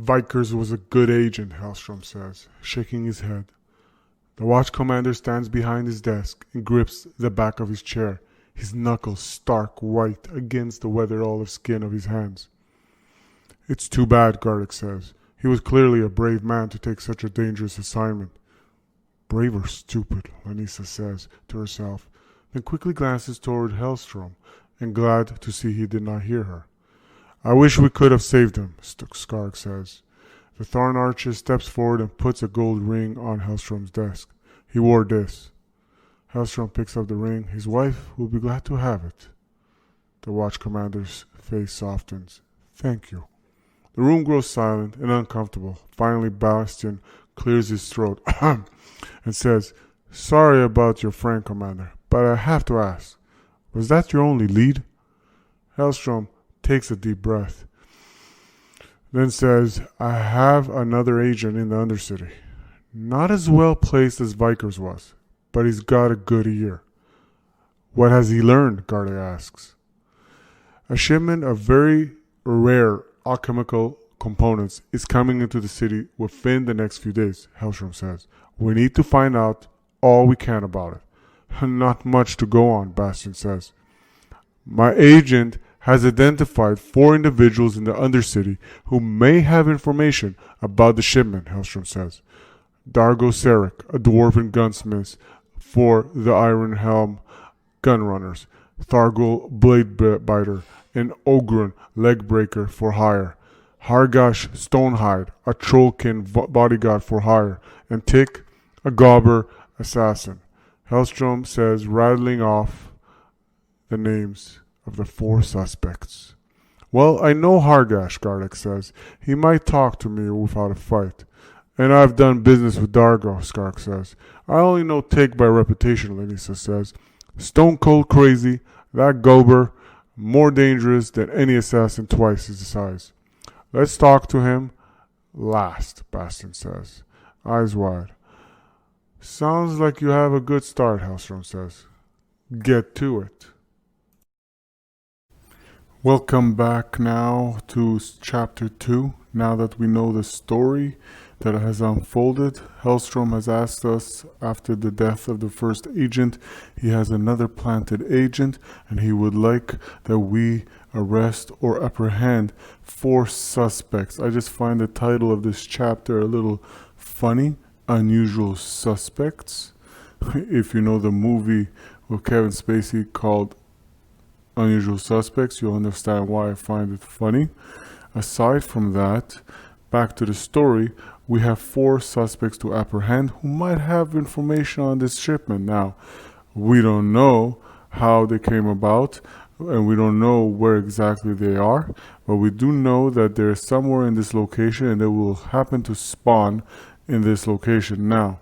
Vikers was a good agent, Hellstrom says, shaking his head. The watch commander stands behind his desk and grips the back of his chair, his knuckles stark white against the weathered olive skin of his hands. It's too bad, Garlic says. He was clearly a brave man to take such a dangerous assignment. Brave or stupid, Lanisa says to herself, then quickly glances toward Hellstrom and glad to see he did not hear her. I wish we could have saved him, Skarg says. The Tharn Archer steps forward and puts a gold ring on Hellstrom's desk. He wore this. Hellstrom picks up the ring. His wife will be glad to have it. The watch commander's face softens. Thank you. The room grows silent and uncomfortable. Finally, Bastion clears his throat and says, Sorry about your friend, Commander, but I have to ask. Was that your only lead? Hellstrom takes a deep breath, then says, I have another agent in the Undercity. Not as well placed as Vikers was, but he's got a good ear. What has he learned? Garlic asks. A shipment of very rare alchemical components is coming into the city within the next few days, Hellstrom says. We need to find out all we can about it. Not much to go on, Bastion says. My agent has identified 4 individuals in the Undercity who may have information about the shipment, Hellstrom says. Dargo Sarek, a dwarven gunsmith for the Iron Helm Gunrunners, Thargul Bladebiter, and Ogrun Legbreaker for hire, Hargash Stonehide, a Trollkin bodyguard for hire, and Tick, a Gobber assassin. Hellstrom says, rattling off the names of the 4 suspects. Well, I know Hargash, Garlic says. He might talk to me without a fight. And I've done business with Dargo, Skark says. I only know Tick by reputation, Lanisa says. Stone cold crazy, that Gober, more dangerous than any assassin twice his size. Let's talk to him last, Bastion says, eyes wide. Sounds like you have a good start, Hellstrom says. Get to it. Welcome back now to Chapter 2. Now that we know the story that has unfolded, Hellstrom has asked us, after the death of the first agent, he has another planted agent, and he would like that we arrest or apprehend 4 suspects. I just find the title of this chapter a little funny, Unusual Suspects. If you know the movie with Kevin Spacey called Unusual Suspects, you'll understand why I find it funny. Aside from that, back to the story, we have 4 suspects to apprehend who might have information on this shipment. Now, we don't know how they came about, and we don't know where exactly they are, but we do know that they're somewhere in this location and they will happen to spawn in this location. Now,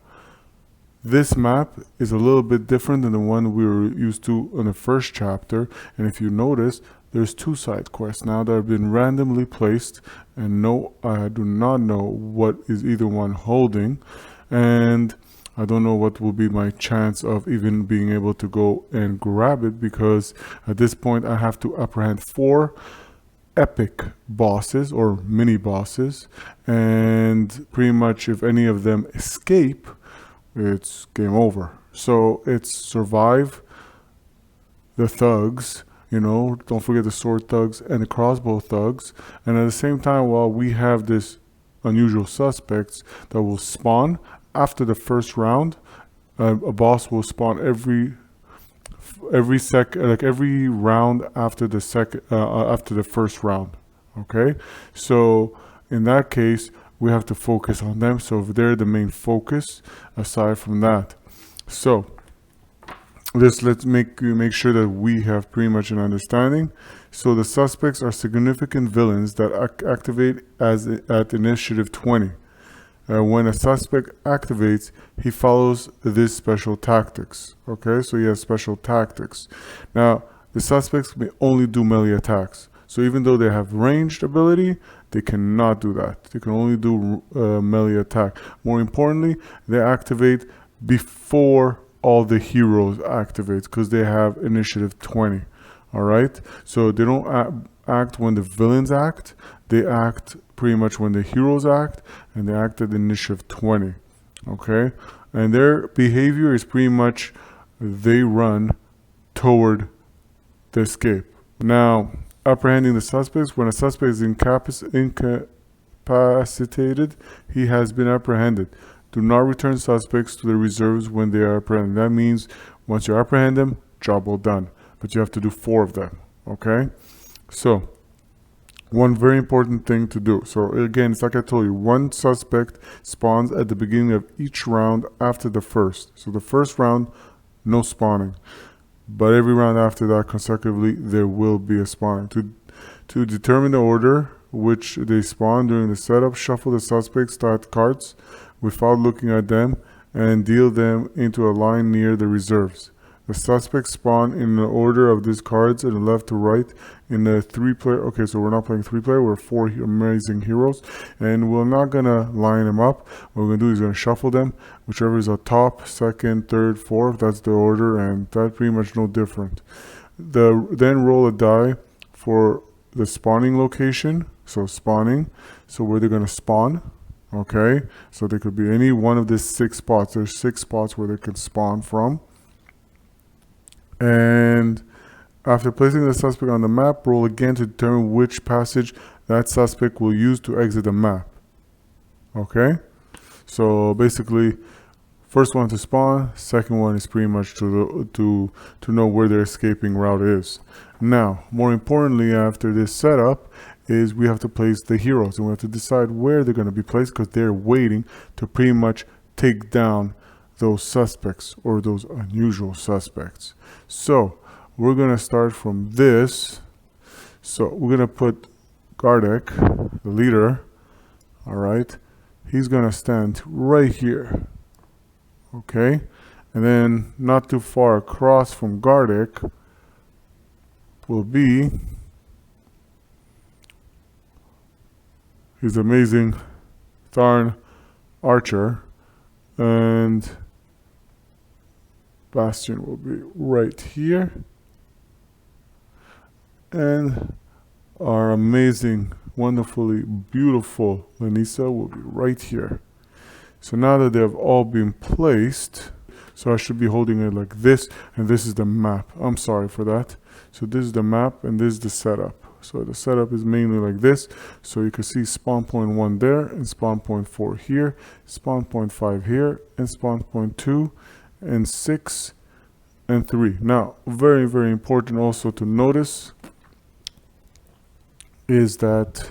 this map is a little bit different than the one we were used to in the first chapter, and if you notice, there's 2 side quests now that have been randomly placed, and no, I do not know what is either one holding, and I don't know what will be my chance of even being able to go and grab it, because at this point I have to apprehend 4 epic bosses or mini bosses, and pretty much if any of them escape, it's game over. So it's survive the thugs, you know, don't forget the sword thugs and the crossbow thugs, and at the same time, while we have this unusual suspects that will spawn after the first round, a boss will spawn every round after the first round. Okay, so in that case, we have to focus on them. So they're the main focus. Aside from that, so let's make sure that we have pretty much an understanding. So the suspects are significant villains that activate at initiative 20. When a suspect activates, he follows this special tactics. Okay, so he has special tactics. Now, the suspects may only do melee attacks. So even though they have ranged ability, they cannot do that. They can only do melee attack. More importantly, they activate before all the heroes activate, because they have initiative 20. All right, so they don't act when the villains act. They act pretty much when the heroes act, and they act at initiative 20. Okay, and their behavior is pretty much they run toward the escape. Now, apprehending the suspects. When a suspect is incapacitated, he has been apprehended. Do not return suspects to the reserves when they are apprehended. That means once you apprehend them, job well done. But you have to do 4 of them. Okay? So, one very important thing to do. So again, it's like I told you, 1 suspect spawns at the beginning of each round after the first. So the first round, no spawning. But every round after that consecutively, there will be a spawning. To determine the order which they spawn during the setup, shuffle the suspects' start cards without looking at them and deal them into a line near the reserves. The suspects spawn in the order of these cards in the left to right in a 3-player. Okay, so we're not playing 3-player, we're 4 amazing heroes, and we're not gonna line them up. What we're gonna do is gonna shuffle them, whichever is a top, second, third, fourth, that's the order, and that's pretty much no different. Then roll a die for the spawning location, so spawning, so where they're gonna spawn. Okay, so they could be any one of these 6 spots. There's 6 spots where they can spawn from. And after placing the suspect on the map, roll again to determine which passage that suspect will use to exit the map. Okay? So basically, first one to spawn, second one is pretty much to know where their escaping route is. Now, more importantly, after this setup, is we have to place the heroes, and we have to decide where they're going to be placed, because they're waiting to pretty much take down those suspects or those unusual suspects. So we're going to start from this. So we're going to put Gardek, the leader. All right, he's going to stand right here. Okay, and then not too far across from Gardek will be his amazing Tharn archer, and Bastion will be right here, and our amazing, wonderfully beautiful Lanisa will be right here. So now that they have all been placed, so I should be holding it like this, and this is the map. I'm sorry for that. So this is the map, and this is the setup. So the setup is mainly like this. So you can see spawn point 1 there, and spawn point 4 here, spawn point 5 here, and spawn point 2, and 6, and 3. Now, very, very important also to notice is that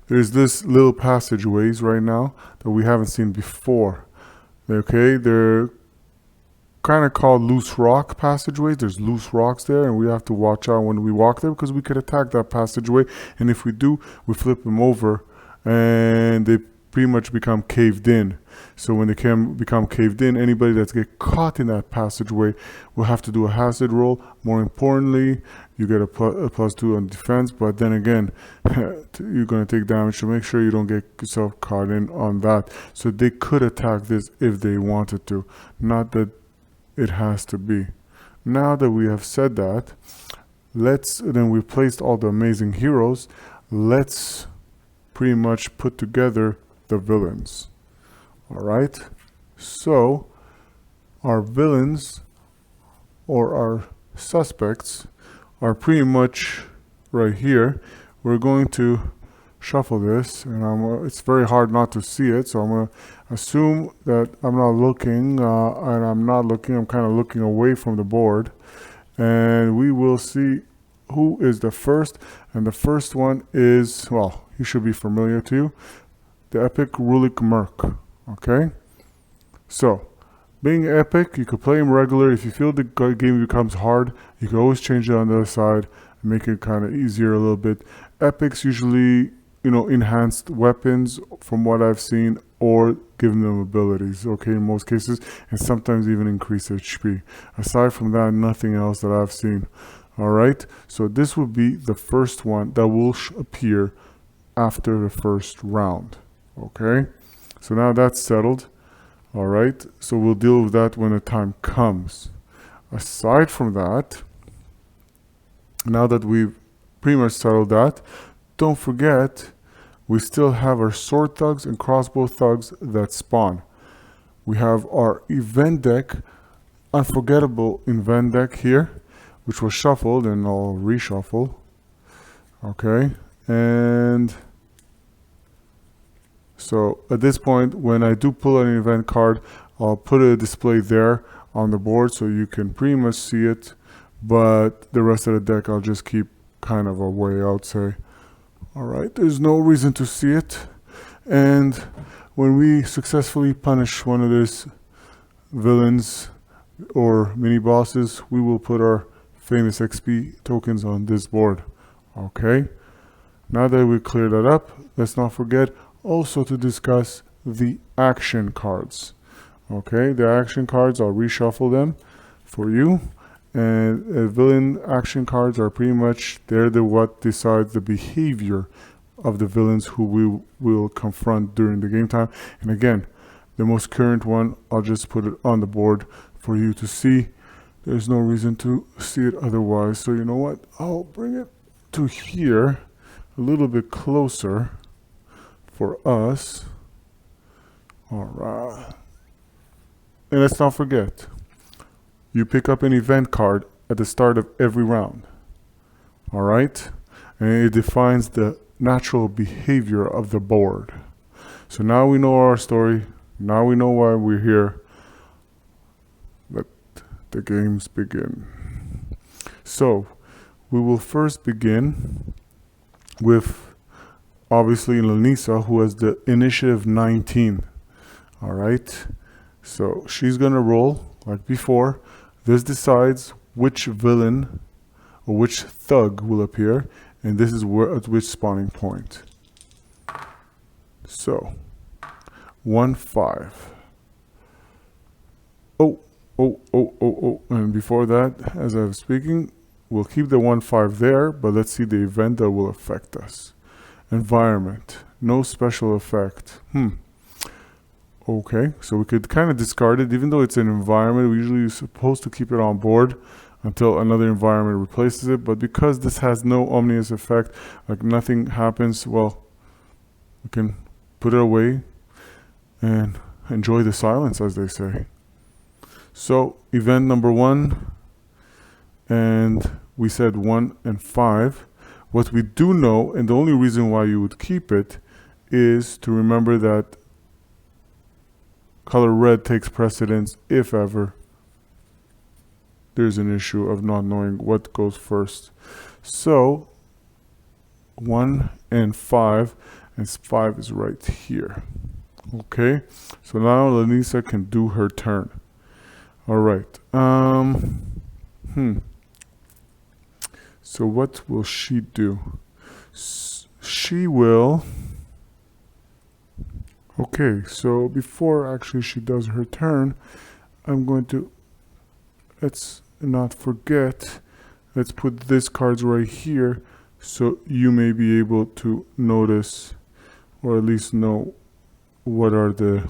there's this little passageways right now that we haven't seen before. Okay, they're kind of called loose rock passageways. There's loose rocks there, and we have to watch out when we walk there, because we could attack that passageway, and if we do, we flip them over and they pretty much become caved in. So when they can become caved in, anybody that's get caught in that passageway will have to do a hazard roll. More importantly, you get a +2 on defense, but then again, you're going to take damage, so make sure you don't get yourself caught in on that. So they could attack this if they wanted to, not that it has to be. Now that we have said that, then we've placed all the amazing heroes, let's pretty much put together the villains. All right, so our villains or our suspects are pretty much right here. We're going to shuffle this, and it's very hard not to see it, so I'm going to assume that I'm not looking, and I'm not looking, I'm kind of looking away from the board, and we will see who is the first. And the first one is, well, he should be familiar to you, the Epic Rulik Merc. Okay, so being epic, you could play him regular. If you feel the game becomes hard, you can always change it on the other side and make it kind of easier a little bit. Epics usually, enhanced weapons from what I've seen, or giving them abilities, okay, in most cases, and sometimes even increase HP. Aside from that, nothing else that I've seen. All right, so this will be the first one that will appear after the first round. Okay, so now that's settled. All right, so we'll deal with that when the time comes. Aside from that, now that we've pretty much settled that, don't forget we still have our sword thugs and crossbow thugs that spawn. We have our event deck, unforgettable event deck here, which was shuffled, and I'll reshuffle. Okay, and so at this point, when I do pull an event card, I'll put a display there on the board so you can pretty much see it, but the rest of the deck I'll just keep kind of away, I would say. Alright, there's no reason to see it. And when we successfully punish one of these villains or mini bosses, we will put our famous XP tokens on this board. Okay, now that we cleared that up, let's not forget also to discuss the action cards. Okay, the action cards, I'll reshuffle them for you. And villain action cards are pretty much, they're what decides the behavior of the villains who we will confront during the game time. And again, the most current one, I'll just put it on the board for you to see. There's no reason to see it otherwise. So you know what? I'll bring it to here a little bit closer for us. All right. And let's not forget, you pick up an event card at the start of every round. All right? And it defines the natural behavior of the board. So now we know our story. Now we know why we're here. Let the games begin. So we will first begin with obviously Lanisa, who has the initiative 19. All right? So she's going to roll like before. This decides which villain or which thug will appear, and this is at which spawning point. So, 1-5. Oh, and before that, as I was speaking, we'll keep the 1-5 there, but let's see the event that will affect us. Environment, no special effect. Okay, so we could kind of discard it. Even though it's an environment, we usually are supposed to keep it on board until another environment replaces it. But because this has no ominous effect, like nothing happens, well, we can put it away and enjoy the silence, as they say. So, event number 1, and we said 1 and 5. What we do know, and the only reason why you would keep it, is to remember that color red takes precedence if ever there's an issue of not knowing what goes first. So 1 and 5, and 5 is right here. Okay, so now Lanisa can do her turn. All right. So what will she do? She will. Okay, so before actually she does her turn, I'm going to, let's not forget, let's put these cards right here so you may be able to notice or at least know what are the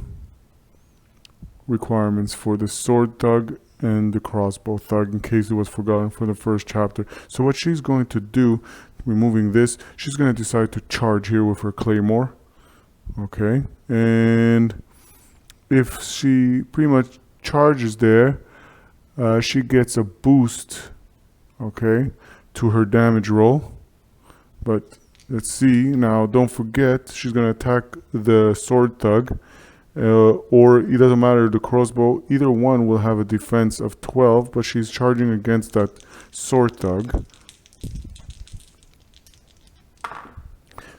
requirements for the sword thug and the crossbow thug in case it was forgotten from the first chapter. So what she's going to do, removing this, she's going to decide to charge here with her claymore. Okay, and if she pretty much charges there, she gets a boost, okay, to her damage roll. But let's see, now don't forget, she's going to attack the sword thug, or it doesn't matter, the crossbow, either one will have a defense of 12, but she's charging against that sword thug.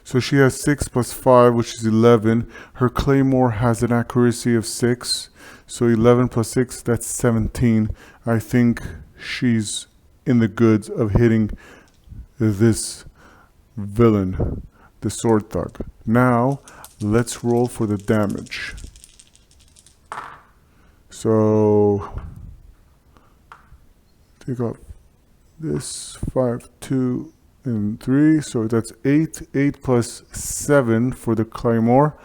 So she has 6 plus 5, which is 11. Her claymore has an accuracy of 6. So 11 plus 6, that's 17. I think she's in the goods of hitting this villain, the sword thug. Now, let's roll for the damage. So, take off this 5, 2, and 3, so that's 8. 8 plus 7 for the claymore,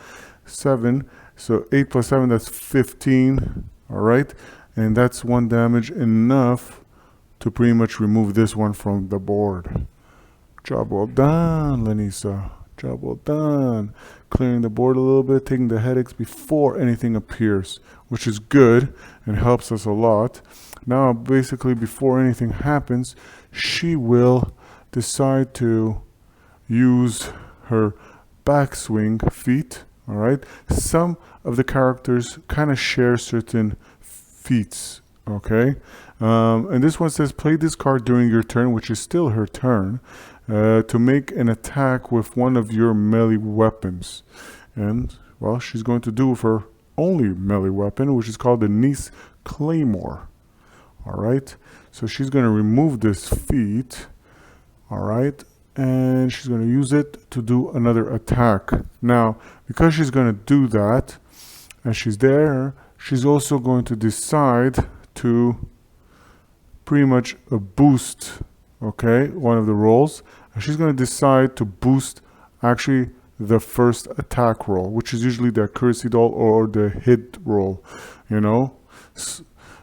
7. So 8 plus 7, that's 15. All right, and that's 1 damage, enough to pretty much remove this one from the board. Job well done, Lanisa. Job well done. Clearing the board a little bit, taking the headaches before anything appears, which is good and helps us a lot. Now, basically, before anything happens, she will decide to use her backswing feat. All right. Some of the characters kind of share certain feats. Okay. And this one says play this card during your turn, which is still her turn, to make an attack with one of your melee weapons. And, well, she's going to do with her only melee weapon, which is called the Nice Claymore. All right. So she's going to remove this feat. All right. And she's going to use it to do another attack. Now, because she's going to do that, and she's there, she's also going to decide to pretty much boost, okay, one of the rolls. And she's going to decide to boost actually the first attack roll, which is usually the accuracy roll or the hit roll, you know.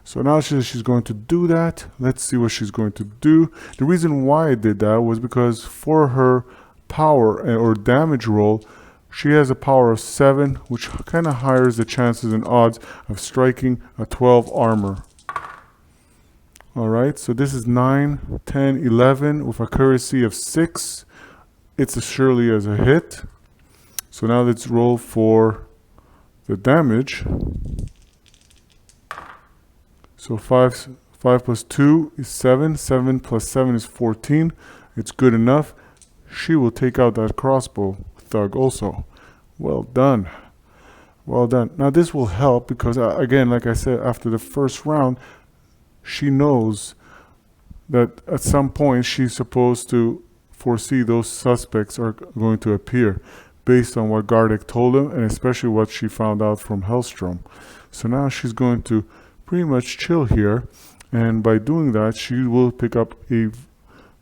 So now she's going to do that. Let's see what she's going to do. The reason why I did that was because for her power or damage roll, she has a power of 7, which kind of higher the chances and odds of striking a 12 armor. Alright, so this is 9, 10, 11 with accuracy of 6. It's as surely as a hit. So now let's roll for the damage. So 5 plus 2 is 7. 7 plus 7 is 14. It's good enough. She will take out that crossbow thug also. Well done. Well done. Now this will help because, again, like I said, after the first round, she knows that at some point she's supposed to foresee those suspects are going to appear based on what Gardeck told him and especially what she found out from Hellstrom. So now she's going to pretty much chill here, and by doing that she will pick up a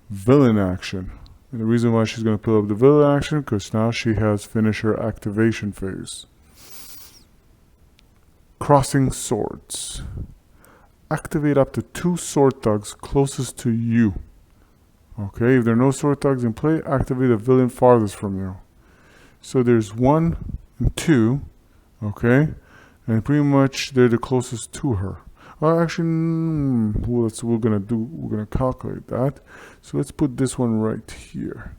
villain action. And the reason why she's going to pick up the villain action because now she has finished her activation phase. Crossing Swords. Activate up to 2 sword thugs closest to you. Okay, if there are no sword thugs in play, activate a villain farthest from you. So there's 1 and 2, okay, and pretty much they're the closest to her. Well, actually, we're gonna calculate that. So let's put this one right here.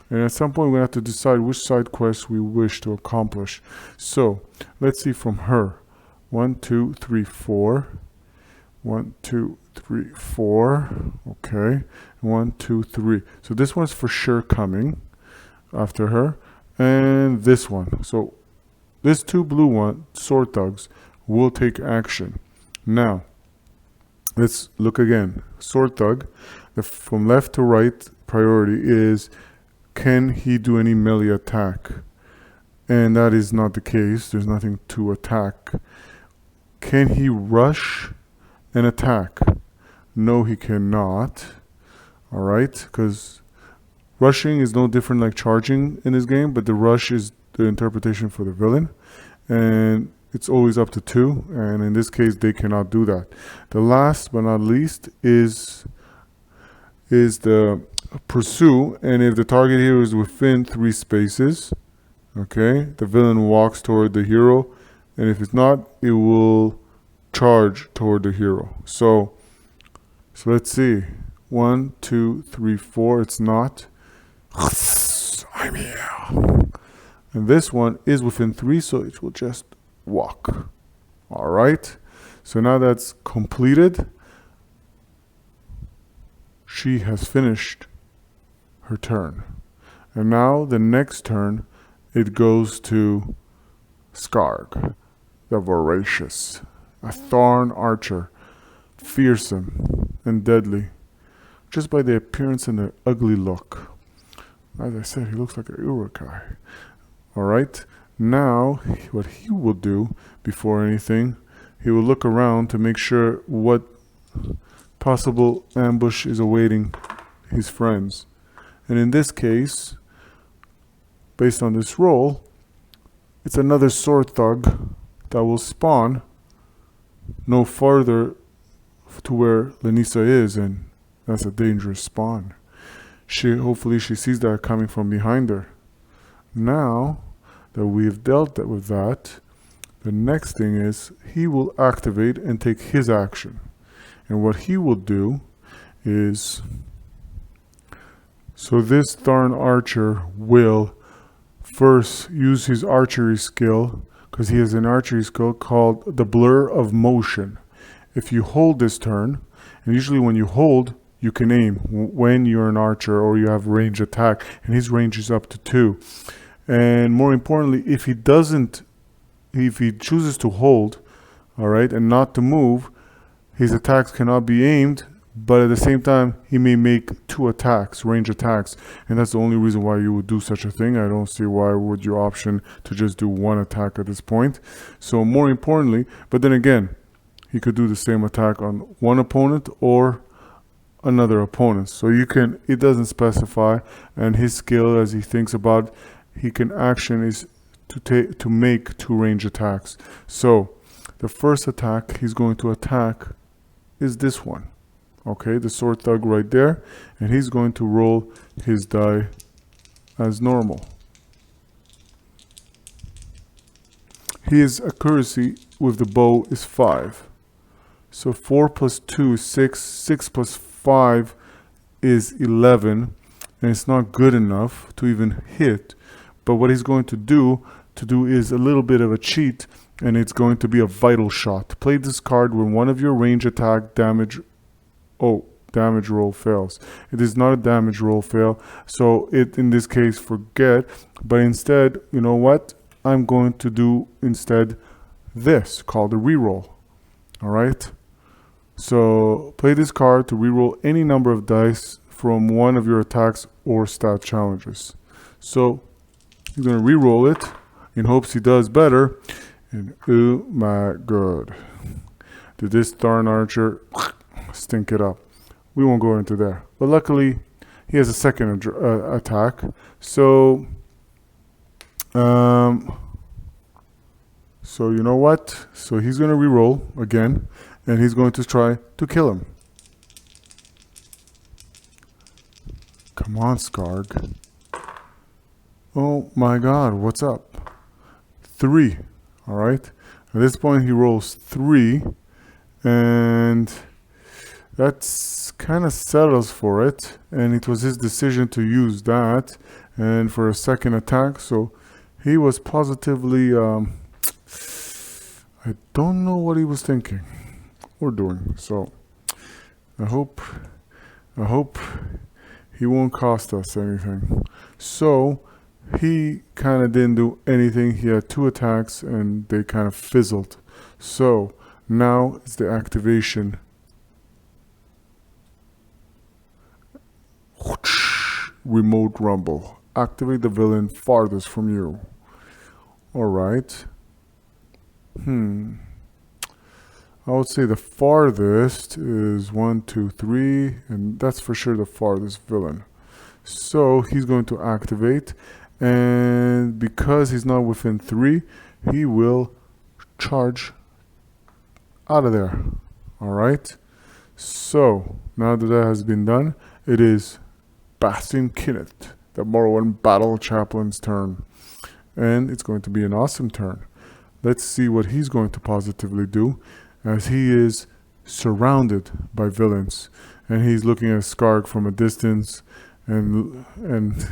And at some point, we're gonna have to decide which side quest we wish to accomplish. So let's see from her. 1, 2, 3, 4. 1, 2, 3, 4. Okay. 1, 2, 3. So this one's for sure coming after her. And this one. So this 2 blue sword thugs will take action. Now, let's look again. Sword thug. From left to right priority is, can he do any melee attack? And that is not the case. There's nothing to attack. Can he rush and attack? No, he cannot. Alright, because rushing is no different like charging in this game, but the rush is the interpretation for the villain. And it's always up to 2, and in this case they cannot do that. The last but not least is the pursue, and if the target here is within 3 spaces, okay, the villain walks toward the hero, and if it's not, it will charge toward the hero. So let's see. 1, 2, 3, 4. It's not. I'm here. And this one is within 3, so it will just walk. All right. So now that's completed. She has finished her turn. And now the next turn, it goes to Skarg, the Voracious, a Thorn Archer, fearsome and deadly, just by the appearance and the ugly look. As I said, he looks like an urukai. Alright, now what he will do before anything, he will look around to make sure what possible ambush is awaiting his friends. And in this case, based on this roll, it's another sword thug that will spawn no farther to where Lenisa is, and that's a dangerous spawn. Hopefully she sees that coming from behind her. Now that we've dealt with that, the next thing is he will activate and take his action. And what he will do is, so this darn archer will first use his archery skill, because he has an archery skill called the blur of motion. If you hold this turn, and usually when you hold, you can aim when you're an archer or you have range attack, and his range is up to 2. And more importantly, if he chooses to hold, all right, and not to move, his attacks cannot be aimed, but at the same time, he may make 2 attacks, range attacks, and that's the only reason why you would do such a thing. I don't see why would you option to just do 1 attack at this point. So more importantly, but then again, he could do the same attack on one opponent or another opponent. So you can, it doesn't specify, and his skill as he thinks about, he can action is to make 2 range attacks. So the first attack he's going to attack is this one. Okay, the sword thug right there, and he's going to roll his die as normal. His accuracy with the bow is 5. So 4 plus 2 is 6, 6 plus 5 is 11, and it's not good enough to even hit. But what he's going to do is a little bit of a cheat, and it's going to be a vital shot. Play this card when one of your range attack damage roll fails. It is not a damage roll fail, so it in this case forget, but instead, you know what? I'm going to do instead this called a reroll. Alright? So play this card to reroll any number of dice from one of your attacks or stat challenges. So he's going to reroll it in hopes he does better, and oh my god, did this darn archer stink it up. We won't go into there, but luckily he has a second attack. So so you know what, so he's going to re-roll again, and he's going to try to kill him. Come on, Skarg. Oh my god, what's up? 3. All right, at this point he rolls 3, and that's kind of settles for it, and it was his decision to use that and for a second attack. So he was positively I don't know what he was thinking or doing. So I hope he won't cost us anything. So he kind of didn't do anything. He had 2 attacks and they kind of fizzled. So now it's the activation. Remote rumble. Activate the villain farthest from you. Alright. I would say the farthest is 1, 2, 3, and that's for sure the farthest villain. So he's going to activate, and because he's not within 3, he will charge out of there. Alright. So now that that has been done, it is Bastion Kinneth, the Morrowind Battle Chaplain's turn. And it's going to be an awesome turn. Let's see what he's going to positively do, as he is surrounded by villains. And he's looking at Skarg from a distance and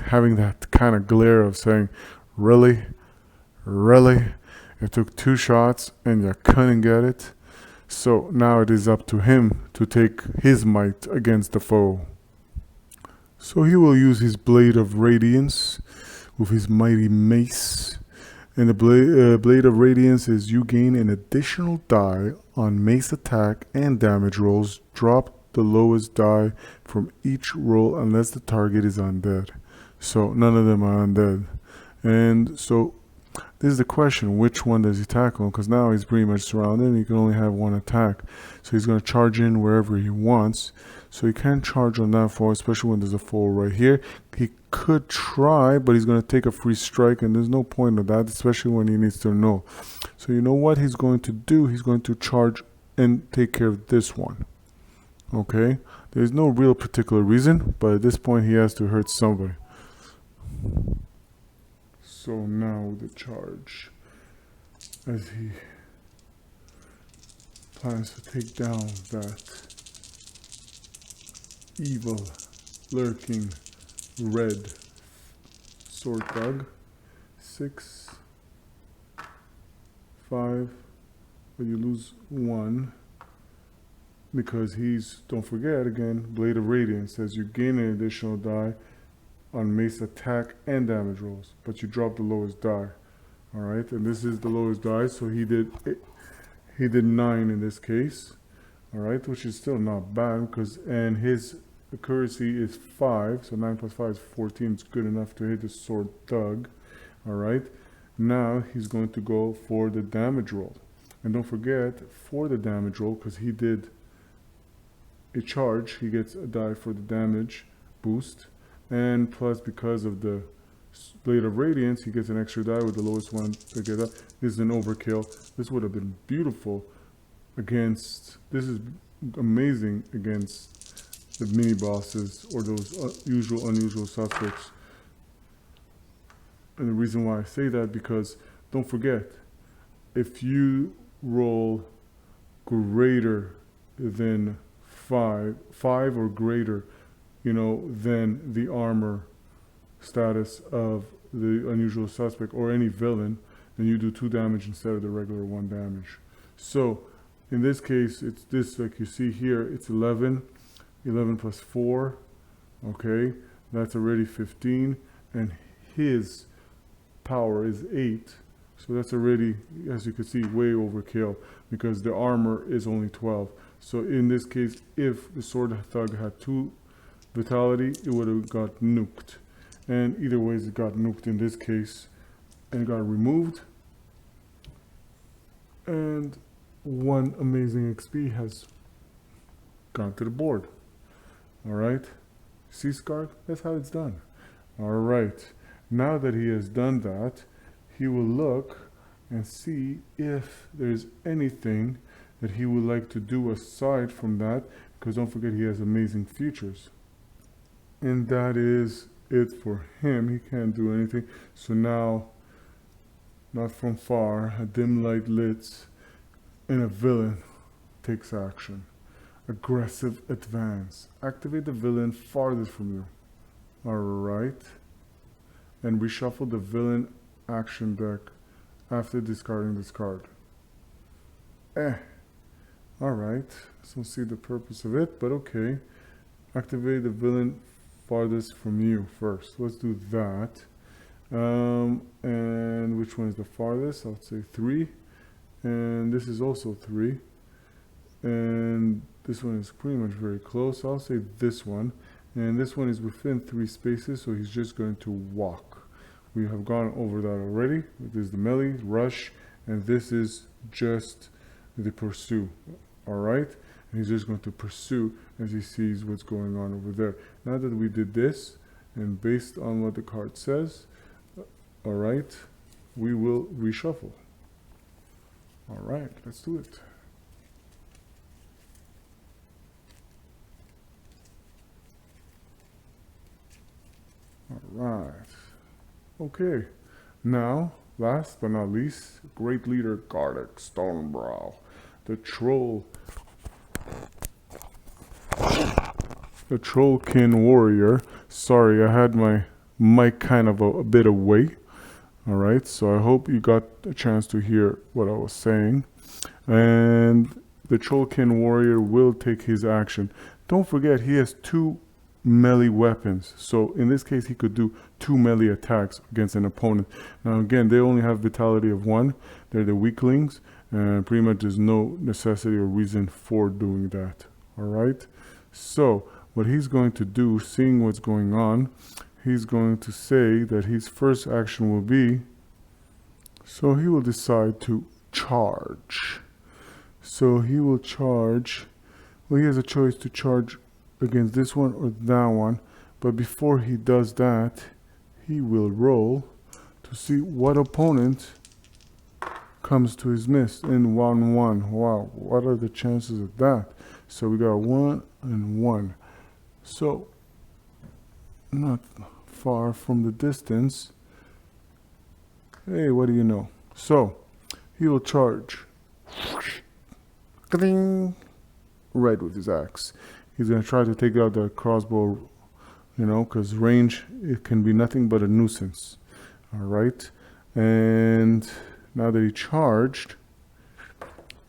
having that kind of glare of saying, really? Really? It took 2 shots and you couldn't get it? So now it is up to him to take his might against the foe. So he will use his Blade of Radiance with his mighty mace. And the Blade of Radiance is you gain an additional die on mace attack and damage rolls. Drop the lowest die from each roll unless the target is undead. So none of them are undead. And so this is the question, which one does he tackle? Because now he's pretty much surrounded and he can only have 1 attack. So he's going to charge in wherever he wants. So he can't charge on that foe, especially when there's a foe right here. He could try, but he's going to take a free strike, and there's no point of that, especially when he needs to know. So you know what he's going to do? He's going to charge and take care of this one. Okay? There's no real particular reason, but at this point he has to hurt somebody. So now the charge, as he plans to take down that evil, lurking, red sword thug. 6, 5, but you lose 1 because he's, don't forget again, Blade of Radiance says you gain an additional die on mace attack and damage rolls, but you drop the lowest die. Alright, and this is the lowest die, so he did 9 in this case. Alright, which is still not bad because, and his accuracy is 5, so 9 plus 5 is 14. It's good enough to hit the sword thug. Alright, now he's going to go for the damage roll. And don't forget, for the damage roll, because he did a charge, he gets a die for the damage boost. And plus, because of the Blade of Radiance, he gets an extra die with the lowest one to get up. This is an overkill. This would have been beautiful against, this is amazing against the mini bosses or those unusual suspects. And the reason why I say that, because don't forget, if you roll greater than 5 or greater, you know, than the armor status of the unusual suspect or any villain, then you do 2 damage instead of the regular 1 damage. So in this case, it's this, like you see here, it's 11 plus 4, okay, that's already 15, and his power is 8, so that's already, as you can see, way overkill because the armor is only 12. So in this case, if the sword thug had 2 vitality, it would have got nuked, and either ways it got nuked in this case and got removed, and 1 amazing XP has gone to the board. All right, see, Scarred, that's how it's done. All right, now that he has done that, he will look and see if there's anything that he would like to do aside from that, because don't forget he has amazing features. And that is it for him. He can't do anything. So now, not from far, a dim light lit and a villain takes action. Aggressive advance. Activate the villain farthest from you. Alright. And reshuffle the villain action deck after discarding this card. Alright. I don't see the purpose of it, but okay. Activate the villain farthest from you first. Let's do that. And which one is the farthest? I'll say 3. And this is also 3. And this one is pretty much very close. I'll say this one. And this one is within 3 spaces, so he's just going to walk. We have gone over that already. This is the melee, rush, and this is just the pursue. Alright? And he's just going to pursue as he sees what's going on over there. Now that we did this, and based on what the card says, alright, we will reshuffle. Alright, let's do it. Alright. Okay. Now, last but not least, great leader Garlic Stonebrow. The Trollkin warrior. Sorry, I had my mic kind of a bit away. Alright, so I hope you got a chance to hear what I was saying. And the Trollkin warrior will take his action. Don't forget, he has 2 melee weapons. So in this case, he could do 2 melee attacks against an opponent. Now again, they only have vitality of 1. They're the weaklings. And pretty much there's no necessity or reason for doing that. Alright? So what he's going to do, seeing what's going on, he's going to say that his first action will be, so he will decide to charge. So he will charge. Well, he has a choice to charge against this one or that one, but before he does that, he will roll to see what opponent comes to his miss in 1-1. Wow, what are the chances of that? So we got 1 and 1. So not far from the distance, Hey, what do you know? So, he will charge. Right with his axe. He's going to try to take out the crossbow, you know, because range, it can be nothing but a nuisance. All right. And now that he charged,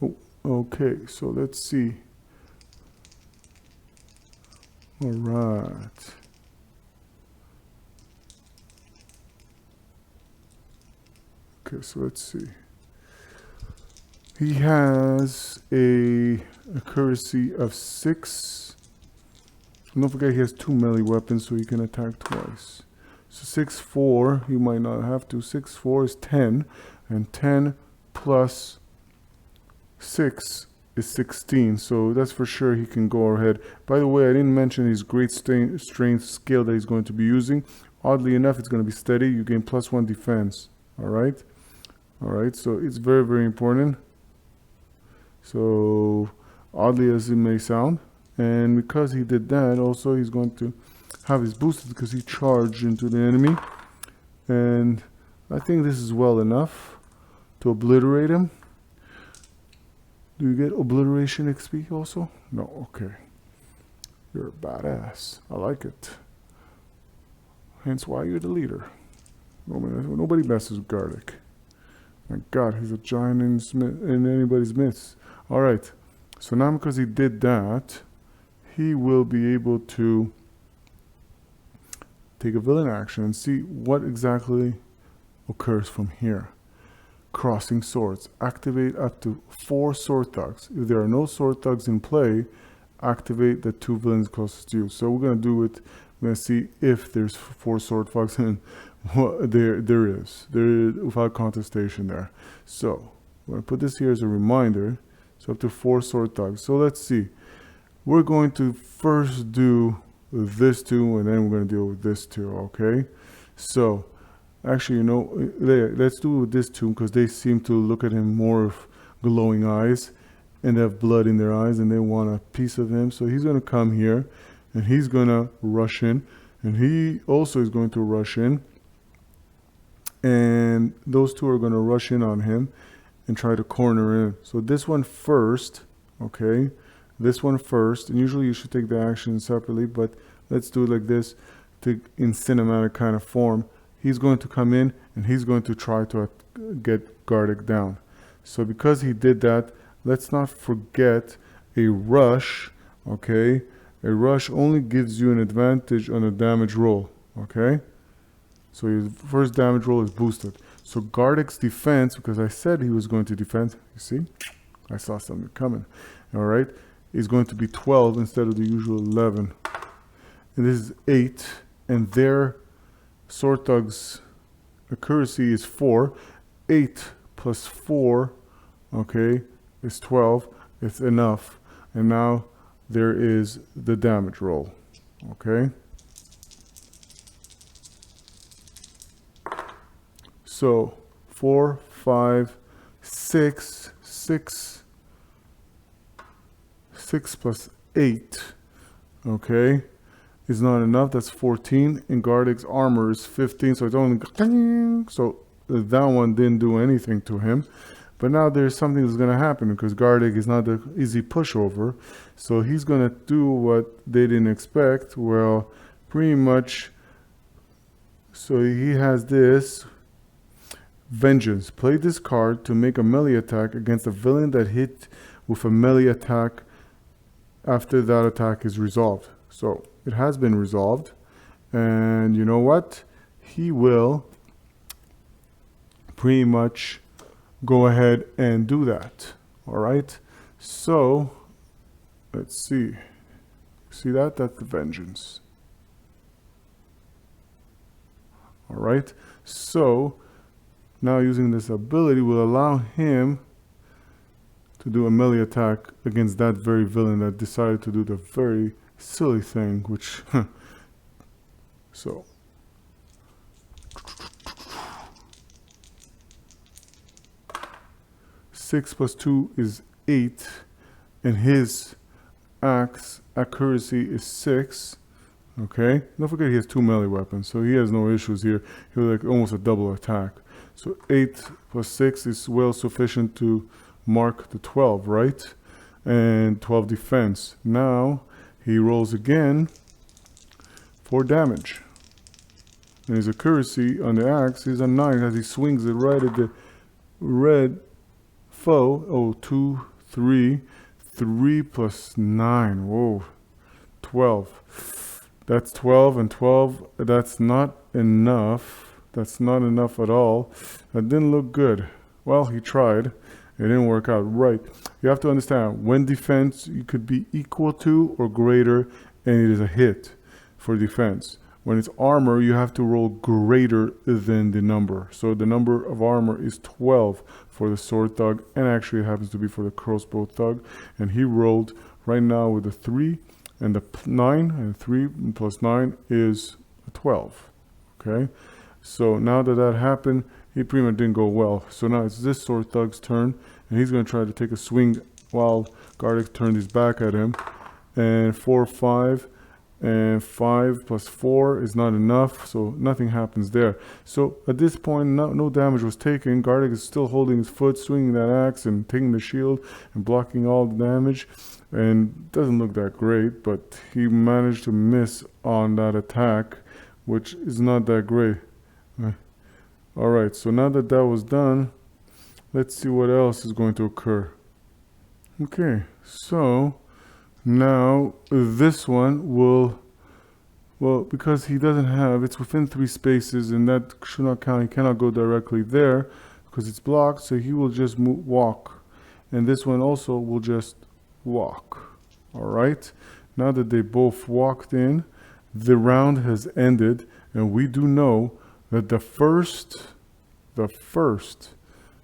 oh, okay, so let's see. All right. Okay, so let's see. He has a accuracy of 6. And don't forget he has 2 melee weapons, so he can attack twice. So 6, 4, you might not have to. 6, 4 is 10. And 10 plus 6 is 16. So that's for sure he can go ahead. By the way, I didn't mention his great strength skill that he's going to be using. Oddly enough, it's going to be steady. You gain +1 defense. Alright? Alright, so it's very, very important. So, oddly as it may sound. And because he did that, also he's going to have his boosted because he charged into the enemy. And I think this is well enough to obliterate him. Do you get obliteration XP also? No, okay. You're a badass. I like it. Hence why you're the leader. Nobody messes with Garlic. My God, he's a giant in anybody's midst. Alright, so now because he did that, he will be able to take a villain action and see what exactly occurs from here. Crossing swords. Activate up to 4 sword thugs. If there are no sword thugs in play, activate the 2 villains closest to you. So we're going to do it. We're going to see if there's 4 sword thugs, and there is without contestation there. So we're going to put this here as a reminder. So up to 4 sword thugs. So let's see. We're going to first do this 2, and then we're going to deal with this 2, okay? So, actually, you know, let's do it with this 2, because they seem to look at him more with glowing eyes, and they have blood in their eyes, and they want a piece of him. So he's going to come here, and he's going to rush in, and he also is going to rush in, and those 2 are going to rush in on him and try to corner in. So this one first, okay? This one first, and usually you should take the action separately, but let's do it like this in cinematic kind of form. He's going to come in and he's going to try to get Garlic down. So because he did that, let's not forget a rush, okay? A rush only gives you an advantage on a damage roll, okay? So your first damage roll is boosted. So Garlic's defense, because I said he was going to defend, you see? I saw something coming, all right? Is going to be 12 instead of the usual 11. And this is 8, and their sword thug's accuracy is 4. 8 plus 4, okay, is 12. It's enough. And now there is the damage roll, okay? So 4, 5, 6, 6 plus 8, okay, is not enough. That's 14. And Garlic's armor is 15, so it's only, so that one didn't do anything to him. But now there's something that's going to happen because Garlic is not an easy pushover. So he's going to do what they didn't expect. Well, pretty much, so he has this. Vengeance. Play this card to make a melee attack against a villain that hit with a melee attack after that attack is resolved. So it has been resolved, and you know what? He will pretty much go ahead and do that. All right. So let's see. See that? That's the vengeance. All right. So now using this ability will allow him to do a melee attack against that very villain that decided to do the very silly thing, which, so. Six plus 2 is 8, and his axe accuracy is 6, Okay, don't forget he has 2 melee weapons, so he has no issues here. He'll like almost a double attack. So 8 plus 6 is well sufficient to mark the 12, right? And 12 defense. Now he rolls again for damage. And his accuracy on the axe is a 9 as he swings it right at the red foe. Oh, 2, 3. 3 plus 9. Whoa. 12. That's 12 and 12. That's not enough. That's not enough at all. That didn't look good. Well, he tried. It didn't work out right. You have to understand, when defense, you could be equal to or greater, and it is a hit for defense. When it's armor, you have to roll greater than the number. So the number of armor is 12 for the sword thug, and actually it happens to be for the crossbow thug. And he rolled right now with a 3 and the 9, and 3 plus 9 is a 12. Okay, so now that that happened, he pretty much didn't go well. So now it's this sword thug's turn, and he's going to try to take a swing while Gardic turned his back at him. And 4, 5. And 5 plus 4 is not enough, so nothing happens there. So at this point, no damage was taken. Gardic is still holding his foot, swinging that axe and taking the shield and blocking all the damage. And doesn't look that great, but he managed to miss on that attack, which is not that great. Alright, so now that that was done, let's see what else is going to occur. Okay, so now this one will, well, because he doesn't have, it's within 3 spaces, and that should not count. He cannot go directly there because it's blocked, so he will just walk. And this one also will just walk. All right, now that they both walked in, the round has ended, and we do know that the first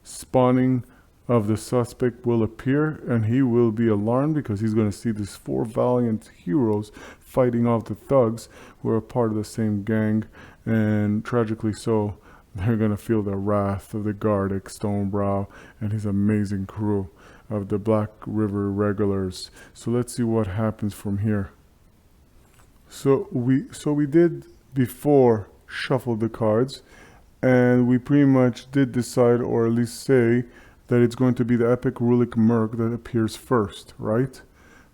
spawning of the suspect will appear, and he will be alarmed because he's going to see these 4 valiant heroes fighting off the thugs who are part of the same gang, and tragically so, they're going to feel the wrath of the Gardic Stonebrow and his amazing crew of the Black River Irregulars. So let's see what happens from here. So we did before shuffle the cards, and we pretty much did decide, or at least say, that it's going to be the Epic Rulic Merc that appears first, right?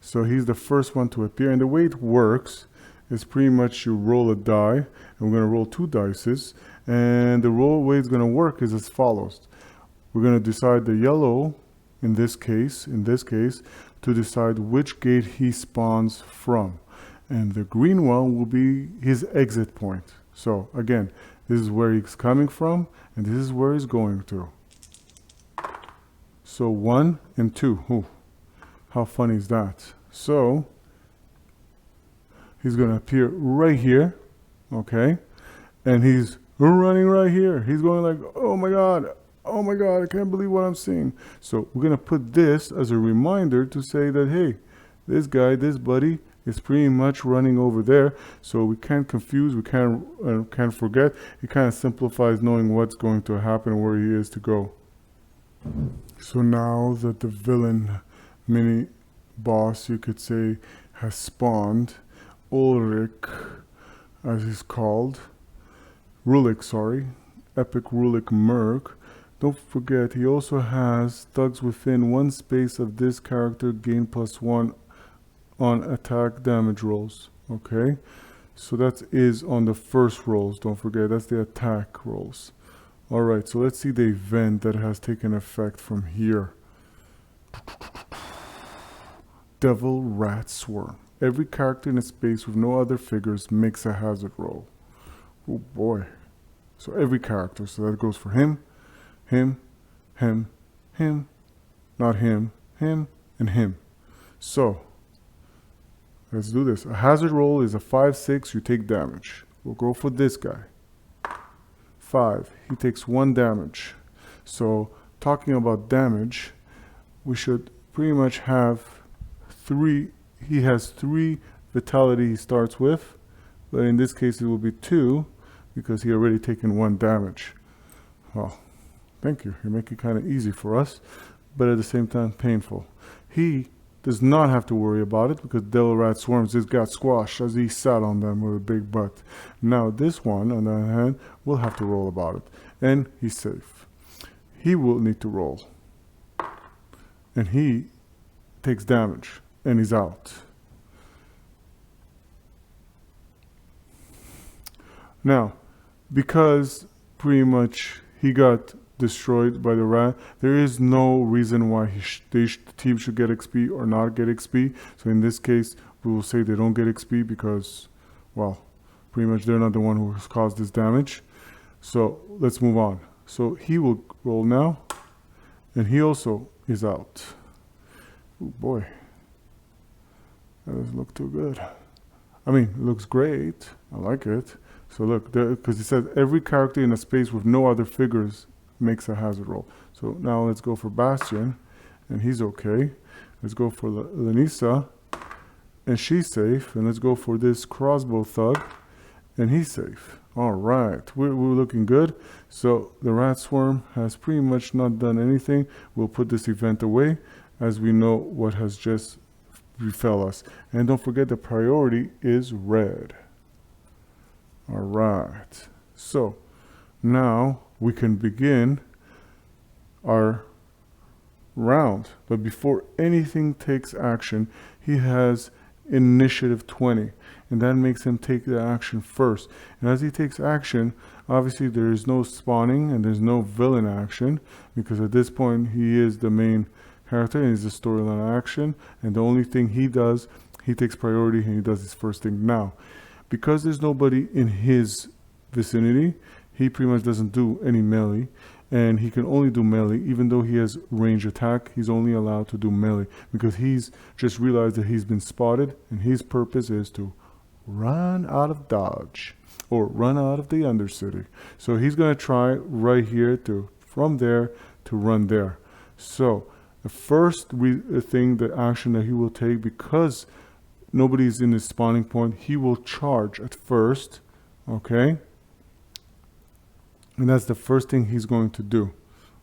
So he's the first one to appear, and the way it works is pretty much you roll a die, and we're going to roll 2 dices, and the way it's going to work is as follows. We're going to decide the yellow, in this case, to decide which gate he spawns from, and the green one will be his exit point. So again, this is where he's coming from, and this is where he's going to. So 1 and 2. Ooh, how funny is that? So he's going to appear right here, okay? And he's running right here. He's going like, oh my God, I can't believe what I'm seeing. So we're going to put this as a reminder to say that, hey, this guy, this buddy, is pretty much running over there. So we can't confuse, we can't forget. It kind of simplifies knowing what's going to happen and where he is to go. So now that the villain mini boss, you could say, has spawned, Ulrich, as he's called, Rulic, sorry, Epic Rulic Merc. Don't forget, he also has thugs within 1 space of this character gain +1 on attack damage rolls. Okay, so that is on the first rolls. Don't forget, that's the attack rolls. Alright, so let's see the event that has taken effect from here. Devil Rat Swarm. Every character in a space with no other figures makes a hazard roll. Oh boy. So every character, so that goes for him, not him, and him. So, let's do this. A hazard roll is a 5, 6, you take damage. We'll go for this guy. 5, he takes 1 damage. So talking about damage, we should pretty much have 3, he has 3 vitality he starts with, but in this case it will be 2 because he already taken 1 damage. Well, thank you, you make it kind of easy for us, but at the same time painful. He does not have to worry about it because Devil Rat Swarms just got squashed as he sat on them with a big butt. Now this one, on the other hand, will have to roll about it. And he's safe. He will need to roll. And he takes damage. And he's out. Now, because pretty much he got destroyed by the rat, there is no reason why the team should get XP or not get XP. So in this case, we will say they don't get XP because, well, pretty much they're not the one who has caused this damage. So let's move on. So he will roll now, and he also is out. Oh boy, that doesn't look too good. I mean, it looks great. I like it. So look, because it says every character in a space with no other figures makes a hazard roll. So now let's go for Bastion, and he's okay. Let's go for Lanisa, and she's safe. And let's go for this crossbow thug, and he's safe. All right, we're looking good. So the rat swarm has pretty much not done anything. We'll put this event away as we know what has just befell us. And don't forget the priority is red. All right, so now we can begin our round. But before anything takes action, he has initiative 20, and that makes him take the action first. And as he takes action, obviously there is no spawning and there's no villain action, because at this point he is the main character and he's the storyline action, and the only thing he does, he takes priority and he does his first thing now. Because there's nobody in his vicinity, he pretty much doesn't do any melee, and he can only do melee. Even though he has range attack, he's only allowed to do melee because he's just realized that he's been spotted, and his purpose is to run out of Dodge or run out of the Undercity. So he's going to try right here from there to run there. So the first thing, the action that he will take, because nobody's in his spawning point, he will charge at first, okay? And that's the first thing he's going to do,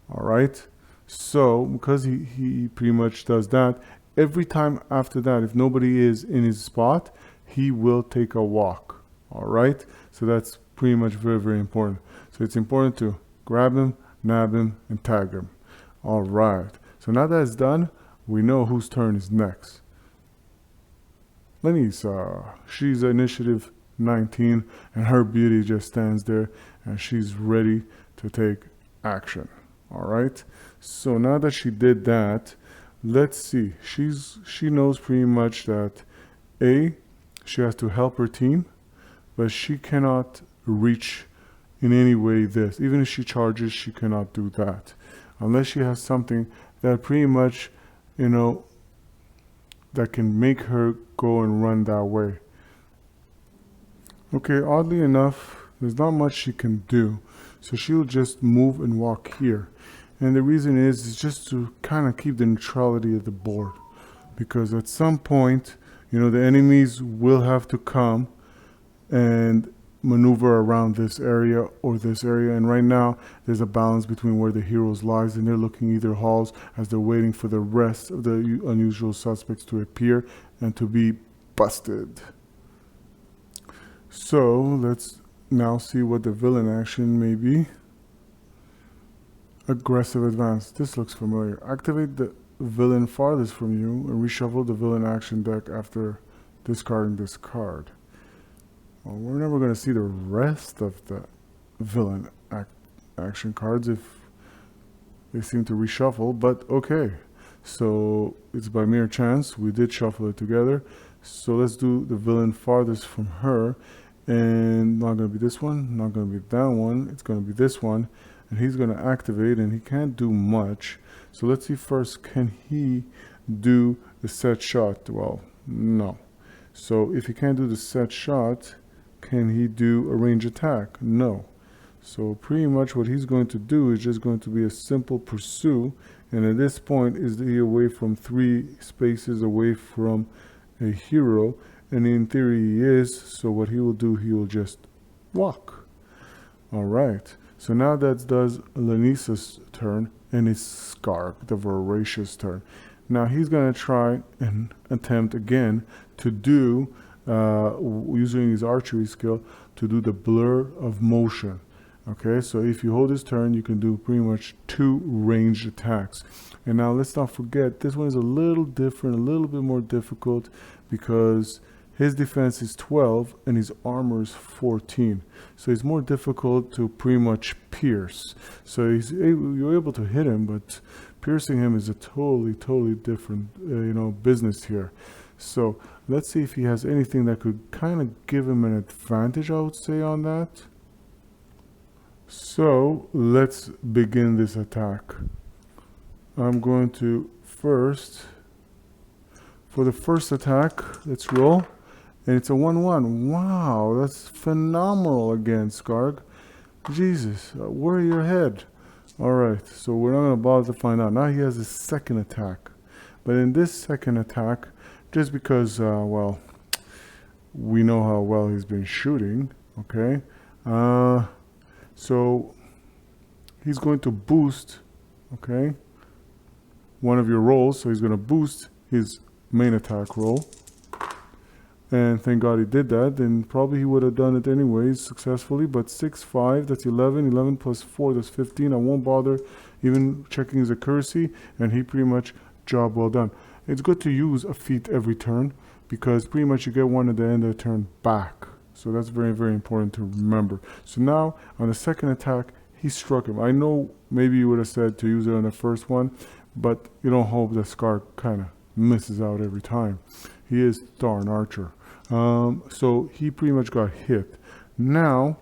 all right? So because he pretty much does that, every time after that, if nobody is in his spot, he will take a walk, all right? So that's pretty much very, very important. So it's important to grab him, nab him, and tag him. All right, so now that it's done, we know whose turn is next. Lanisa, she's initiative 19, and her beauty just stands there, and she's ready to take action. All right, so now that she did that, let's see. She knows pretty much that she has to help her team, but she cannot reach in any way this. Even if she charges, she cannot do that unless she has something that pretty much, you know, that can make her go and run that way. Okay, oddly enough, there's not much she can do, so she'll just move and walk here. And the reason is just to kind of keep the neutrality of the board, because at some point, you know, the enemies will have to come and maneuver around this area or this area, and right now there's a balance between where the heroes lies, and they're looking either halls as they're waiting for the rest of the unusual suspects to appear and to be busted. So let's now see what the villain action may be. Aggressive advance. This looks familiar. Activate the villain farthest from you and reshuffle the villain action deck after discarding this card. Well, we're never going to see the rest of the villain action cards if they seem to reshuffle, but okay. So it's by mere chance. We did shuffle it together. So let's do the villain farthest from her. And not going to be this one, not going to be that one. It's going to be this one. And he's going to activate, and he can't do much. So let's see first, can he do the set shot? Well, no. So if he can't do the set shot, can he do a range attack? No. So pretty much what he's going to do is just going to be a simple pursue, and at this point is he away from 3 spaces away from a hero, and in theory he is. So what he will do, he will just walk. All right, so now that does Lanisa's turn, and it's Scark, the voracious turn. Now he's going to try and attempt again to do, using his archery skill, to do the blur of motion. Okay, so if you hold his turn, you can do pretty much 2 ranged attacks. And now let's not forget, this one is a little different, a little bit more difficult, because his defense is 12 and his armor is 14. So it's more difficult to pretty much pierce. So you're able to hit him, but piercing him is a totally different business here. So let's see if he has anything that could kind of give him an advantage, I would say, on that. So let's begin this attack. I'm going to first, for the first attack, let's roll. And it's a 1-1. Wow, that's phenomenal again, Skarg. Jesus, where are your head? Alright, so we're not going to bother to find out. Now he has a second attack. But in this second attack, just because, well, we know how well he's been shooting, okay? So he's going to boost, okay, one of your rolls. So he's going to boost his main attack roll. And thank God he did that. Then probably he would have done it anyways successfully. But 6, 5, that's 11. 11 plus 4, that's 15. I won't bother even checking his accuracy. And he pretty much, job well done. It's good to use a feat every turn, because pretty much you get one at the end of the turn back. So that's very important to remember. So now on the second attack, he struck him. I know maybe you would have said to use it on the first one, but you don't hope that Scar kind of misses out every time. He is darn archer. So he pretty much got hit. Now,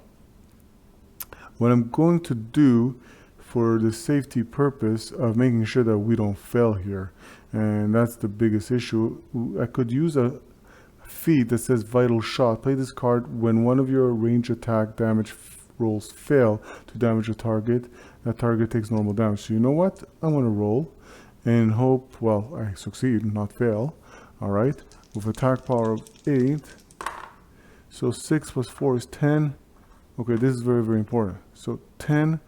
what I'm going to do for the safety purpose of making sure that we don't fail here, and that's the biggest issue, I could use a feat that says vital shot. Play this card when one of your range attack damage rolls fail to damage a target. That target takes normal damage. So you know what? I'm going to roll and hope, well, I succeed, not fail. Alright, with attack power of 8. So 6 plus 4 is 10. Okay, this is very important. So 10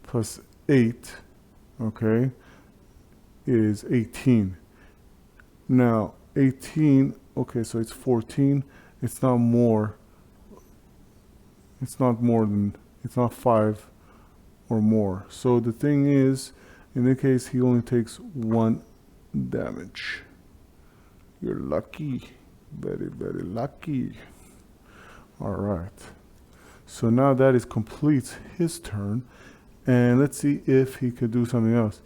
plus 8, okay, is 18. Now 18, okay, so it's 14. It's not more. It's not more than, it's not 5 or more. So the thing is, in this case, he only takes 1 damage. You're lucky, very lucky. All right. So now that is completes his turn, and let's see if he could do something else.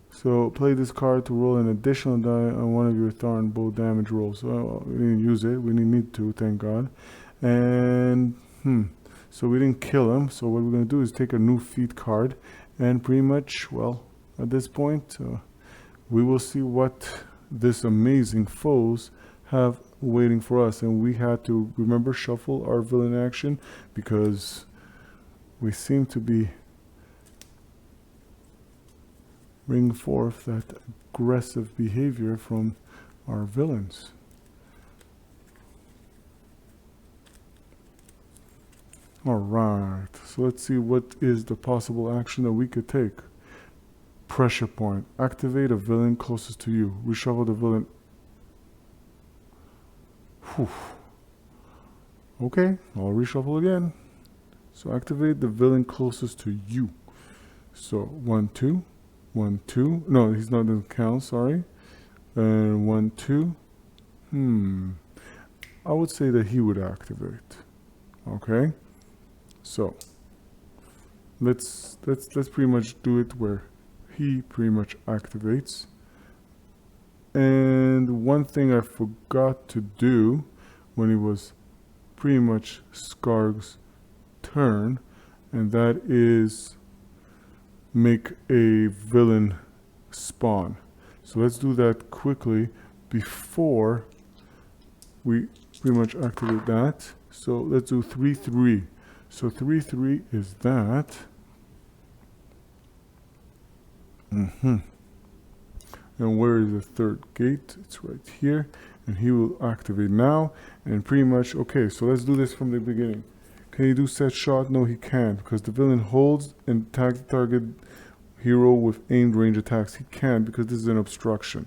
So play this card to roll an additional die on one of your thorn bow damage rolls. Well, we didn't use it. We didn't need to, thank God. And so we didn't kill him. So what we're going to do is take a new feat card, and pretty much, well, at this point, we will see what this amazing foes have waiting for us. And we had to, remember, shuffle our villain action, because we seem to be bringing forth that aggressive behavior from our villains. Alright, so let's see what is the possible action that we could take. Pressure point. Activate a villain closest to you. Reshuffle the villain. Whew. Okay, I'll reshuffle again. So activate the villain closest to you. So 1, 2, 1, 2. No, he's not going to count, sorry. And 1, 2. I would say that he would activate. Okay. So let's pretty much do it where he pretty much activates. And one thing I forgot to do when it was pretty much Skarg's turn, and that is make a villain spawn. So let's do that quickly before we pretty much activate that. So let's do 3, 3. So 3, 3 is that. And where is the third gate? It's right here, and he will activate now. And pretty much, okay, so let's do this from the beginning. Can he do set shot? No, he can't, because the villain holds and tag the target hero with aimed range attacks. He can't because this is an obstruction.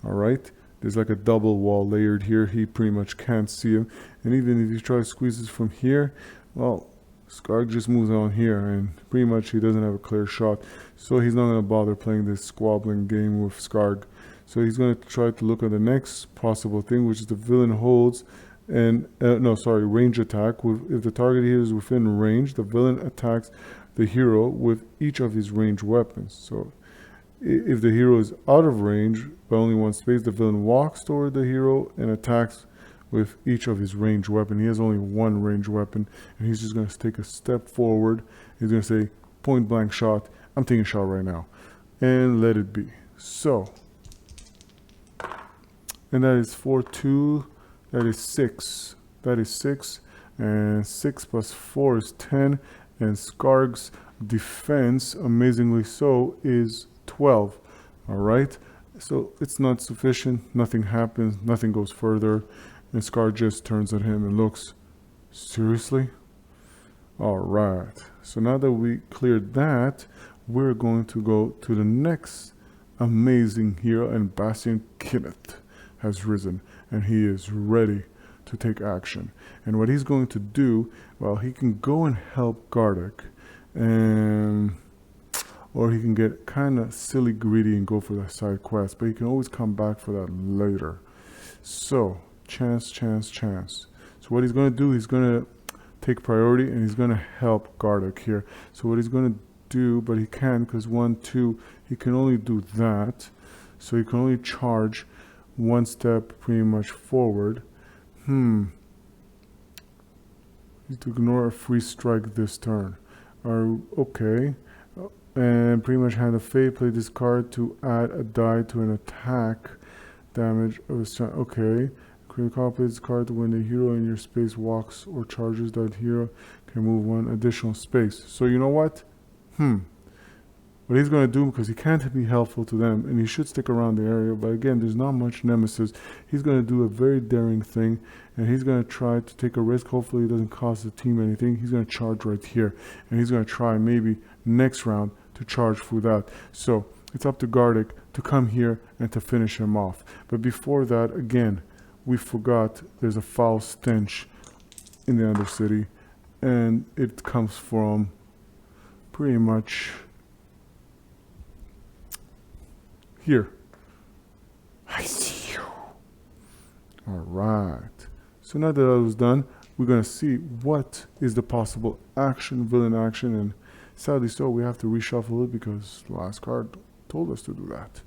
Alright? There's like a double wall layered here. He pretty much can't see him. And even if he tries to squeeze this from here, well, Skarg just moves on here and pretty much he doesn't have a clear shot. So he's not going to bother playing this squabbling game with Skarg. So he's going to try to look at the next possible thing, which is the villain holds and range attack. If the target here is within range, the villain attacks the hero with each of his ranged weapons. So if the hero is out of range by only one space, the villain walks toward the hero and attacks with each of his ranged weapon. He has only one ranged weapon, and he's just going to take a step forward. He's going to say, point blank shot. I'm taking a shot right now. And let it be. So, and that is 4-2. That is 6. That is 6. And 6 plus 4 is 10. And Skarg's defense, amazingly so, is 12. Alright? So it's not sufficient. Nothing happens. Nothing goes further. And Skarg just turns at him and looks, seriously? Alright. So now that we cleared that, we're going to go to the next amazing hero, and Bastion Kenneth has risen. And he is ready to take action. And what he's going to do, well, he can go and help Gardic. Or he can get kind of silly greedy and go for the side quest. But he can always come back for that later. So, chance. So what he's going to do, he's going to take priority and he's going to help Gardic here. So what he's going to do, but he can because 1, 2, he can only do that. So he can only charge one step pretty much forward. He's to ignore a free strike this turn. Okay. And pretty much hand of fate, play this card to add a die to an attack damage of his turn. Okay. Create a card, play this card to when the hero in your space walks or charges, that hero can move one additional space. So you know what? What he's going to do, because he can't be helpful to them and he should stick around the area, but again, there's not much nemesis. He's going to do a very daring thing and he's going to try to take a risk. Hopefully it doesn't cost the team anything. He's going to charge right here and he's going to try maybe next round to charge through that. So it's up to Gardic to come here and to finish him off. But before that, again, we forgot there's a foul stench in the Undercity, and it comes from pretty much here. I see you. All right. So now that that was done, we're going to see what is the possible action, villain action, and sadly so, we have to reshuffle it because the last card told us to do that.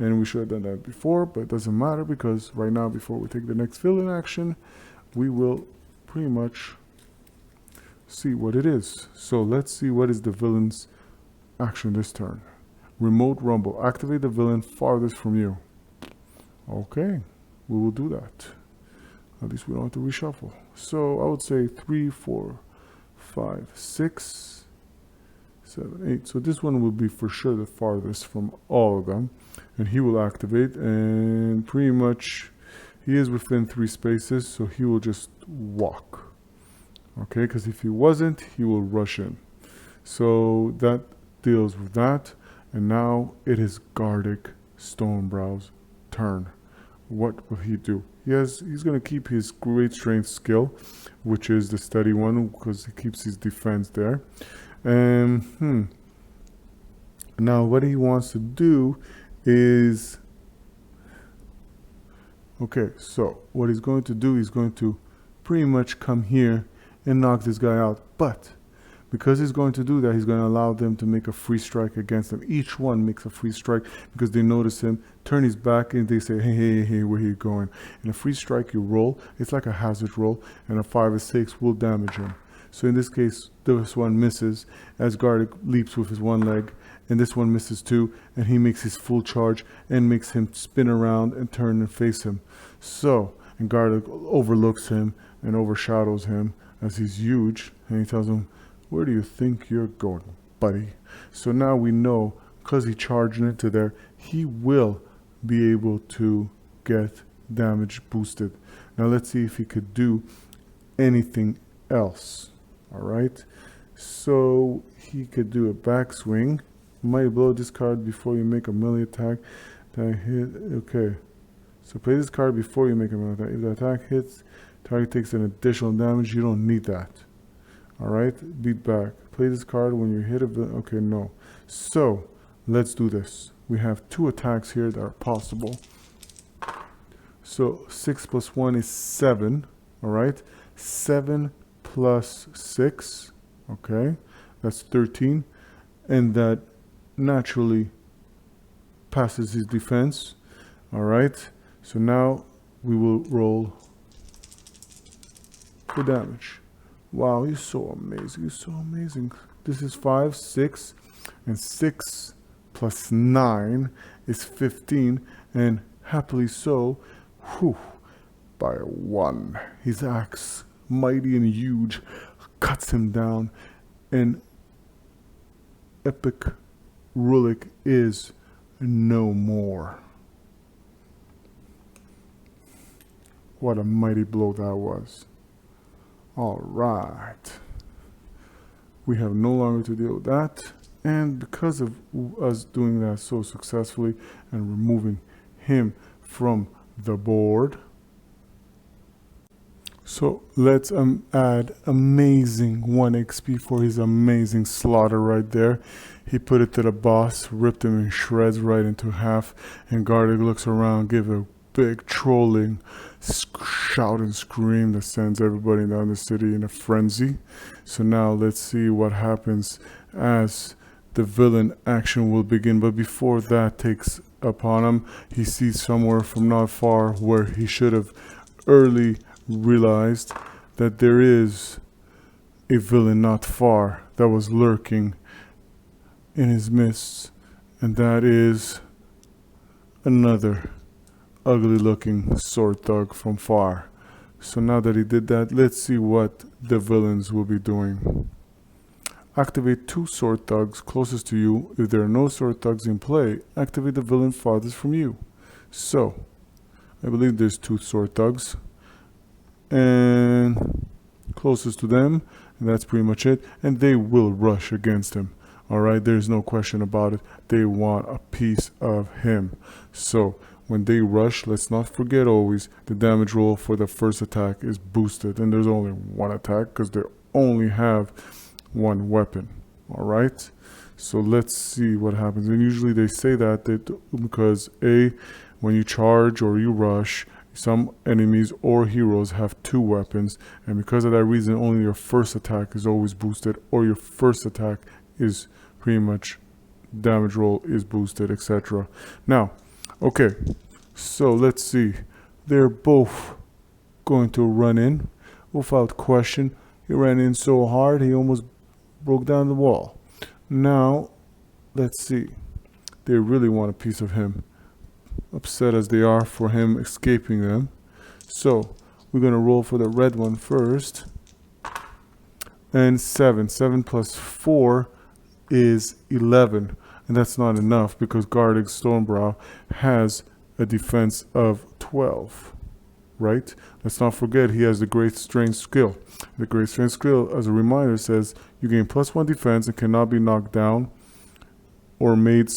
And we should have done that before, but it doesn't matter because right now, before we take the next villain action, we will pretty much see what it is. So let's see what is the villain's action this turn. Remote rumble. Activate the villain farthest from you. Okay, we will do that. At least we don't have to reshuffle. So I would say 3, 4, 5, 6, 7, 8. So this one will be for sure the farthest from all of them. And he will activate, and pretty much he is within 3 spaces, so he will just walk. Okay, because if he wasn't, he will rush in. So that deals with that. And now it is Gardic Stonebrow's turn. What will he do? He's going to keep his great strength skill, which is the steady one, because he keeps his defense there. And now what he wants to do is, okay, so what he's going to do, he's going to pretty much come here and knock this guy out. But because he's going to do that, he's going to allow them to make a free strike against him. Each one makes a free strike because they notice him, turn his back, and they say, hey, where are you going? And a free strike you roll, it's like a hazard roll, and a 5 or 6 will damage him. So in this case, this one misses as Gardic leaps with his one leg, and this one misses too, and he makes his full charge and makes him spin around and turn and face him. So, and Gardic overlooks him and overshadows him as he's huge, and he tells him, where do you think you're going, buddy? So now we know, because he charged into there, he will be able to get damage boosted. Now let's see if he could do anything else. All right. So he could do a backswing. Mighty blow this card before you make a melee attack. That hit. Okay. So play this card before you make a melee attack. If the attack hits, target takes an additional damage. You don't need that. Alright? Beat back. Play this card when you hit a villain. Okay, no. So, let's do this. We have 2 attacks here that are possible. So 6 plus 1 is 7. Alright? 7 plus 6. Okay? That's 13. And that naturally passes his defense. Alright? So now we will roll the damage. Wow, he's so amazing. He's so amazing. This is 5, 6, and 6 plus 9 is 15, and happily so, whew, by 1. His axe, mighty and huge, cuts him down, and Epic Rulik is no more. What a mighty blow that was. All right. We have no longer to deal with that. And because of us doing that so successfully and removing him from the board, so let's add amazing 1 XP for his amazing slaughter right there. He put it to the boss, ripped him in shreds right into half, and Gardic looks around, give a big trolling shout and scream that sends everybody in the Undercity in a frenzy. So now let's see what happens as the villain action will begin. But before that takes upon him, he sees somewhere from not far where he should have early realized that there is a villain not far that was lurking in his midst, and that is another ugly looking sword thug from far. So now that he did that, let's see what the villains will be doing. Activate 2 sword thugs closest to you. If there are no sword thugs in play, activate the villain farthest from you. So I believe there's 2 sword thugs, and closest to them, and that's pretty much it, and they will rush against him. Alright, there's no question about it. They want a piece of him. So when they rush, let's not forget always the damage roll for the first attack is boosted, and there's only 1 attack because they only have 1 weapon. Alright, so let's see what happens. And usually they say that because when you charge or you rush, some enemies or heroes have 2 weapons, and because of that reason only your first attack is always boosted, or your first attack is pretty much damage roll is boosted, etc. Now, okay, so let's see. They're both going to run in without question. He ran in so hard he almost broke down the wall. Now, let's see. They really want a piece of him, upset as they are for him escaping them. So we're going to roll for the red one first. And 7 plus 4 is 11, and that's not enough because Gardic Stormbrow has a defense of 12, right? Let's not forget he has the Great Strength skill. The Great Strength skill, as a reminder, says you gain +1 defense and cannot be knocked down or made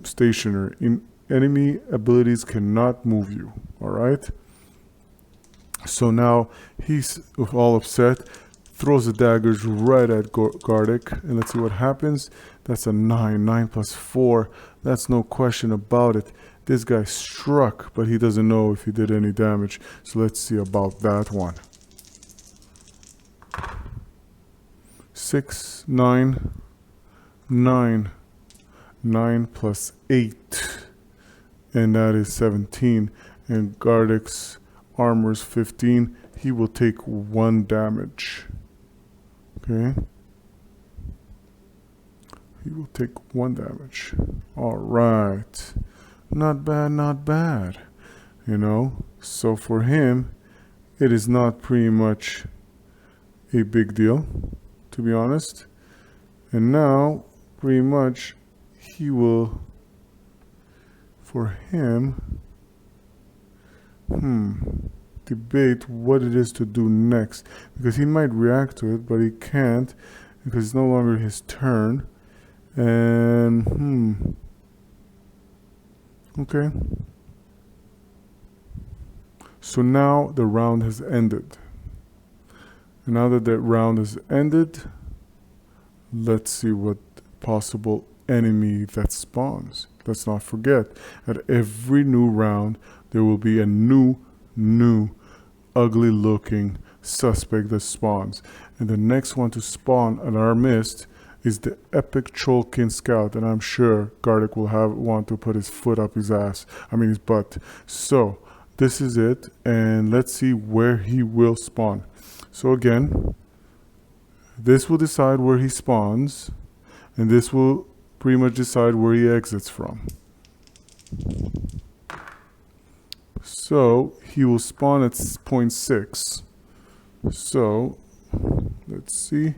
stationary. Enemy abilities cannot move you. All right. So now he's all upset, throws the daggers right at Gardic, and let's see what happens. That's a 9. 9 plus 4. That's no question about it. This guy struck, but he doesn't know if he did any damage. So let's see about that one. 6, 9, 9. 9 plus 8. And that is 17. And Gardic's armor is 15. He will take 1 damage. Okay. He will take 1 damage. All right. Not bad, not bad. You know, so for him, it is not pretty much a big deal, to be honest. And now, pretty much, he will, for him, debate what it is to do next, because he might react to it, but he can't because it's no longer his turn. And then, okay. So now the round has ended. And now that that round has ended, let's see what possible enemy that spawns. Let's not forget, at every new round, there will be a new, ugly looking suspect that spawns. And the next one to spawn at our mist is the epic Trollkin Scout, and I'm sure Gardic will want to put his foot up his butt. So this is it, and let's see where he will spawn. So again, this will decide where he spawns, and this will pretty much decide where he exits from. So he will spawn at point 6. So let's see.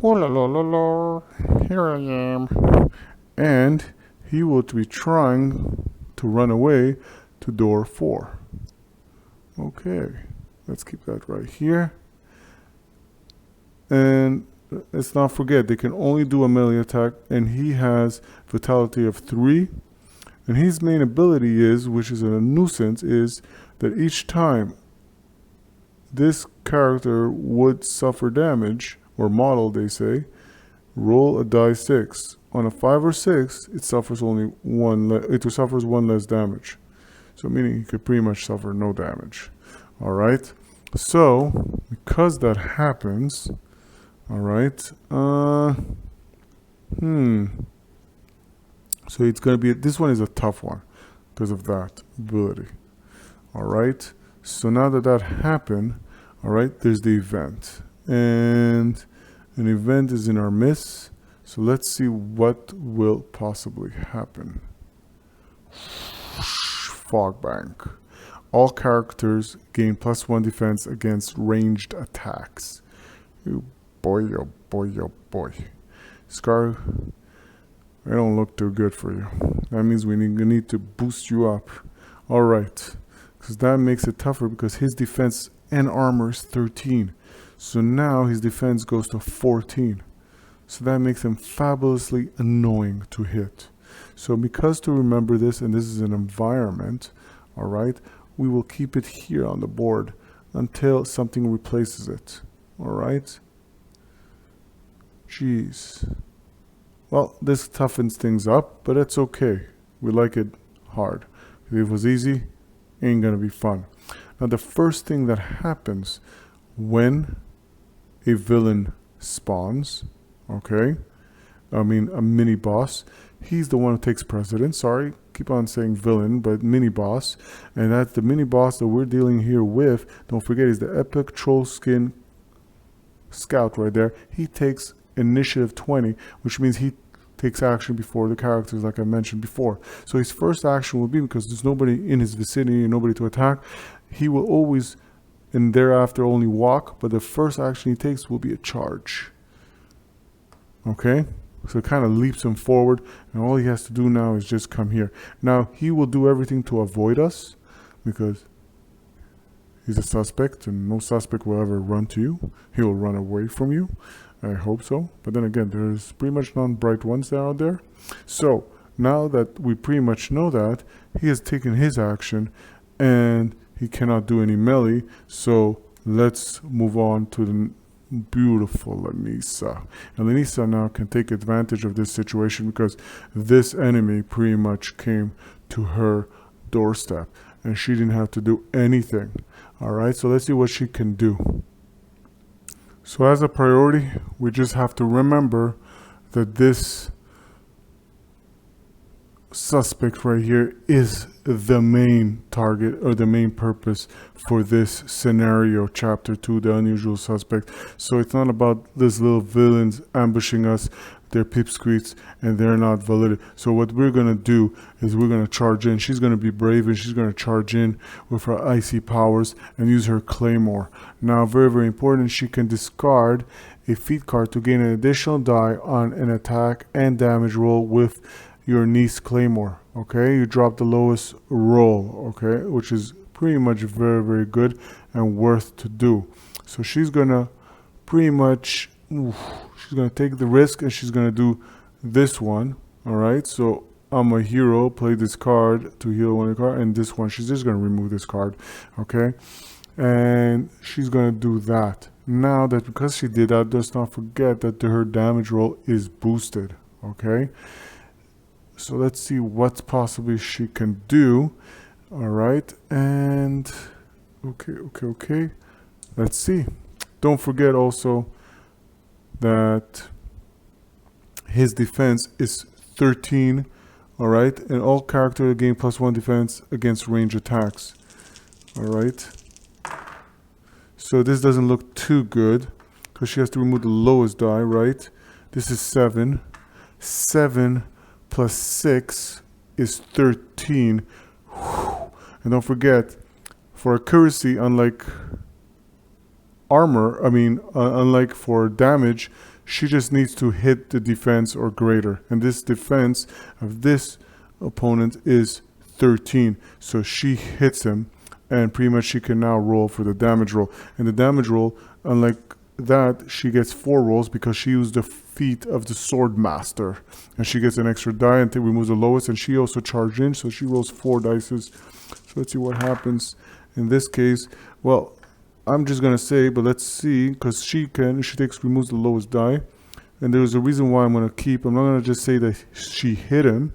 Oh la la la la, here I am. And he will be trying to run away to door 4. Okay, let's keep that right here. And let's not forget, they can only do a melee attack, and he has vitality of 3. And his main ability is, which is a nuisance, is that each time this character would suffer damage, or model they say, roll a die 6. On a 5 or 6, it suffers only it suffers 1 less damage. So meaning he could pretty much suffer no damage. Alright. So because that happens, alright, so it's gonna be, this one is a tough one because of that ability. Alright. So now that that happened, alright, there's the event. And an event is in our miss. So let's see what will possibly happen. Fog Bank. All characters gain +1 defense against ranged attacks. Oh boy, oh boy, oh boy. Scar, I don't look too good for you. That means we need to boost you up. Alright. Because that makes it tougher because his defense and armor is 13. So now his defense goes to 14. So that makes him fabulously annoying to hit. So because to remember this, and this is an environment, alright, we will keep it here on the board until something replaces it. Alright? Jeez. Well, this toughens things up, but it's okay. We like it hard. If it was easy, ain't gonna be fun. Now the first thing that happens when a villain spawns, okay, I mean a mini boss, he's the one who takes precedence. Sorry, keep on saying villain, but mini boss. And that's the mini boss that we're dealing here with. Don't forget, is the epic Trollkin Scout right there. He takes initiative 20, which means he takes action before the characters, like I mentioned before. So his first action will be, because there's nobody in his vicinity and nobody to attack, he will always and thereafter only walk, but the first action he takes will be a charge. Okay? So it kind of leaps him forward, and all he has to do now is just come here. Now, he will do everything to avoid us, because he's a suspect, and no suspect will ever run to you. He will run away from you. I hope so. But then again, there's pretty much non-bright ones out there. So, now that we pretty much know that, he has taken his action, and he cannot do any melee. So, let's move on to the beautiful Lanisa. And Lanisa now can take advantage of this situation because this enemy pretty much came to her doorstep and she didn't have to do anything. Alright, so let's see what she can do. So as a priority, we just have to remember that this suspect right here is the main target or the main purpose for this scenario, chapter 2, the unusual suspect. So it's not about these little villains ambushing us, they're pipsqueaks and they're not valid. So what we're gonna do is we're gonna charge in. She's gonna be brave and she's gonna charge in with her icy powers and use her claymore. Now, very, very important, she can discard a feat card to gain an additional die on an attack and damage roll with your niece claymore. Okay, you drop the lowest roll, okay, which is pretty much very, very good and worth to do. So she's gonna pretty much she's gonna take the risk and she's gonna do this one. All right, so I'm a hero, play this card to heal one card, and this one, she's just going to remove this card, okay? And she's going to do that. Now that because she did that, let's not forget that her damage roll is boosted, okay? So let's see what possibly she can do. All right, and okay. Let's see. Don't forget also that his defense is 13, all right? And all characters gain +1 defense against range attacks, all right? So this doesn't look too good because she has to remove the lowest die, right? This is 7. 7 plus 6 is 13. Whew. And don't forget, for accuracy, unlike armor, unlike for damage, she just needs to hit the defense or greater. And this defense of this opponent is 13. So she hits him, and pretty much she can now roll for the damage roll. And the damage roll, unlike that, she gets 4 rolls because she used the feat of the sword master. And she gets an extra die and removes the lowest, and she also charged in, so she rolls 4 dices. So let's see what happens in this case. Well, I'm just gonna say, but let's see, because she removes the lowest die, and there's a reason why I'm gonna keep. I'm not gonna just say that she hit him,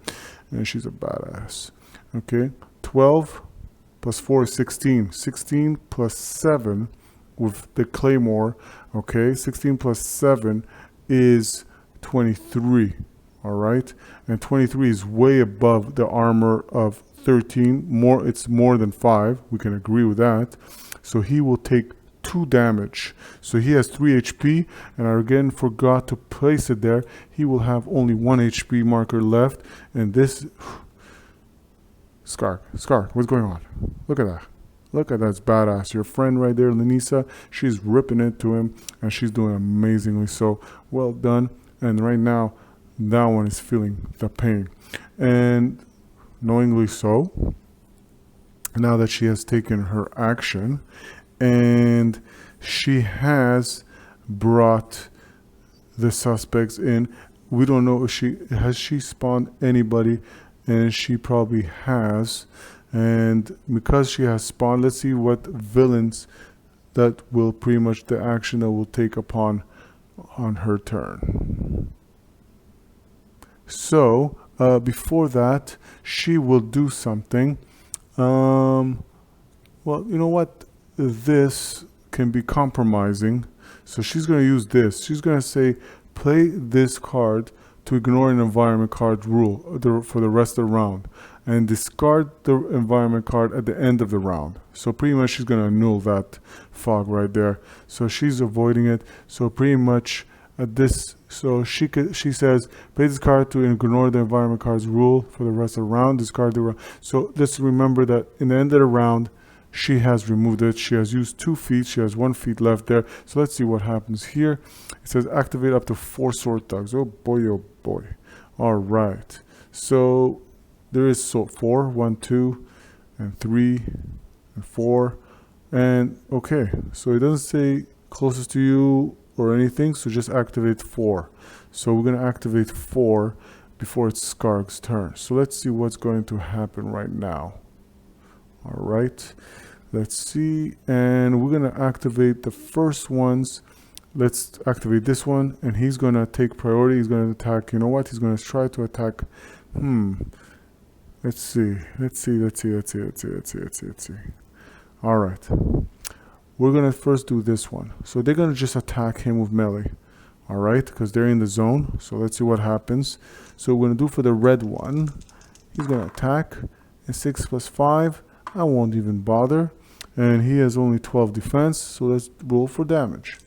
and she's a badass. Okay, 12 plus 4 is 16. 16 plus 7 with the claymore. Okay, 16 plus 7 is 23. All right, and 23 is way above the armor of 13. It's more than 5. We can agree with that. So he will take 2 damage. So he has 3 HP, and I again forgot to place it there. He will have only 1 HP marker left, and this Skark, what's going on? Look at that. Look at that, it's badass. Your friend right there, Lenisa, she's ripping it to him, and she's doing amazingly. So well done. And right now, that one is feeling the pain, and knowingly so. Now that she has taken her action, and she has brought the suspects in. We don't know if she has spawned anybody, and she probably has. And because she has spawned, let's see what villains that will pretty much the action that will take upon on her turn. So before that, she will do something. Well, you know what? This can be compromising. So she's going to use this. She's going to say, play this card to ignore an environment card rule for the rest of the round, and discard the environment card at the end of the round. So pretty much she's going to annul that fog right there. So she's avoiding it. So pretty much she says, play this card to ignore the environment card's rule for the rest of the round, discard the round. So let's remember that in the end of the round, she has removed it. She has used 2 feet. She has 1 feet left there. So let's see what happens here. It says activate up to 4 sword thugs. Oh boy, oh boy. All right. So there is 4, 1, 2, and 3, and 4. And okay, so it doesn't say closest to you or anything, so just activate 4. So we're going to activate 4 before it's Skarg's turn. So let's see what's going to happen right now. All right, let's see, and we're going to activate the first ones. Let's activate this one, and he's going to take priority. He's going to attack. You know what? He's going to try to attack. Let's see. All right. We're going to first do this one. So they're going to just attack him with melee. All right, because they're in the zone. So let's see what happens. So we're going to do for the red one. He's going to attack. And 6 plus 5. I won't even bother. And he has only 12 defense. So let's roll for damage.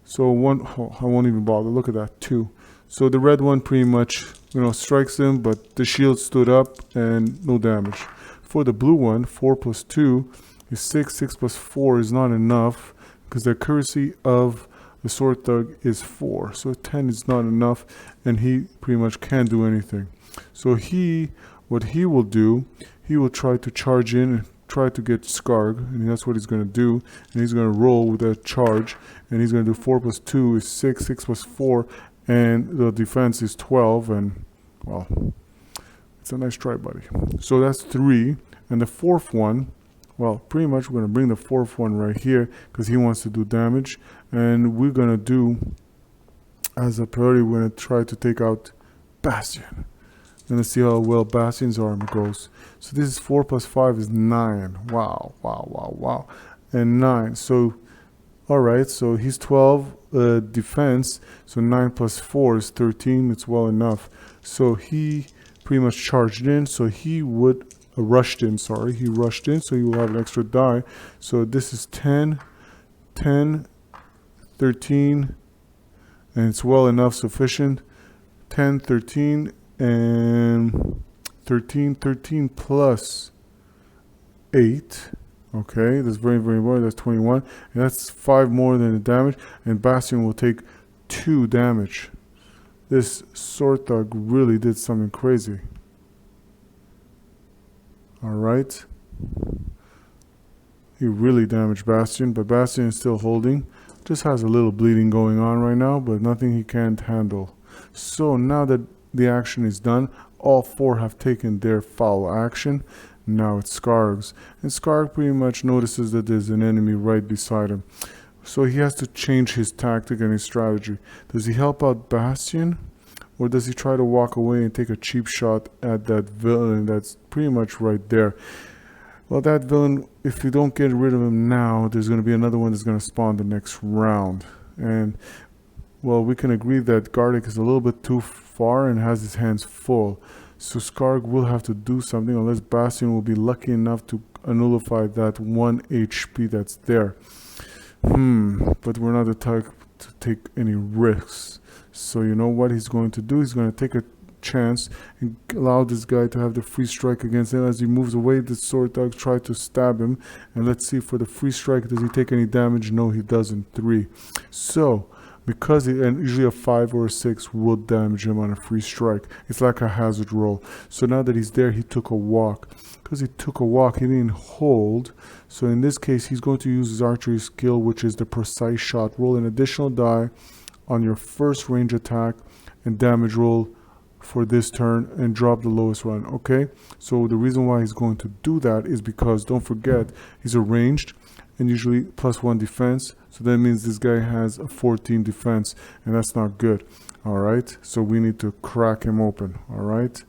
So I won't even bother. Look at that, 2. So the red one pretty much, strikes him, but the shield stood up and no damage. For the blue one, 4 plus 2 is 6. 6 plus 4 is not enough because the accuracy of the sword thug is 4. So 10 is not enough, and he pretty much can't do anything. So what he will do, he will try to charge in and try to get Skarg, and that's what he's going to do. And he's going to roll with that charge, and he's going to do 4 plus 2 is 6. 6 plus 4 and the defense is 12, and well, it's a nice try, buddy. So that's 3, and the fourth one, well, pretty much we're going to bring the fourth one right here because he wants to do damage, and we're going to do, as a priority, we're going to try to take out Bastion. And let's see how well Bastion's armor goes. So this is 4 plus 5 is 9. Wow, wow, wow, wow. And 9. So, alright, so he's 12 defense. So 9 plus 4 is 13. It's well enough. So he pretty much charged in. So he would, rushed in, sorry. He rushed in, so he will have an extra die. So this is 10, 10, 13. And it's well enough, sufficient. 10, 13. And 13 plus 8. Okay, that's very, very important. That's 21. And that's 5 more than the damage. And Bastion will take 2 damage. This sword thug really did something crazy. Alright. He really damaged Bastion, but Bastion is still holding. Just has a little bleeding going on right now, but nothing he can't handle. So now that the action is done, all 4 have taken their foul action. Now it's Skarg's, and Skarg pretty much notices that there's an enemy right beside him. So he has to change his tactic and his strategy. Does he help out Bastion, or does he try to walk away and take a cheap shot at that villain that's pretty much right there? Well, that villain, if you don't get rid of him now, there's going to be another one that's going to spawn the next round. And well, we can agree that Garlic is a little bit too far and has his hands full. So Skarg will have to do something, unless Bastion will be lucky enough to nullify that 1 HP that's there. But we're not the type to take any risks. So you know what he's going to do? He's going to take a chance and allow this guy to have the free strike against him. As he moves away, the sword dog try to stab him. And let's see, for the free strike, does he take any damage? No, he doesn't. 3. So because and usually a 5 or a 6 will damage him on a free strike. It's like a hazard roll. So now that he's there, he took a walk. Because he took a walk, he didn't hold. So in this case, he's going to use his archery skill, which is the precise shot. Roll an additional die on your first range attack and damage roll for this turn and drop the lowest one. Okay, so the reason why he's going to do that is because, don't forget, he's a ranged and usually +1 defense. So that means this guy has a 14 defense, and that's not good. All right, so we need to crack him open. All right.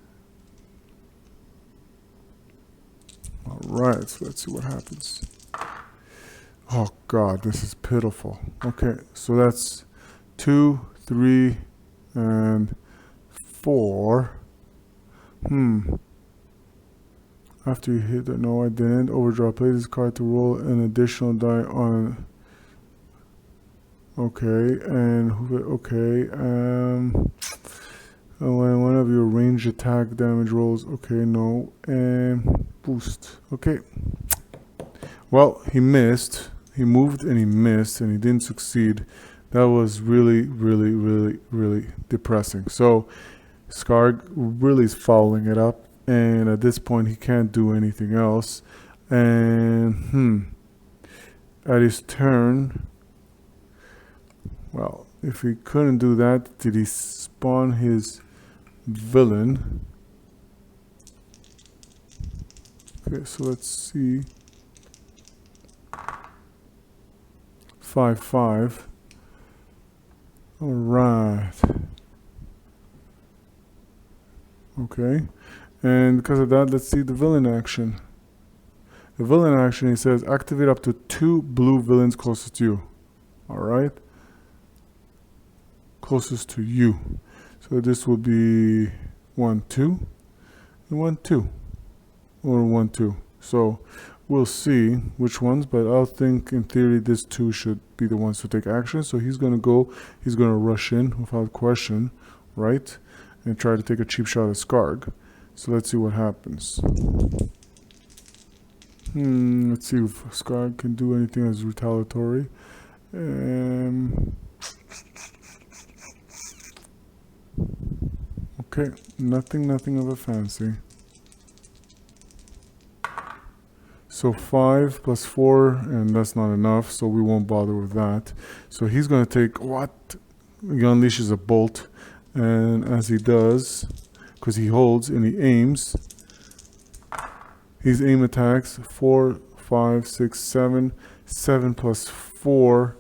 All right, so let's see what happens. Oh God, this is pitiful. Okay, so that's 2, 3, and 4. After you hit the, no, I didn't. Overdraw. Play this card to roll an additional die on. Okay, and okay. When one of your range attack damage rolls. Okay, no, and boost. Okay. Well, he missed. He moved and he missed, and he didn't succeed. That was really, really, really, really depressing. So Skarg really is fouling it up, and at this point he can't do anything else. And at his turn, well, if he couldn't do that, did he spawn his villain? Okay, so let's see. 5, 5. All right. Okay, and because of that, let's see the villain action. The villain action, he says, activate up to 2 blue villains closest to you. All right, closest to you. So this will be 1, 2, and 1, 2, or 1, 2. So we'll see which ones, but I'll think in theory these 2 should be the ones to take action. So he's gonna go. He's gonna rush in without question, right? And try to take a cheap shot at Skarg. So let's see what happens. Let's see if Skarg can do anything as retaliatory. Okay, nothing of a fancy. So 5 plus 4, and that's not enough, so we won't bother with that. So he's gonna take what? he unleashes a bolt, and as he does, because he holds and he aims, his aim attacks 4, 5, 6, 7. 7 plus 4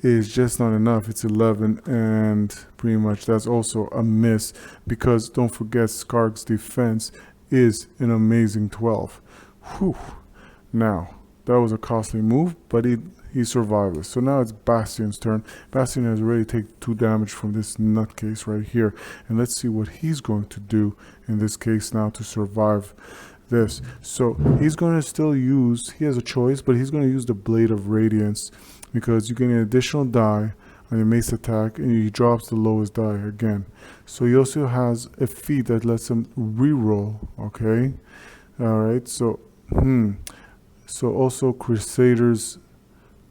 is just not enough. It's 11, and pretty much that's also a miss, because don't forget Skarg's defense is an amazing 12. Whew. Now, that was a costly move, but he survived it. So now it's Bastion's turn. Bastion has already taken 2 damage from this nutcase right here. And let's see what he's going to do in this case now to survive this. So he's going to still use, he has a choice, but he's going to use the Blade of Radiance, because you get an additional die on your mace attack, and he drops the lowest die again. So he also has a feat that lets him reroll, okay? Alright, so also Crusader's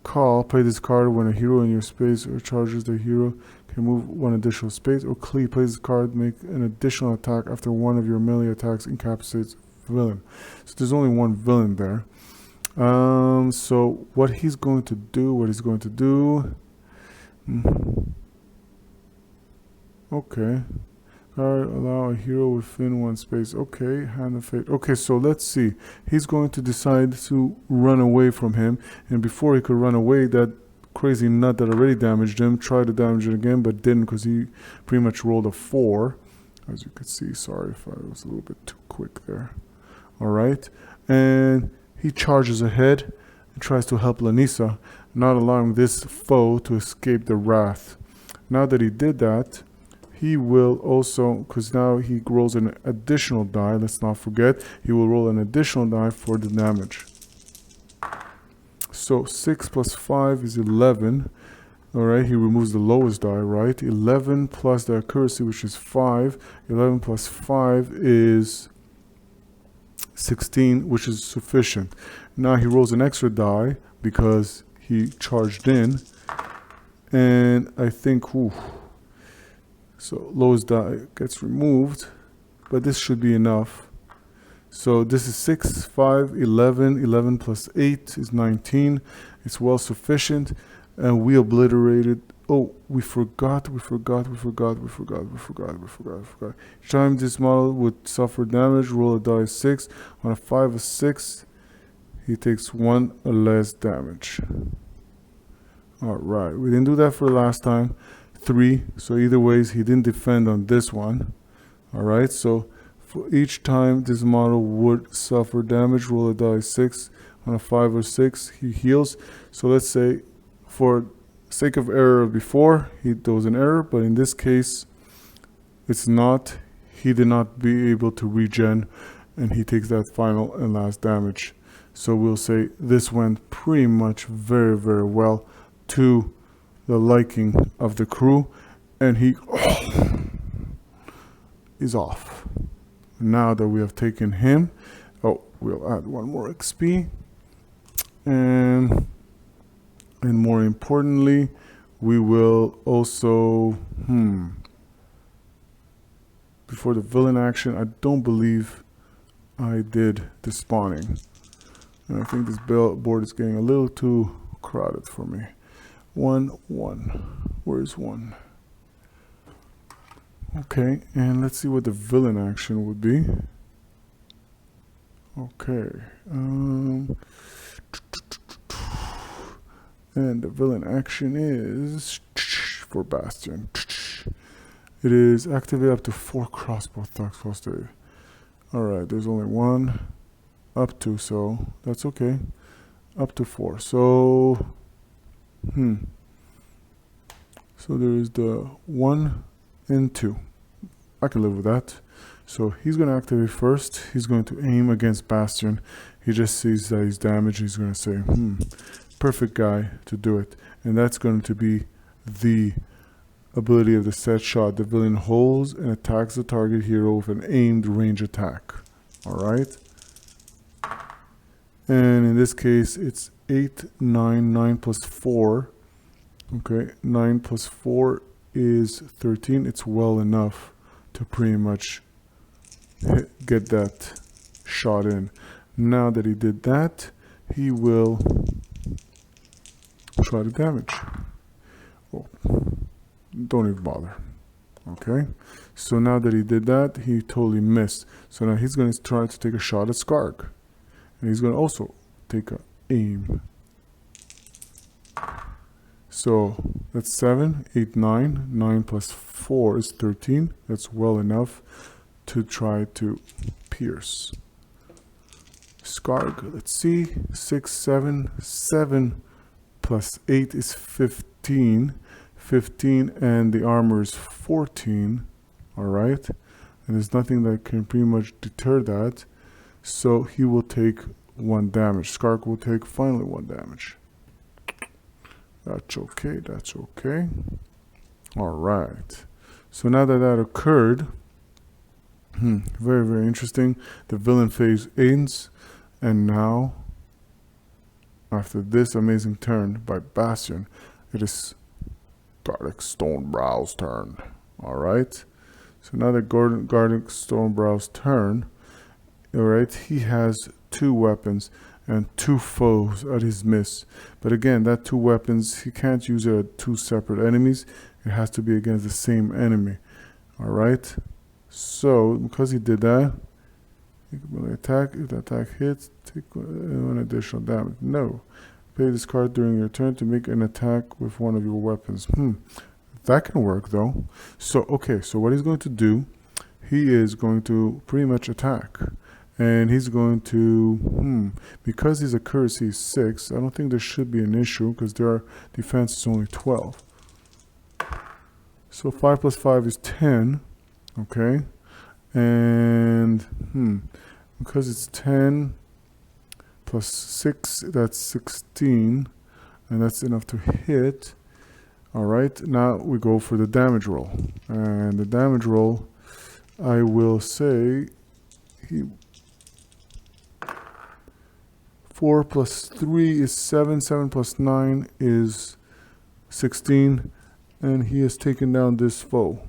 Call. Play this card when a hero in your space or charges the hero can move 1 additional space, or Klee plays this card, make an additional attack after one of your melee attacks incapacitates a villain. So there's only 1 villain there. So what he's going to do, okay. Allow a hero within 1 space. Okay, Hand of Fate. Okay, so let's see. He's going to decide to run away from him. And before he could run away, that crazy nut that already damaged him tried to damage it again, but didn't, because he pretty much rolled a 4. As you can see, sorry if I was a little bit too quick there. Alright, and he charges ahead and tries to help Lanisa, not allowing this foe to escape the wrath. Now that he did that, he will also, because now he rolls an additional die, let's not forget, he will roll an additional die for the damage. So 6 plus 5 is 11. Alright, he removes the lowest die, right? 11 plus the accuracy, which is 5. 11 plus 5 is 16, which is sufficient. Now he rolls an extra die because he charged in. And I think, so lowest die gets removed, but this should be enough. So this is 6, 5, 11. 11 plus 8 is 19. It's well sufficient. And we obliterated. Oh, we forgot. Each time this model would suffer damage, roll a die 6. On a 5 or 6, he takes 1 or less damage. Alright, we didn't do that for the last time. 3, so either ways he didn't defend on this one. Alright, so for each time this model would suffer damage, roll a die 6. On a 5 or 6, he heals. So let's say, for sake of error before, there was an error, but in this case it's not. He did not be able to regen, and he takes that final and last damage. So we'll say this went pretty much very, very well to the liking of the crew, and he is off. Now that we have taken him, we'll add 1 more XP, and more importantly, we will also before the villain action, I don't believe I did the spawning, and I think this board is getting a little too crowded for me. 1, 1. Where's 1? Okay, and let's see what the villain action would be. Okay. And the villain action is for Bastion. It is activate up to 4 crossbow thugs plus 8. Alright, there's only 1. Up to, so that's okay. Up to 4. So so there is the 1 and 2. I can live with that. So he's going to activate first. He's going to aim against Bastion. He just sees that he's damaged. He's going to say, perfect guy to do it. And that's going to be the ability of the set shot. The villain holds and attacks the target hero with an aimed range attack. Alright? And in this case, it's 8, 9, 9 plus 4. Okay, 9 plus 4 is 13. It's well enough to pretty much get that shot in. Now that he did that, he will try to damage. Oh, don't even bother. Okay, so now that he did that, he totally missed. So now he's going to try to take a shot at Skark. And he's going to also take a aim. So that's 7, 8, 9. 9 plus 4 is 13. That's well enough to try to pierce. Skark, let's see. 6, 7. 7 plus 8 is 15. 15, and the armor is 14. Alright. And there's nothing that can pretty much deter that. So he will take 1 damage. Skark will take finally 1 damage. That's okay, that's okay. Alright. So now that that occurred, very, very interesting. The villain phase ends, and now, after this amazing turn by Bastion, it is Garlic Stonebrow's turn. Alright. So now that Garlic Stonebrow's turn, alright, he has 2 weapons and 2 foes at his miss. But again, that 2 weapons, he can't use it at 2 separate enemies. It has to be against the same enemy. Alright. So, because he did that, he can attack. If the attack hits, take 1 additional damage. No. Pay this card during your turn to make an attack with one of your weapons. That can work though. So, okay, so what he's going to do, he is going to pretty much attack. And he's going to, because his accuracy is 6, I don't think there should be an issue because their defense is only 12. So 5 plus 5 is 10, okay? And, because it's 10 plus 6, that's 16, and that's enough to hit. All right, now we go for the damage roll. And the damage roll, I will say, 4 plus 3 is 7, 7 plus 9 is 16, and he has taken down this foe.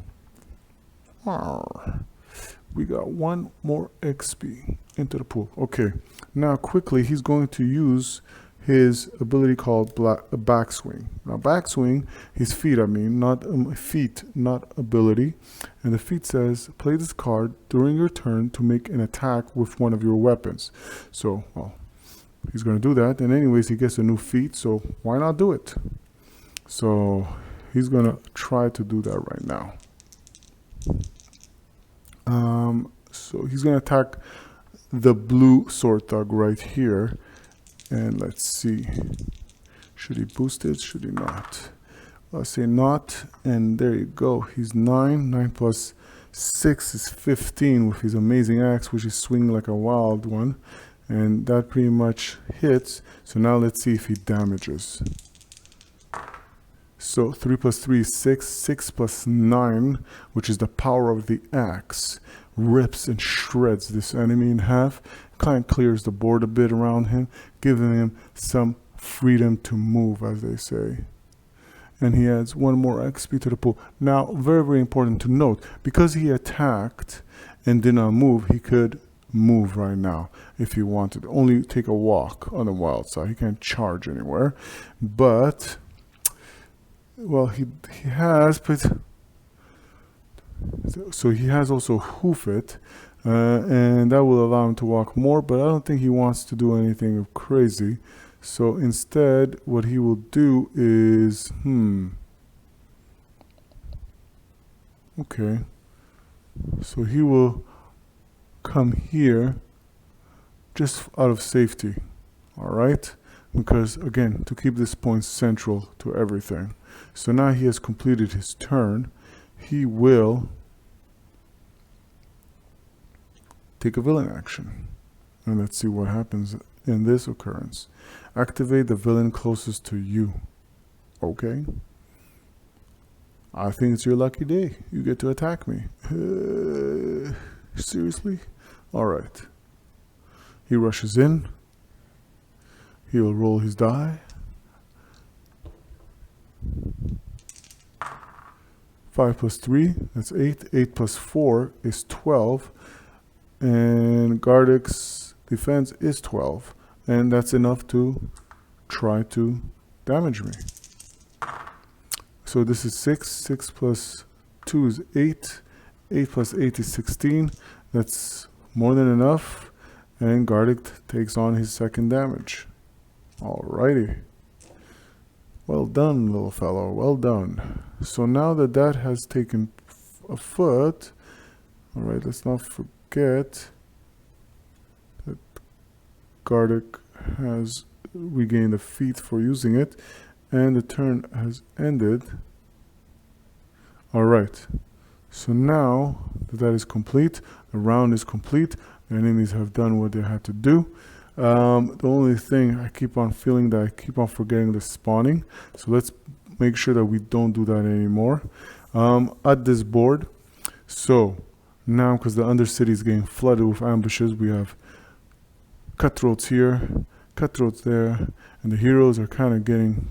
We got 1 more XP into the pool. Okay, now quickly he's going to use his ability called backswing. Now backswing, his feat, not feat, not ability. And the feat says, play this card during your turn to make an attack with one of your weapons. So, well, he's going to do that. And anyways, he gets a new feat, so why not do it? So he's going to try to do that right now. So he's going to attack the blue sword thug right here. And let's see. Should he boost it? Should he not? I'll say not. And there you go. He's 9. 9 plus 6 is 15 with his amazing axe, which is swinging like a wild one. And that pretty much hits. So now let's see if he damages. So 3 plus 3 is 6. 6 plus 9, which is the power of the axe, rips and shreds this enemy in half. Kind of clears the board a bit around him, giving him some freedom to move, as they say. And he adds 1 more XP to the pool. Now, very, very important to note, because he attacked and did not move, he could move right now if he wanted. Only take a walk on the wild side. He can't charge anywhere. But, well, he has put... So he has also hoof it, and that will allow him to walk more, but I don't think he wants to do anything crazy. So instead, what he will do is, okay. So he will come here just out of safety, all right? Because again, to keep this point central to everything. So now he has completed his turn. He will take a villain action. And let's see what happens in this occurrence. Activate the villain closest to you. Okay. I think it's your lucky day. You get to attack me. Seriously? Alright. He rushes in. He will roll his die. 5 plus 3, that's 8. 8 plus 4 is 12. And Gardick's defense is 12. And that's enough to try to damage me. So this is 6. 6 plus 2 is 8. 8 plus 8 is 16. That's more than enough. And Garlic takes on his second damage. Alrighty. Well done, little fellow. Well done. So now that that has taken a foot, alright, let's not forget that Garlic has regained a feat for using it, and the turn has ended. Alright, so now that that is complete, the round is complete, the enemies have done what they had to do. The only thing, I keep on feeling that I keep on forgetting the spawning, so let's make sure that we don't do that anymore. At this board, so now because the Undercity is getting flooded with ambushes, we have cutthroats here, cutthroats there, and the heroes are kind of getting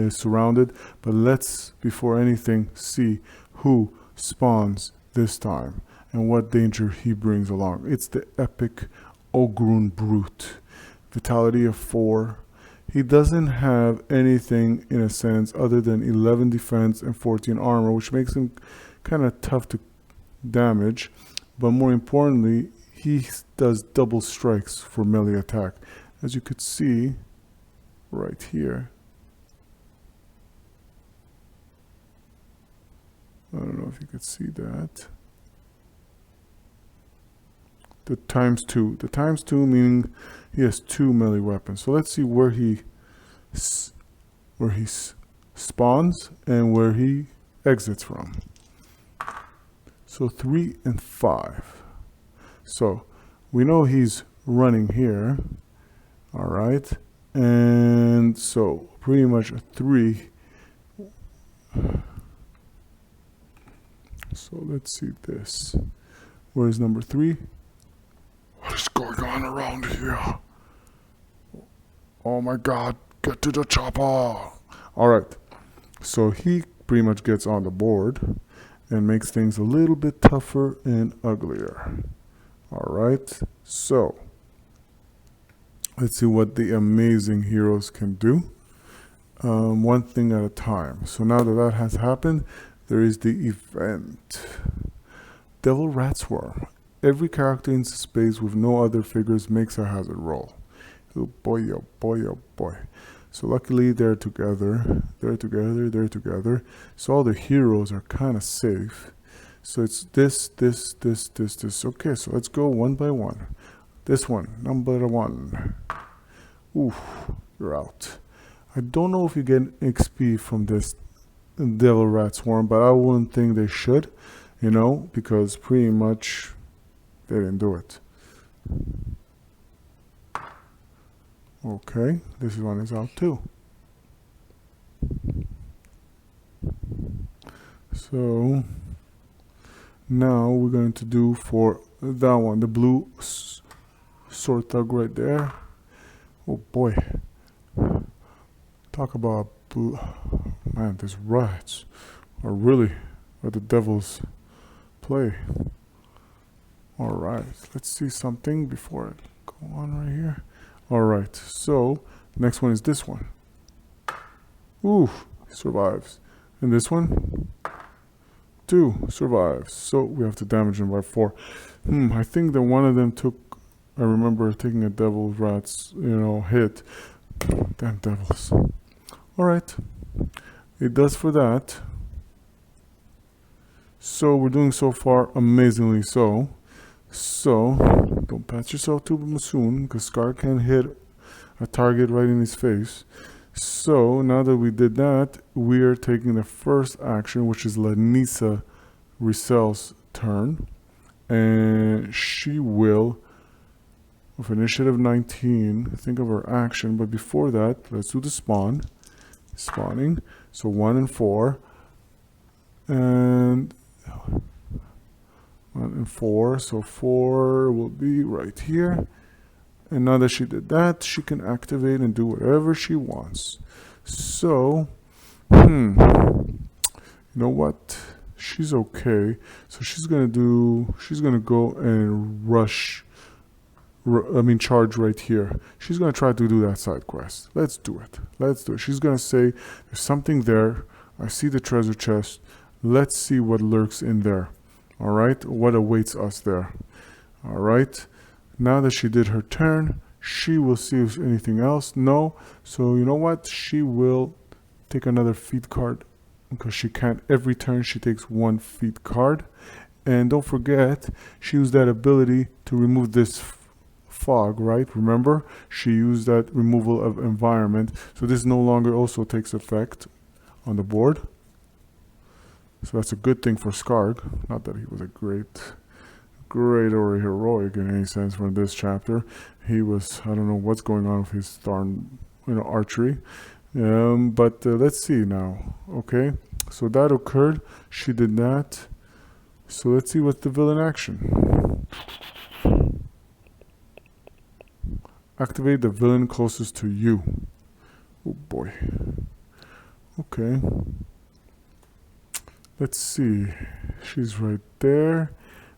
surrounded. But let's, before anything, see who spawns this time and what danger he brings along. It's the epic Ogrun Brute, vitality of 4. He doesn't have anything in a sense other than 11 defense and 14 armor, which makes him kind of tough to damage, but more importantly, he does double strikes for melee attack, as you could see right here. I don't know if you could see that. The times 2. The times 2 meaning he has 2 melee weapons. So let's see where he spawns and where he exits from. So 3 and 5. So we know he's running here. All right. And so pretty much a 3. So let's see this. Where's number 3? What is going on around here? Oh my god, get to the chopper. Alright, so he pretty much gets on the board and makes things a little bit tougher and uglier. Alright, so let's see what the amazing heroes can do. One thing at a time. So now that that has happened, there is the event. Devil Rat Swarm. Every character in space with no other figures makes a hazard roll. Oh boy, oh boy, oh boy. So luckily they're together. They're together. So all the heroes are kind of safe. So it's this. Okay, so let's go one by one. This one, number 1. Oof, you're out. I don't know if you get XP from this Devil Rat Swarm, but I wouldn't think they should, you know, because pretty much they didn't do it. Okay, this one is out too. So now we're going to do for that one, the blue sword thug right there. Oh boy. Talk about blue. Man, these rats are really at the devil's play. Alright, let's see something before I go on right here. Alright, so next one is this one. Ooh, survives. And this one, 2 survives. So we have to damage him by 4. I think that one of them took, I remember taking a devil rat's, hit. Damn devils. Alright, it does for that. So we're doing so far amazingly so. So, don't pat yourself too soon, because Scar can hit a target right in his face. So, now that we did that, we are taking the first action, which is Lanisa Risel's turn. And she will, with initiative 19, think of her action. But before that, let's do the spawning. So 1 and 4. And 1 and 4, so 4 will be right here. And now that she did that, she can activate and do whatever she wants. So, you know what? She's okay. So she's gonna go and charge right here. She's gonna try to do that side quest. Let's do it. She's gonna say there's something there I see the treasure chest. Let's see what lurks in there. Alright, what awaits us there. Alright, now that she did her turn, she will see if anything else. No, so you know what? She will take another feat card because she can't. Every turn she takes one feat card. And don't forget, she used that ability to remove this fog, right? Remember, she used that removal of environment. So this no longer also takes effect on the board. So that's a good thing for Skarg. Not that he was a great or heroic in any sense for this chapter. He was, I don't know what's going on with his darn, archery. But let's see now. Okay, so that occurred. She did that. So let's see what's the villain action. Activate the villain closest to you. Oh boy. Okay. Let's see. She's right there.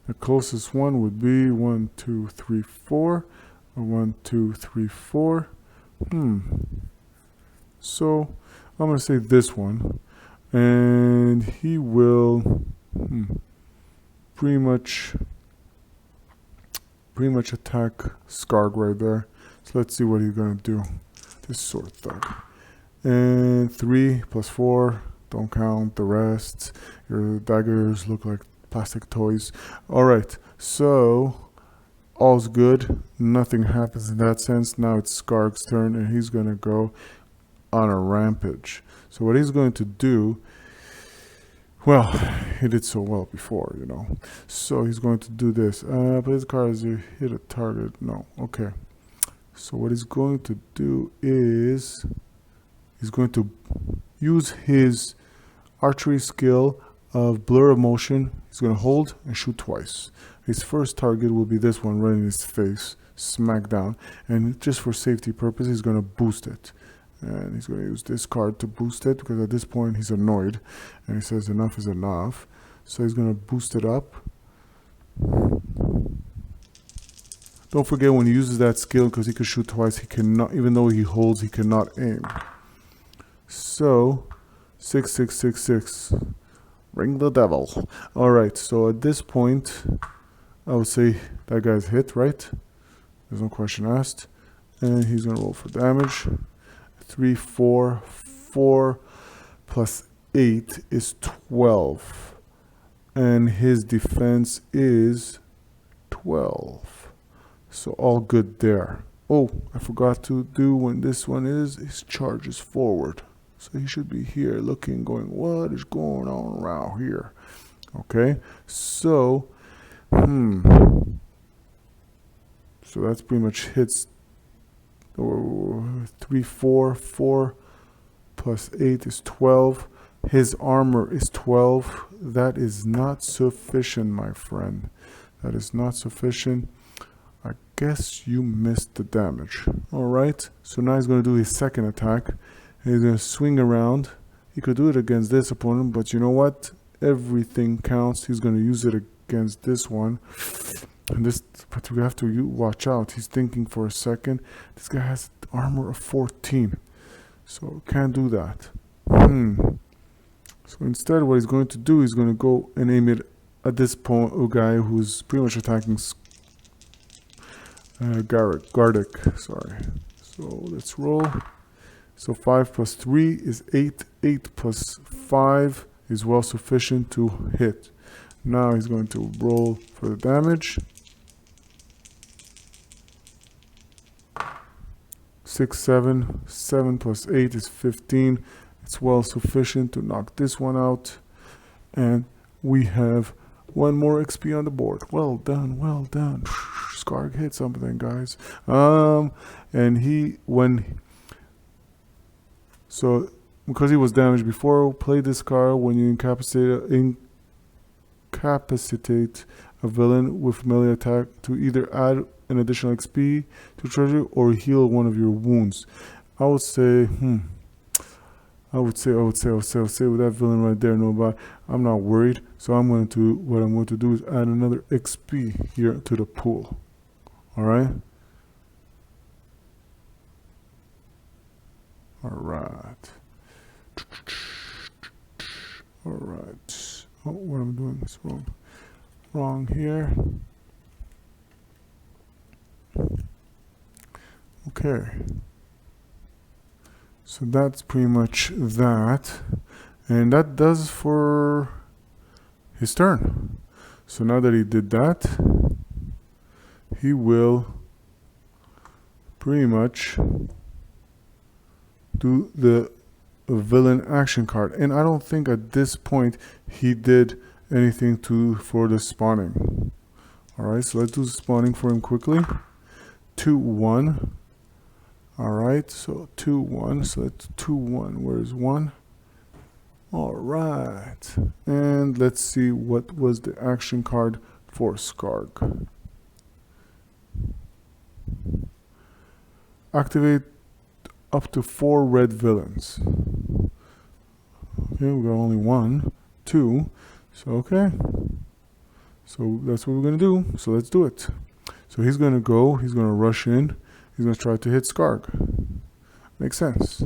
The closest one would be 1, 2, 3, 4. Or 1, 2, 3, 4. So I'm gonna say this one. And he will pretty much attack Skarg right there. So let's see what he's gonna do. This sword thug. And 3 plus 4, don't count the rest. Your daggers look like plastic toys. Alright, so all's good. Nothing happens in that sense. Now it's Skarg's turn and he's gonna go on a rampage. So what he's going to do, well, he did so well before, So he's going to do this. Play the card as you hit a target. No, okay. So what he's going to do is he's going to use his archery skill of blur of motion. He's going to hold and shoot twice. His first target will be this one right in his face, smack down. And just for safety purposes, he's going to boost it. And he's going to use this card to boost it because at this point he's annoyed and he says enough is enough. So he's going to boost it up. Don't forget when he uses that skill, because he can shoot twice, he cannot, even though he holds, he cannot aim. So 6, 6, 6, 6. Ring the devil. Alright, so at this point I would say that guy's hit, right? There's no question asked. And he's going to roll for damage. 3, 4, 4 plus 8 is 12. And his defense is 12. So all good there. Oh, I forgot to do when this one is, his charge is forward. So he should be here looking, going, what is going on around here? Okay, so, so that's pretty much hits. 3, 4, 4 plus 8 is 12. His armor is 12. That is not sufficient, my friend. That is not sufficient. I guess you missed the damage. Alright, so now he's going to do his second attack. He's going to swing around. He could do it against this opponent, but you know what? Everything counts. He's going to use it against this one. And this, but we have to watch out. He's thinking for a second. This guy has armor of 14. So can't do that. So instead what he's going to do, he's going to go and aim it at this guy who's pretty much attacking Gardic. Sorry. So let's roll. So 5 plus 3 is 8. 8 plus 5 is well sufficient to hit. Now he's going to roll for the damage. 6, 7. 7 plus 8 is 15. It's well sufficient to knock this one out. And we have one more XP on the board. Well done, well done. Skarg hit something, guys. So because he was damaged before, play this card when you incapacitate a villain with melee attack to either add an additional XP to treasure or heal one of your wounds. I would say with that villain right there, nobody. I'm not worried. So what I'm going to do is add another XP here to the pool. Alright? Alright. Alright. Oh, what I'm doing is wrong. Wrong here. Okay. So that's pretty much that. And that does for his turn. So now that he did that, he will pretty much do the villain action card. And I don't think at this point he did anything for the spawning. Alright, so let's do the spawning for him quickly. 2-1. Alright, so 2-1. So that's 2-1. Where's 1? Alright. And let's see what was the action card for Skarg. Activate up to 4 red villains. Okay, we got only 1, 2. So okay. So that's what we're gonna do. So let's do it. So he's gonna go, he's gonna rush in, he's gonna try to hit Skarg. Makes sense.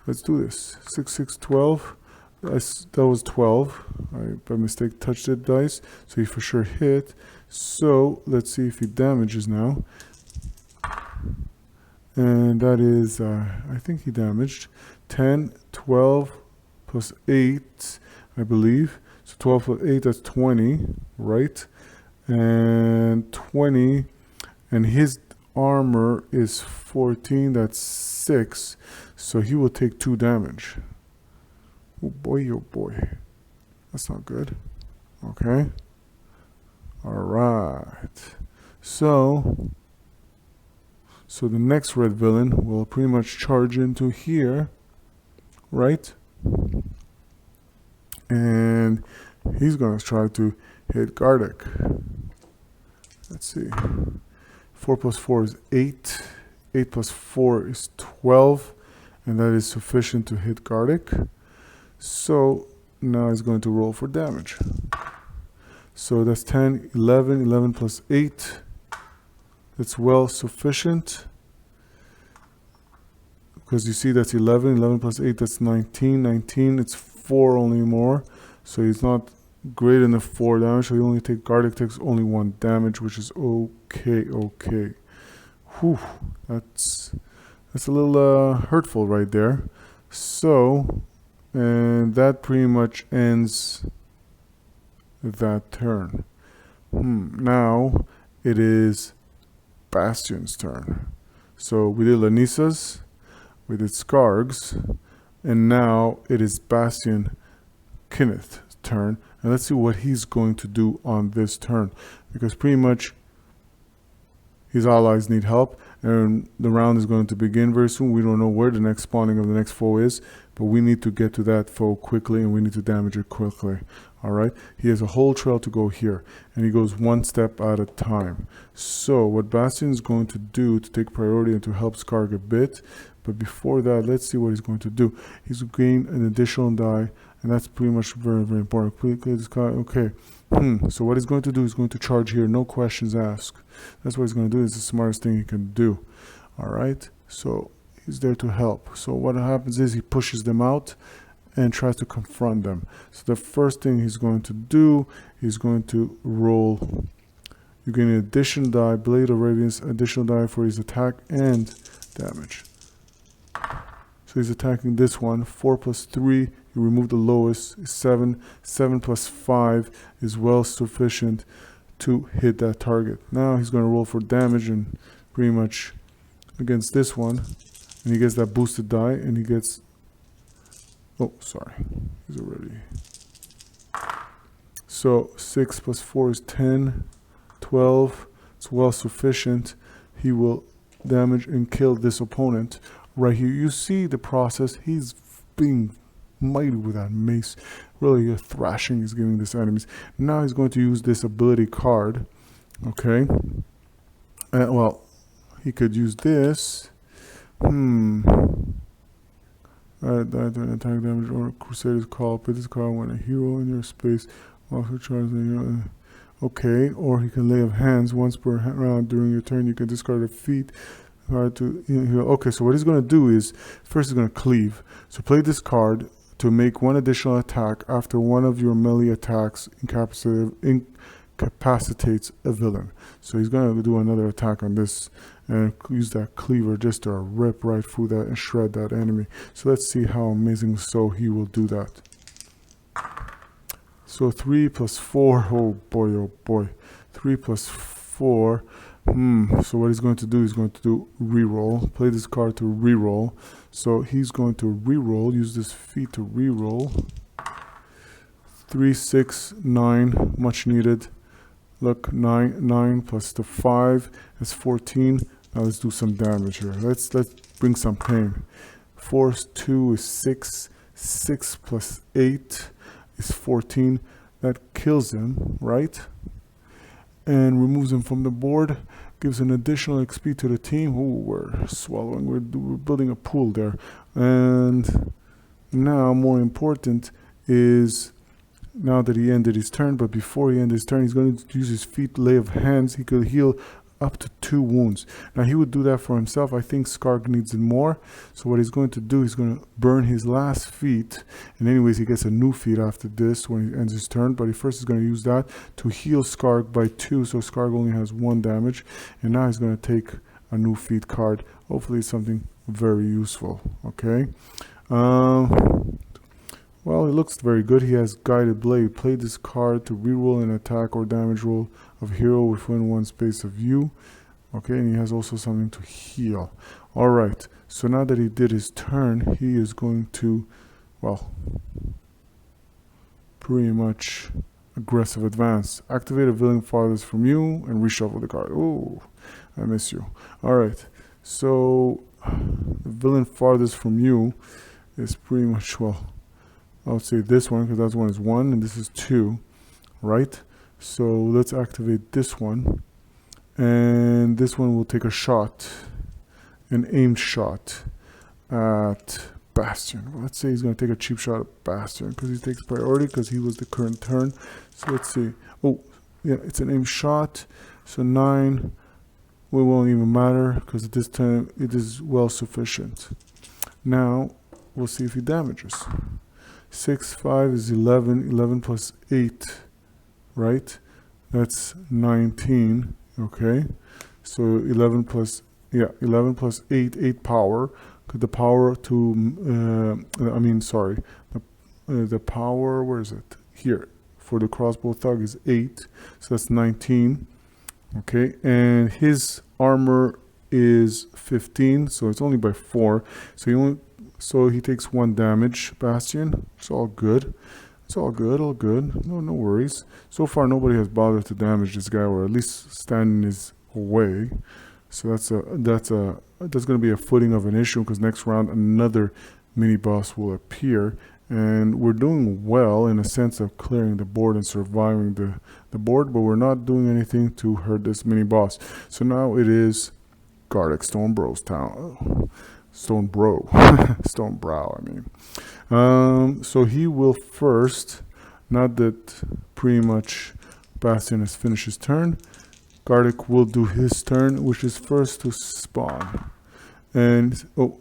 Let's do this. 6, 6, 12. That was 12. I by mistake touched the dice, so he for sure hit. So let's see if he damages now. And that is, I think he damaged 10, 12 plus 8, I believe. So 12 plus 8, that's 20, right? And 20, and his armor is 14, that's 6. So he will take 2 damage. Oh boy. That's not good. Okay. Alright. So the next red villain will pretty much charge into here, right? And he's going to try to hit Gardic. Let's see. 4 plus 4 is 8. 8 plus 4 is 12. And that is sufficient to hit Gardic. So now he's going to roll for damage. So that's 10, 11, 11 plus 8. That's well sufficient. Because you see that's 11, 11 plus 8, that's 19, 19, it's 4 only more. So he's not great enough 4 damage, so he only Gardic takes only 1 damage, which is okay. Whew, that's a little hurtful right there. So, and that pretty much ends that turn. Now it is Bastion's turn. So we did Lanisa's, we did Skarg's, and now it is Bastion Kenneth's turn. And let's see what he's going to do on this turn, because pretty much his allies need help, and the round is going to begin very soon. We don't know where the next spawning of the next foe is, but we need to get to that foe quickly, and we need to damage it quickly. Alright, he has a whole trail to go here, and he goes 1 step at a time. So what Bastion is going to do to take priority and to help Skarg a bit, but before that, let's see what he's going to do. He's going to gain an additional die, and that's pretty much very, very important. Okay. So what he's going to do is going to charge here, no questions asked. That's what he's going to do. It's the smartest thing he can do. Alright, so he's there to help. So what happens is he pushes them out and tries to confront them. So the first thing he's going to do, he's going to roll. You gain an additional die, Blade of Radiance, additional die for his attack and damage. So he's attacking this one. 4 plus 3, you remove the lowest, is 7. 7 plus 5 is well sufficient to hit that target. Now he's going to roll for damage, and pretty much against this one. And he gets that boosted die, and he gets... Oh, sorry. He's already... So 6 plus 4 is 10. 12. It's well sufficient. He will damage and kill this opponent. Right here, you see the process. He's being mighty with that mace. Really, a thrashing he's giving this enemies. Now he's going to use this ability card. Okay. Well, he could use this. Attack damage or Crusader's call. Put this card when a hero in your space also charges. Okay, or he can lay of hands once per round during your turn. You can discard a feat. Okay, so what he's going to do is, first he's going to cleave. So play this card to make one additional attack after one of your melee attacks incapacitates a villain. So he's going to do another attack on this and use that cleaver just to rip right through that and shred that enemy. So let's see how amazing so he will do that. So 3 plus 4, oh boy, 3 plus 4. So what he's going to do, he's going to do reroll, play this card to reroll. So he's going to reroll, use this feat to reroll. 3, 6, 9, much needed. Look, 9 plus the 5 is 14. Now let's do some damage here. Let's bring some pain. 4 plus 2 is 6. 6 plus 8 is 14. That kills him, right? And removes him from the board. Gives an additional XP to the team. Oh, we're swallowing. We're building a pool there. And now, more important is, now that he ended his turn, but before he ended his turn, he's going to use his feat lay of hands. He could heal up to 2 wounds. Now he would do that for himself. I think Skarg needs it more. So what he's going to do, he's going to burn his last feat. And anyways, he gets a new feat after this when he ends his turn. But he first is going to use that to heal Skarg by 2. So Skarg only has 1 damage. And now he's going to take a new feat card. Hopefully it's something very useful. Okay. Well, it looks very good. He has Guided Blade. Play this card to reroll an attack or damage roll of hero within 1 space of you. Okay, and he has also something to heal. Alright, so now that he did his turn, he is going to, well, pretty much aggressive advance. Activate a villain farthest from you and reshuffle the card. Oh, I miss you. Alright, so the villain farthest from you is pretty much, well, I would say this one, because that one is 1 and this is 2, right? So let's activate this one, and this one will take a shot, an aimed shot at Bastion. Well, let's say he's going to take a cheap shot at Bastion because he takes priority because he was the current turn. So let's see. Oh, yeah, it's an aimed shot. So 9, it won't even matter because at this time it is well sufficient. Now we'll see if he damages. 6, 5 is 11. 11 plus 8, right? That's 19. Okay. So 11 plus 8, 8 power. The power to, the power, where is it? Here. For the crossbow thug is 8. So that's 19. Okay. And his armor is 15. So it's only by 4. So he takes 1 damage, Bastion. It's all good. It's all good, all good. No worries. So far, nobody has bothered to damage this guy, or at least stand in his way. So that's going to be a footing of an issue, because next round another mini boss will appear, and we're doing well in a sense of clearing the board and surviving the board, but we're not doing anything to hurt this mini boss. So now it is Garlic Stone Bro's town. Stone Brow, I mean. So he will first, now that pretty much Bastion has finished his turn, Garlic will do his turn, which is first to spawn. And, oh,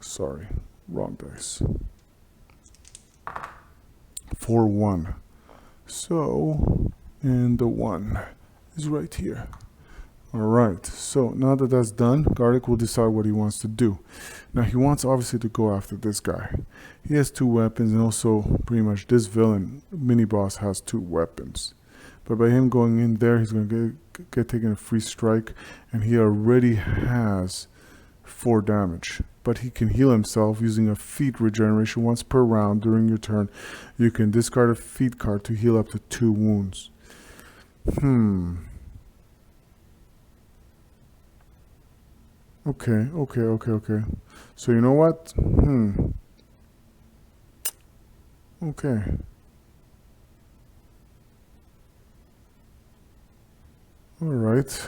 sorry, wrong dice. 4-1. So, and the 1 is right here. Alright, so now that that's done, Garlic will decide what he wants to do. Now he wants obviously to go after this guy. He has 2 weapons, and also pretty much this villain, mini-boss, has 2 weapons. But by him going in there, he's going to get taken a free strike, and he already has 4 damage. But he can heal himself using a feat regeneration once per round during your turn. You can discard a feat card to heal up to 2 wounds. Okay. So you know what? Okay. Alright.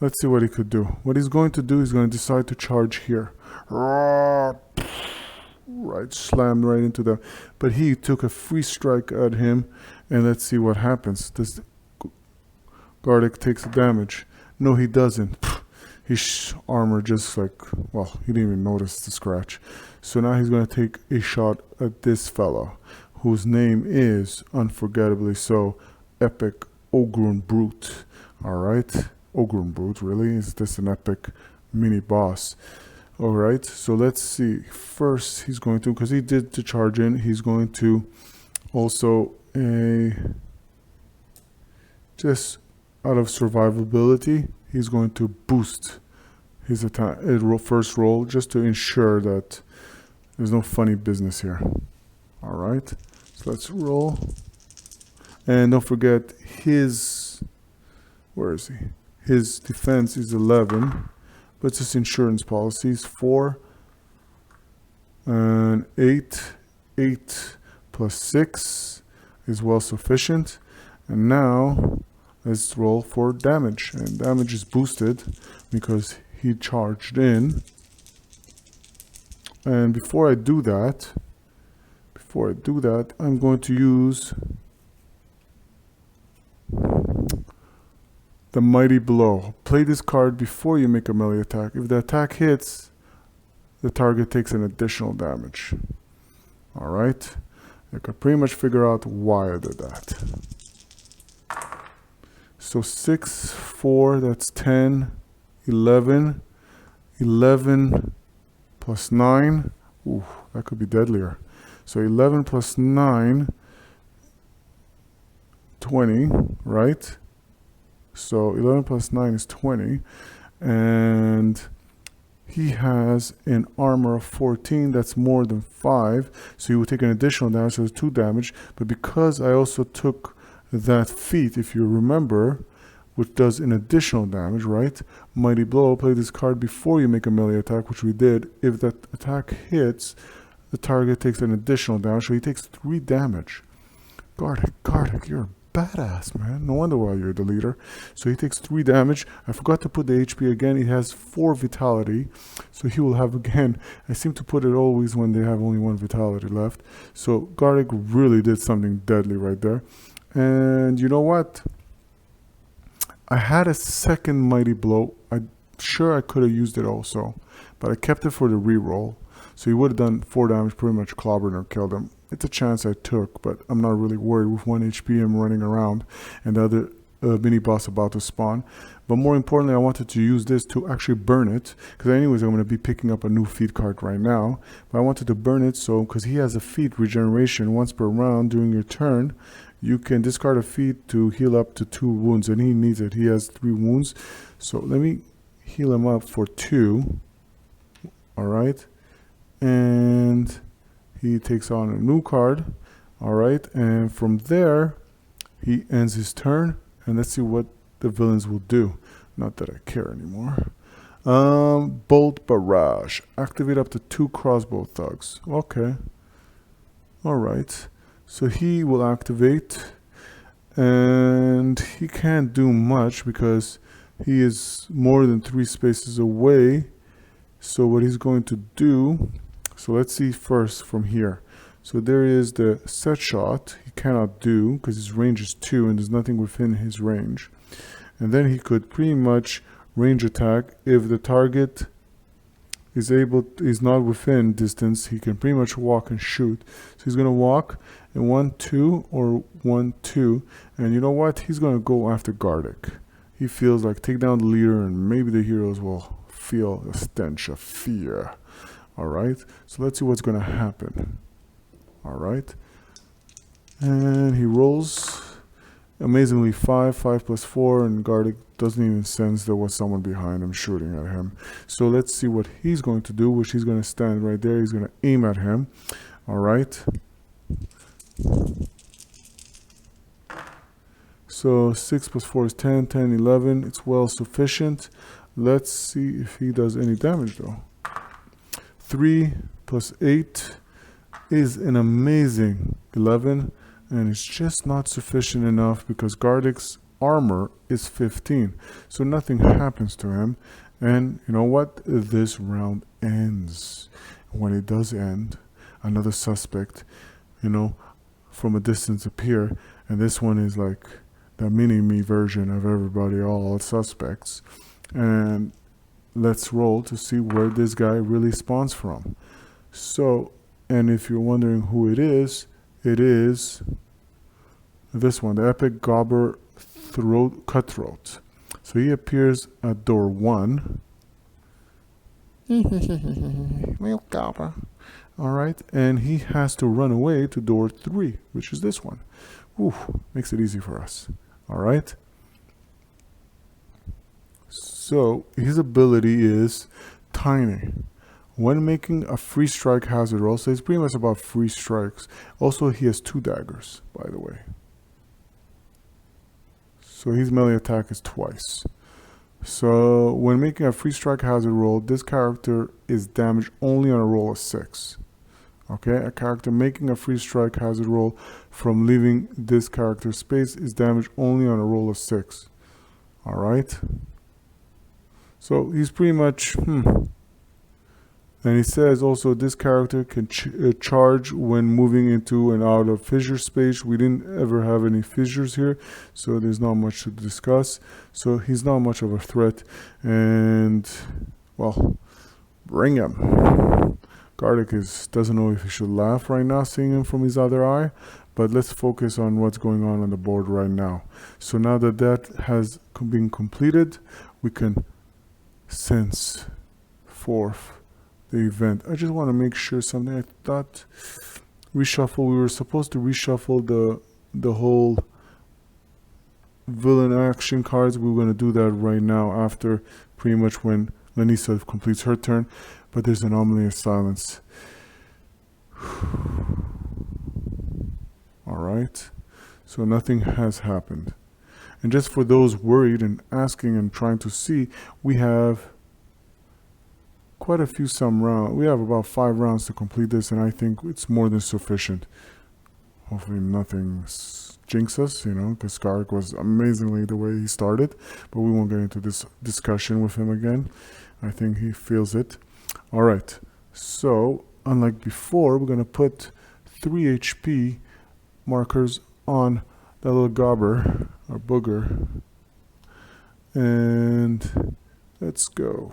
Let's see what he could do. What he's going to do, he's going to decide to charge here. Right, slammed right into them. But he took a free strike at him, and let's see what happens. This Garlic takes the damage. No, he doesn't. his armor just like, well, he didn't even notice the scratch. So now he's going to take a shot at this fellow, whose name is, unforgettably so, Epic Ogrun Brute. Alright, Ogrun Brute, really? Is this an epic mini boss? Alright, so let's see. First, he's going to, because he did the charge in, he's going to also just out of survivability, he's going to boost his attack first roll just to ensure that there's no funny business here. Alright, so let's roll. And don't forget his, where is he? His defense is 11, but it's just insurance policies. 4 and 8. 8 plus 6 is well sufficient. And now let's roll for damage. And damage is boosted because he charged in. And before I do that, I'm going to use the Mighty Blow. Play this card before you make a melee attack. If the attack hits, the target takes an additional damage. Alright? I could pretty much figure out why I did that. So 6, 4, that's 10, 11. 11 plus 9. Ooh, that could be deadlier. So 11 plus 9, 20, right? So 11 plus 9 is 20. And he has an armor of 14. That's more than 5. So he would take an additional damage, so it's 2 damage. But because I also took that feat, if you remember, which does an additional damage, right? Mighty Blow, play this card before you make a melee attack, which we did. If that attack hits, the target takes an additional damage, so he takes 3 damage. Gardic, you're a badass, man. No wonder why you're the leader. So he takes 3 damage. I forgot to put the HP again. He has 4 vitality, so he will have again. I seem to put it always when they have only 1 vitality left. So Gardic really did something deadly right there. And you know what? I had a second Mighty Blow. I'm sure I could have used it also, but I kept it for the reroll. So he would have done 4 damage, pretty much clobbered or killed him. It's a chance I took, but I'm not really worried with 1 HP him running around and the other mini boss about to spawn. But more importantly, I wanted to use this to actually burn it, because anyways I'm going to be picking up a new feat card right now. But I wanted to burn it so, because he has a feat regeneration once per round during your turn. You can discard a feat to heal up to 2 wounds, and he needs it. He has 3 wounds. So let me heal him up for 2. Alright. And he takes on a new card. Alright. And from there, he ends his turn. And let's see what the villains will do. Not that I care anymore. Bolt Barrage. Activate up to 2 crossbow thugs. Okay. Alright. So he will activate, and he can't do much because he is more than 3 spaces away. So what he's going to do, so let's see first from here. So there is the set shot. He cannot do because his range is 2 and there's nothing within his range. And then he could pretty much range attack if the target is not within distance. He can pretty much walk and shoot. So he's gonna walk and 1, 2 or 1, 2, and you know what? He's gonna go after Gardic. He feels like take down the leader, and maybe the heroes will feel a stench of fear. All right. So let's see what's gonna happen. All right. And he rolls. Amazingly 5 plus 4, and Gardic doesn't even sense there was someone behind him shooting at him. So let's see what he's going to do, which he's going to stand right there. He's going to aim at him. All right. So 6 plus 4 is 10, 10, 11. It's well sufficient. Let's see if he does any damage though. 3 plus 8 is an amazing 11. And it's just not sufficient enough because Gardic's armor is 15. So nothing happens to him. And you know what? This round ends. When it does end, another suspect, you know, from a distance appear. And this one is like the mini-me version of everybody, all suspects. And let's roll to see where this guy really spawns from. So, and if you're wondering who it is this one, the Epic Gobber Cutthroat. So he appears at door 1. Little Gobber. Alright, and he has to run away to door 3, which is this one. Ooh, makes it easy for us. Alright. So his ability is Tiny. When making a free strike hazard roll, so it's pretty much about free strikes. Also, he has 2 daggers, by the way. So his melee attack is twice. So when making a free strike hazard roll, this character is damaged only on a roll of 6. Okay, a character making a free strike hazard roll from leaving this character's space is damaged only on a roll of 6. Alright. So he's pretty much, And he says also this character can charge when moving into and out of fissure space. We didn't ever have any fissures here, so there's not much to discuss. So he's not much of a threat. And, well, bring him. Gardic doesn't know if he should laugh right now, seeing him from his other eye. But let's focus on what's going on the board right now. So now that that has been completed, we can sense forth the event. I just want to make sure something. I thought reshuffle. We were supposed to reshuffle the whole villain action cards. We're going to do that right now after pretty much when Lanisa completes her turn. But there's an ominous silence. All right. So nothing has happened. And just for those worried and asking and trying to see, we have quite a few rounds. We have about 5 rounds to complete this, and I think it's more than sufficient. Hopefully nothing jinx us, because Garrick was amazingly the way he started, but we won't get into this discussion with him again. I think he feels it. All right, so unlike before, we're going to put 3 HP markers on that little gobber, or booger, and let's go.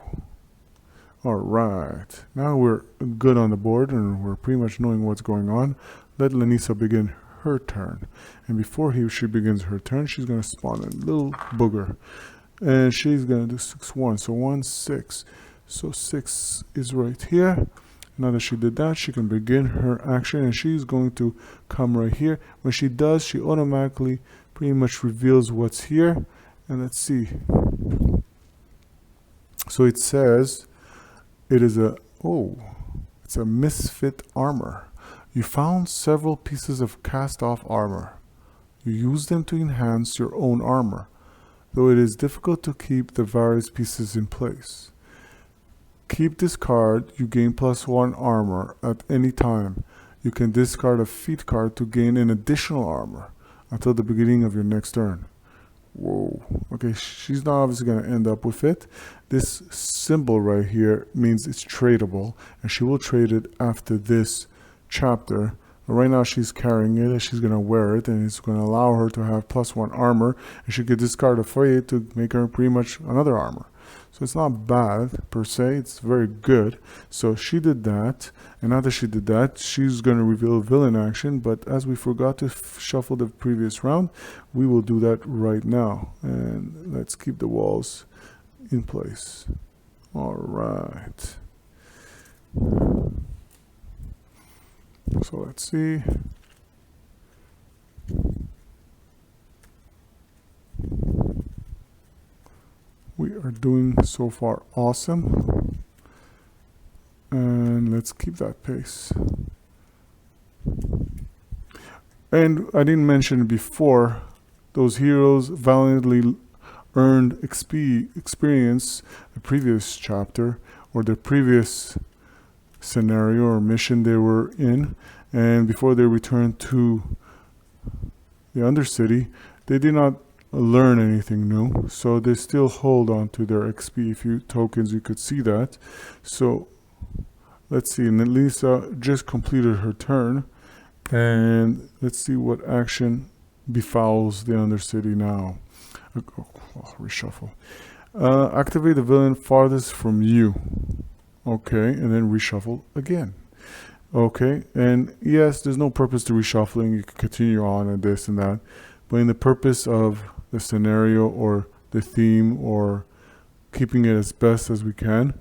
Alright, now we're good on the board and we're pretty much knowing what's going on. Let Lanisa begin her turn. And before she begins her turn, she's going to spawn a little booger. And she's going to do 6-1. So 1, 6. So 6 is right here. Now that she did that, she can begin her action. And she's going to come right here. When she does, she automatically pretty much reveals what's here. And let's see. So it says it's a misfit armor. You found several pieces of cast-off armor. You use them to enhance your own armor, though it is difficult to keep the various pieces in place. Keep this card, you gain +1 armor at any time. You can discard a feat card to gain an additional armor until the beginning of your next turn. Whoa. Okay, she's not obviously going to end up with it. This symbol right here means it's tradable, and she will trade it after this chapter. But right now she's carrying it, and she's going to wear it, and it's going to allow her to have +1 armor, and she could discard a fate to make her pretty much another armor. So it's not bad per se, it's very good. So she did that, and now that she did that, she's going to reveal villain action, but as we forgot to shuffle the previous round, we will do that right now. And let's keep the walls in place. All right. So let's see. We are doing so far awesome, and let's keep that pace. And I didn't mention before, those heroes valiantly earned experience the previous chapter or the previous scenario or mission they were in, and before they returned to the Undercity, they did not learn anything new, so they still hold on to their XP. If you tokens, you could see that. So let's see, and Lisa just completed her turn, and let's see what action befouls the Undercity now. Reshuffle. Activate the villain farthest from you. Okay, and then reshuffle again. Okay, and yes, there's no purpose to reshuffling. You can continue on and this and that. But in the purpose of the scenario or the theme or keeping it as best as we can,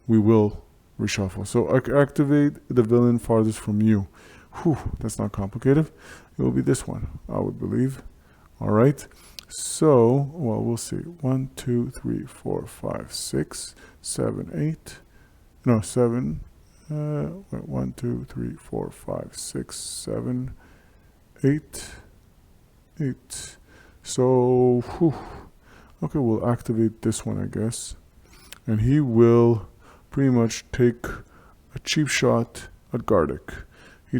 we will reshuffle. So activate the villain farthest from you. Whew, that's not complicated. It will be this one, I would believe. All right. So, well, we'll see. 1, 2, 3, 4, 5, 6, 7, 8. No, 7. 1, 2, 3, 4, 5, 6, 7, 8. 8. So, whew. Okay, we'll activate this one, I guess. And he will pretty much take a cheap shot at Gardic. They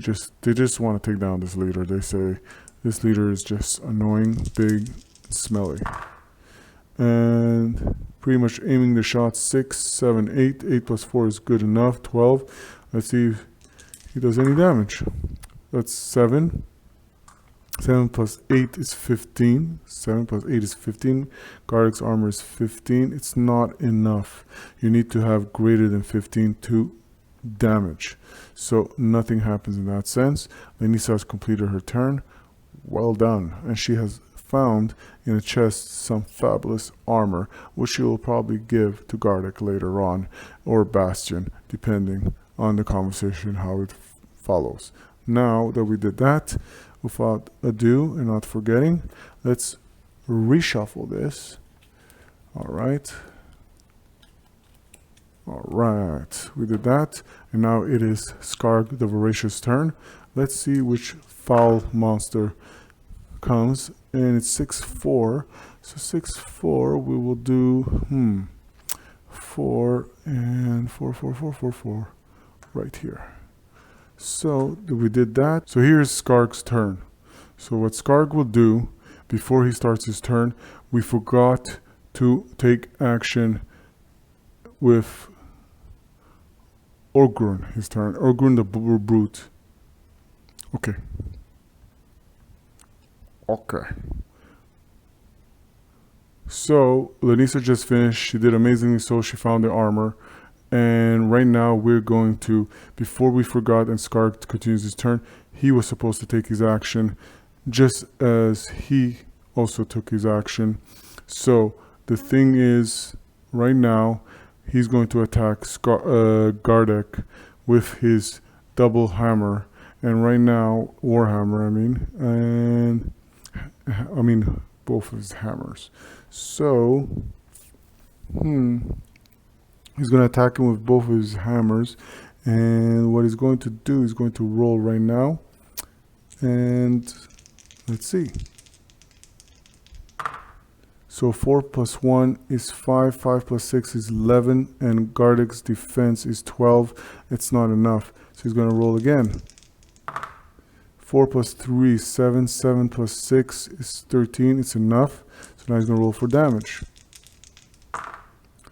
just want to take down this leader. They say this leader is just annoying, big, and smelly. And pretty much aiming the shot 6, 7, 8. 8 plus 4 is good enough. 12. Let's see if he does any damage. That's 7. 7 plus 8 is 15. 7 plus 8 is 15. Gardic's armor is 15. It's not enough. You need to have greater than 15 to damage. So nothing happens in that sense. Lenisa has completed her turn. Well done. And she has found in a chest some fabulous armor, which she will probably give to Gardic later on, or Bastion, depending on the conversation, how it follows. Now that we did that, without ado and not forgetting, let's reshuffle this. All right, we did that, and now it is Skarg the Voracious turn. Let's see which foul monster comes, and it's 6-4. So 6-4, we will do 4 and 4, 4, 4, 4, 4 right here. So we did that. So here's Skarg's turn. So what Skarg will do before he starts his turn, we forgot to take action with Orgrun, his turn. Orgrun the Brute. Okay. So Lenisa just finished. She did amazingly so. She found the armor. And right now we're going to, before we forgot and Skarg continues his turn, he was supposed to take his action just as he also took his action. So the thing is, right now, he's going to attack Gardic with his double hammer. And right now, Warhammer, I mean, both of his hammers. So, he's going to attack him with both of his hammers. And what he's going to do is going to roll right now. And let's see. So 4 plus 1 is 5. 5 plus 6 is 11. And Gardic's defense is 12. It's not enough. So he's going to roll again. 4 plus 3 is 7. 7 plus 6 is 13. It's enough. So now he's going to roll for damage.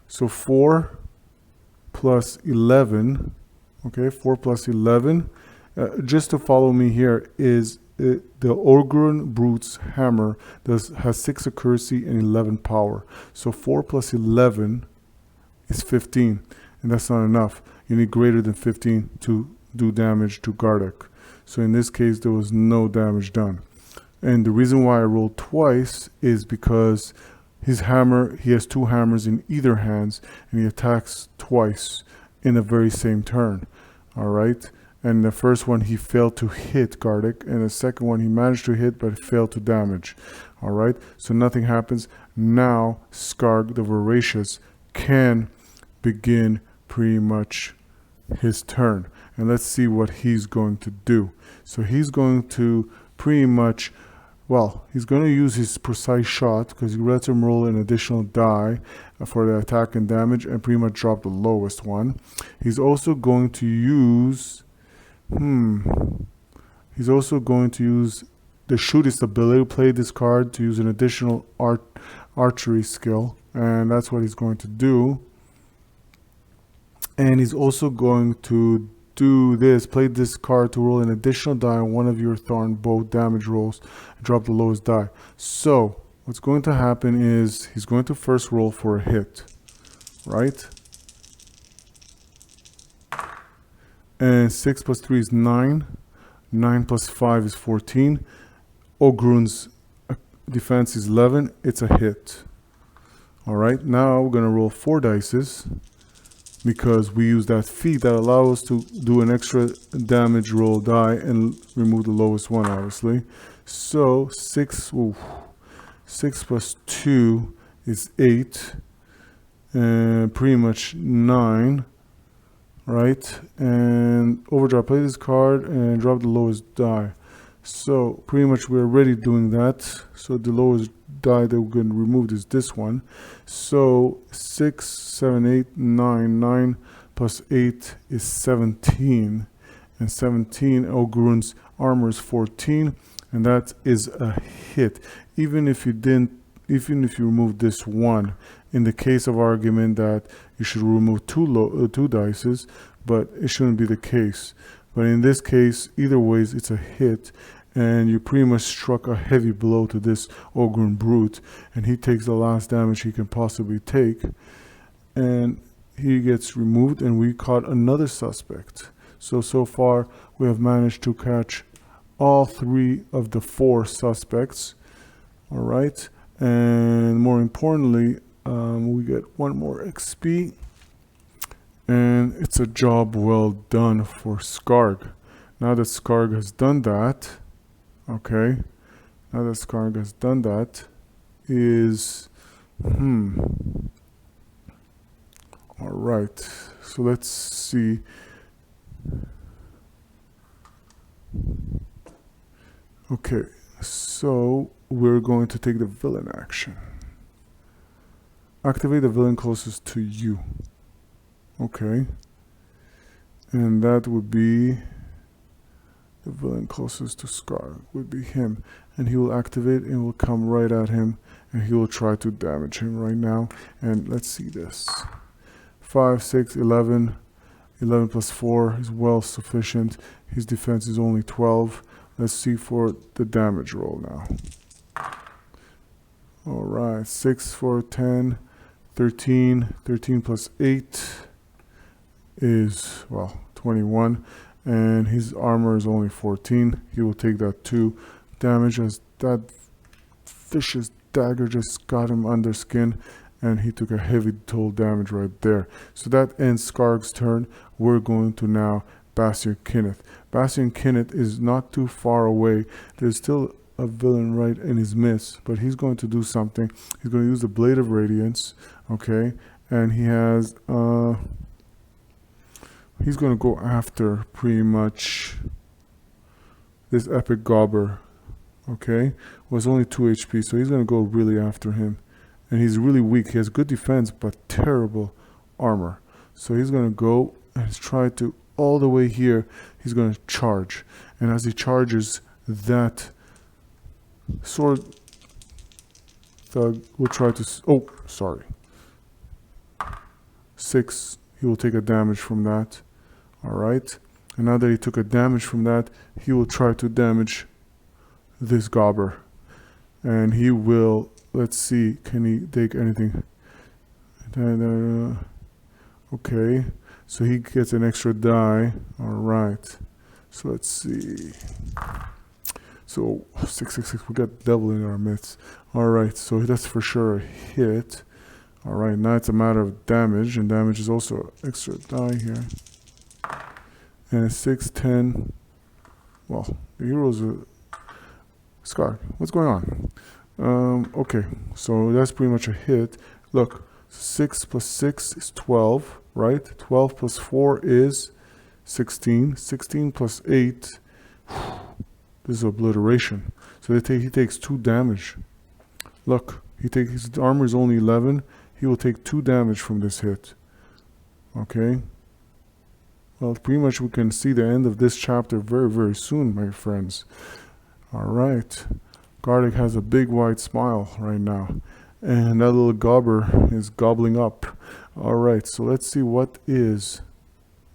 So 4 plus 11. Okay, 4 plus 11. Just to follow me here is the Orgrun Brute's hammer has 6 accuracy and 11 power. So 4 plus 11 is 15. And that's not enough. You need greater than 15 to do damage to Gardic. So in this case, there was no damage done. And the reason why I rolled twice is because his hammer, he has 2 hammers in either hands, and he attacks twice in the very same turn. All right. And the first one, he failed to hit Gardic, and the second one, he managed to hit, but failed to damage. All right. So nothing happens. Now, Skarg the Voracious can begin pretty much his turn. And let's see what he's going to do. So he's going to pretty much, well, he's going to use his precise shot because he lets him roll an additional die for the attack and damage and pretty much drop the lowest one. He's also going to use, he's also going to use the shootist ability, play this card to use an additional archery skill. And that's what he's going to do. And he's also going to do this, play this card to roll an additional die on one of your Thorn bow damage rolls and drop the lowest die. So what's going to happen is he's going to first roll for a hit, right? And 6 plus 3 is 9. 9 plus 5 is 14. Ogrun's defense is 11. It's a hit. All right, now we're going to roll 4 dices because we use that feat that allows us to do an extra damage roll die and remove the lowest one, obviously. So 6 plus 2 is 8. And pretty much 9. Right, and overdrive, play this card and drop the lowest die. So pretty much we're already doing that. So the lowest die that we're going to remove is this one. So 6, 7, 8, 9. 9 plus 8 is 17. And 17, Ogrun's armor is 14. And that is a hit. Even if you remove this one, in the case of argument that you should remove two dices, but it shouldn't be the case. But in this case, either ways, it's a hit, and you pretty much struck a heavy blow to this Ogrun brute, and he takes the last damage he can possibly take, and he gets removed, and we caught another suspect. So far, we have managed to catch all 3 of the 4 suspects. All right, and more importantly, we get 1 more XP, and it's a job well done for Skarg. Now that Skarg has done that, okay, is, all right, so let's see. Okay, so we're going to take the villain action. Activate the villain closest to you. Okay. And that would be the villain closest to Scar, would be him. And he will activate and will come right at him, and he will try to damage him right now. And let's see this. 5, 6, 11. 11 plus 4 is well sufficient. His defense is only 12. Let's see for the damage roll now. All right, 6 for 10, 13. 13 plus 8 is, well, 21. And his armor is only 14. He will take that 2 damage as that vicious dagger just got him under skin. And he took a heavy toll damage right there. So that ends Skarg's turn. We're going to now Bastion Kinneth. Bastion Kinneth is not too far away. There's still a villain right in his midst, but he's going to do something. He's going to use the Blade of Radiance, okay? And he has, he's going to go after pretty much this Epic Gobber, okay? Well, it's only 2 HP, so he's going to go really after him. And he's really weak. He has good defense, but terrible armor. So he's going to go and try to, all the way here, he's going to charge. And as he charges, that sword thug will try to, oh, sorry. 6, he will take a damage from that. All right. And now that he took a damage from that, he will try to damage this Gobber. And he will, let's see, can he take anything? Okay, so he gets an extra die. All right, so let's see. So 666, we got devil in our midst. All right, so that's for sure a hit. All right, now it's a matter of damage, and damage is also extra die here. And it's 6, 10. Well, the heroes are Scar. What's going on? Okay, so that's pretty much a hit. Look, 6 plus 6 is 12, right? 12 plus 4 is 16. 16 plus 8, this is obliteration. So he takes 2 damage. Look, his armor is only 11. He will take 2 damage from this hit. Okay. Well, pretty much we can see the end of this chapter very, very soon, my friends. All right. Gardic has a big wide smile right now. And that little gobber is gobbling up. All right, so let's see what is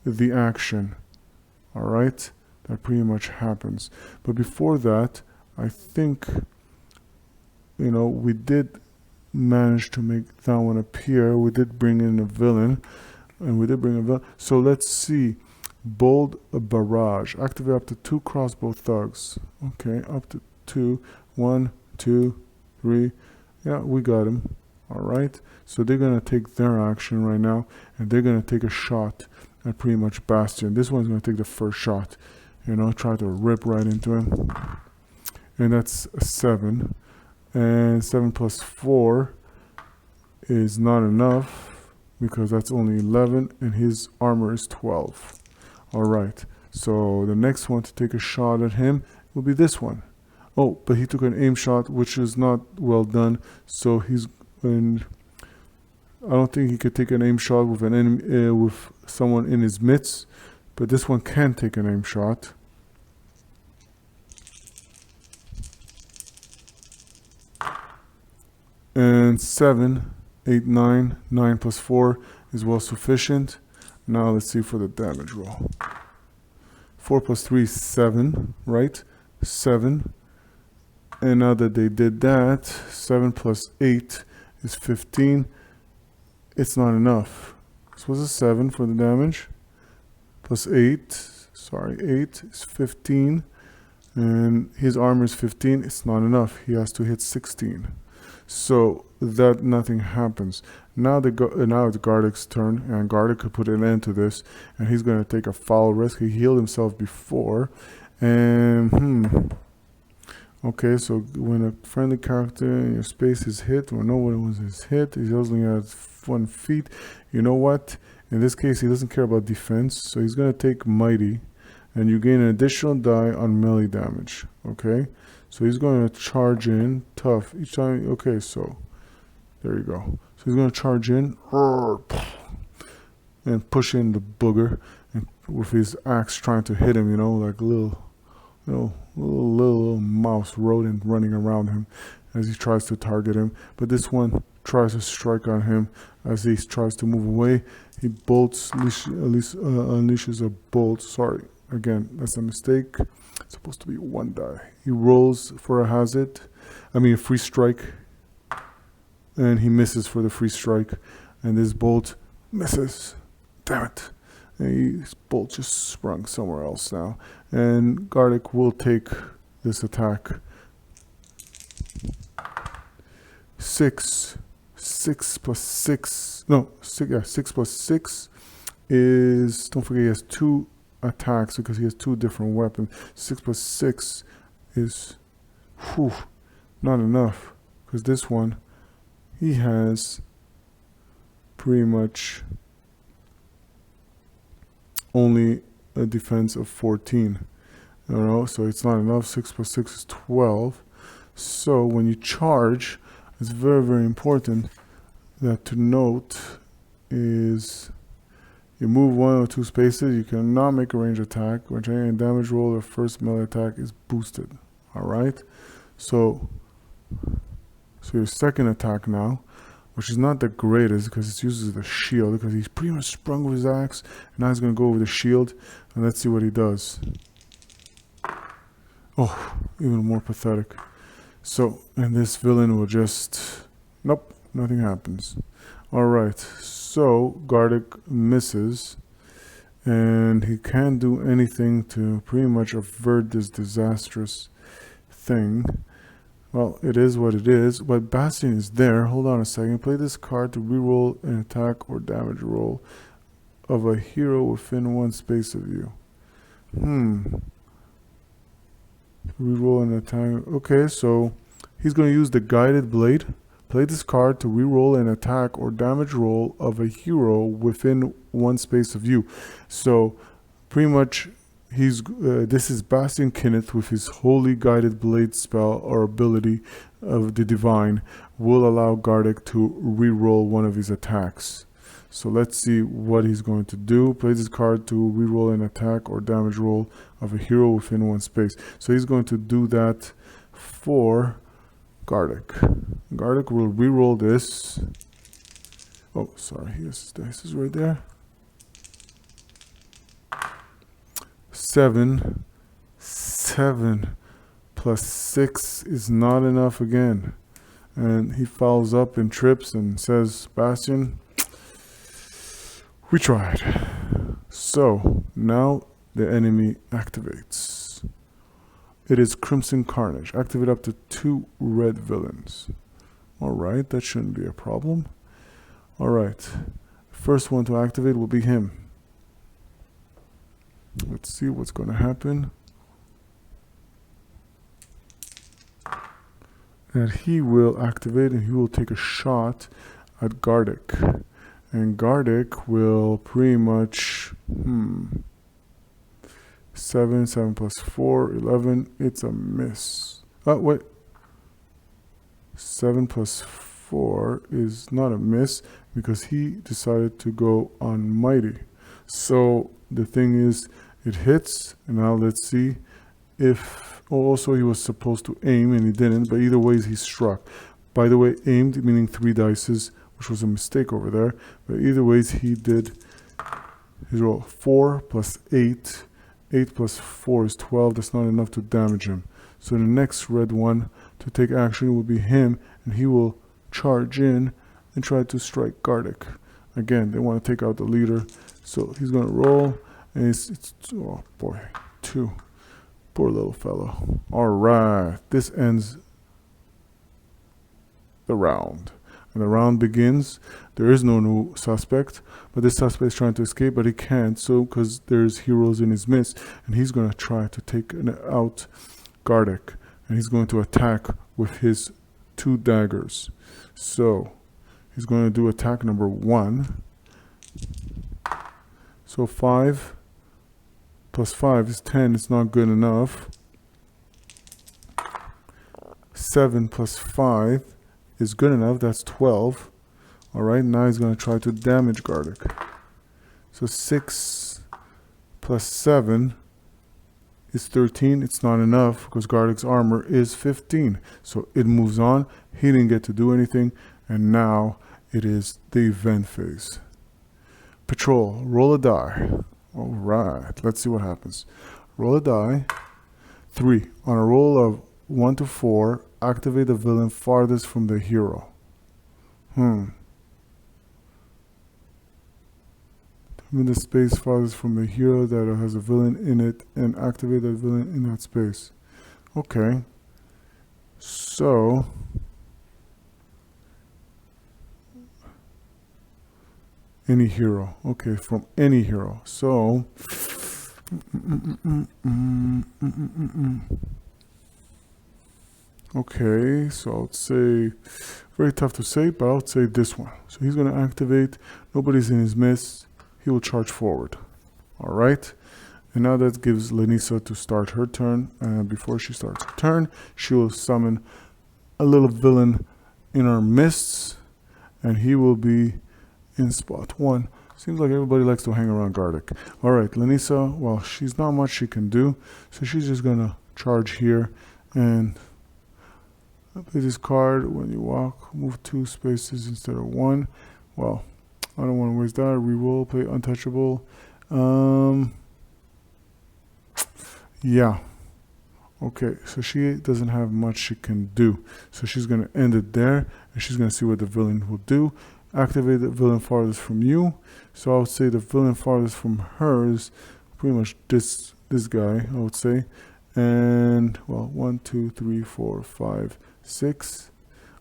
the action. All right, that pretty much happens. But before that, I think you know, we did manage to make that one appear. We did bring in a villain, and we did bring a villain. So let's see. Bold barrage. Activate up to 2 crossbow thugs. Okay, up to 2. 1, 2, 3. Yeah, we got him. All right. So they're gonna take their action right now, and they're gonna take a shot at pretty much Bastion. This one's gonna take the first shot. You know, try to rip right into him. And that's a 7. And 7 plus 4 is not enough because that's only 11, and his armor is 12. All right, so the next one to take a shot at him will be this one. Oh, but he took an aim shot, which is not well done. So he's in. I don't think he could take an aim shot with an enemy, with someone in his midst. But this one can take an aim shot. And 7, 8, 9, 9 plus 4 is well sufficient. Now let's see for the damage roll. 4 plus 3 is 7, right? 7. And now that they did that, 7 plus 8 is 15. It's not enough. This was a 7 for the damage. Plus 8, sorry, 8 is 15. And his armor is 15. It's not enough. He has to hit 16. So that nothing happens. Now it's Gardick's turn, and Gardick could put an end to this, and he's going to take a foul risk. He healed himself before, and okay, so when a friendly character in your space is hit, or no one is hit, he's only at 1 feet. You know what? In this case, he doesn't care about defense, so he's going to take Mighty, and you gain an additional die on melee damage. Okay, so he's going to charge in tough each time. Okay, so there you go. So he's going to charge in and push in the booger, and with his axe trying to hit him, you know, like a little, little mouse rodent running around him as he tries to target him. But this one tries to strike on him as he tries to move away. He bolts, unleashes a bolt. Sorry, again, that's a mistake. It's supposed to be 1 die. He rolls for a hazard. A free strike. And he misses for the free strike. And this bolt misses. Damn it. And his bolt just sprung somewhere else now. And Gardick will take this attack. 6 plus 6. No, 6 plus 6 is, don't forget, he has 2 attacks because he has 2 different weapons. 6 plus 6 is not enough, because this one, he has pretty much only a defense of 14. You know, so it's not enough. 6 plus 6 is 12. So when you charge, it's very, very important that to note is you move 1 or 2 spaces, you cannot make a range attack, which any damage roll or first melee attack is boosted. Alright? So your second attack now, which is not the greatest because it uses the shield, because he's pretty much sprung with his axe, and now he's going to go over the shield, and let's see what he does. Oh, even more pathetic. So, and this villain will just, nope, nothing happens. Alright, so Gardick misses, and he can't do anything to pretty much avert this disastrous thing. Well, it is what it is, but Bastion is there. Hold on a second. Play this card to reroll an attack or damage roll of a hero within 1 space of you. Reroll an attack. Okay, so he's going to use the guided blade. Play this card to reroll an attack or damage roll of a hero within 1 space of you. So pretty much this is Bastion Kinneth with his Holy Guided Blade spell or ability of the Divine will allow Gardick to reroll one of his attacks. So let's see what he's going to do. Play this card to reroll an attack or damage roll of a hero within 1 space. So he's going to do that for Gardick. Gardick will reroll this. Oh, sorry, his dice is right there. 7 plus 6 is not enough again. And he fouls up and trips and says, Bastion, we tried. So now the enemy activates. It is Crimson Carnage. Activate up to 2 red villains. Alright, that shouldn't be a problem. Alright, first one to activate will be him. Let's see what's going to happen. And he will activate and he will take a shot at Gardic. And Gardic will pretty much 7 plus 4, 11. It's a miss. Oh, wait. 7 plus 4 is not a miss because he decided to go on Mighty. So the thing is, it hits. And now let's see if... Oh, also he was supposed to aim and he didn't. But either way, he struck. By the way, aimed meaning 3 dices, which was a mistake over there. But either ways, he did his roll. 4 plus 8. 8 plus 4 is 12. That's not enough to damage him. So the next red one to take action will be him. And he will charge in and try to strike Gardic. Again, they want to take out the leader. So he's going to roll. And it's oh boy, 2. Poor little fellow. Alright, this ends the round. And the round begins. There is no new suspect, but this suspect is trying to escape, but he can't, so because there's heroes in his midst, and he's going to try to take out Gardic, and he's going to attack with his 2 daggers. So he's going to do attack number 1. So 5 plus 5 is 10. It's not good enough. 7 plus 5 is good enough. That's 12. Alright, now he's going to try to damage Gardic. So 6 plus 7 is 13. It's not enough because Gardic's armor is 15. So it moves on. He didn't get to do anything. And now it is the event phase. Patrol, roll a die. Alright, let's see what happens. Roll a die. 3. On a roll of 1 to 4, activate the villain farthest from the hero. Determine the space farthest from the hero that has a villain in it and activate that villain in that space. Okay. So any hero. Okay, from any hero. So okay, so I would say very tough to say, but I would say this one. So he's going to activate. Nobody's in his midst. He will charge forward. All right. And now that gives Lenisa to start her turn. And before she starts her turn, she will summon a little villain in our midst. And he will be in spot 1. Seems like everybody likes to hang around Gardic. All right, Lenisa, well, she's not much she can do. So she's just going to charge here. And play this card. When you walk, move 2 spaces instead of 1. Well, I don't want to waste that. Reroll, play untouchable. Yeah. Okay, so she doesn't have much she can do. So she's going to end it there. And she's going to see what the villain will do. Activate the villain farthest from you. So I would say the villain farthest from her is pretty much this guy, I would say. And, well, 1, 2, 3, 4, 5, 6.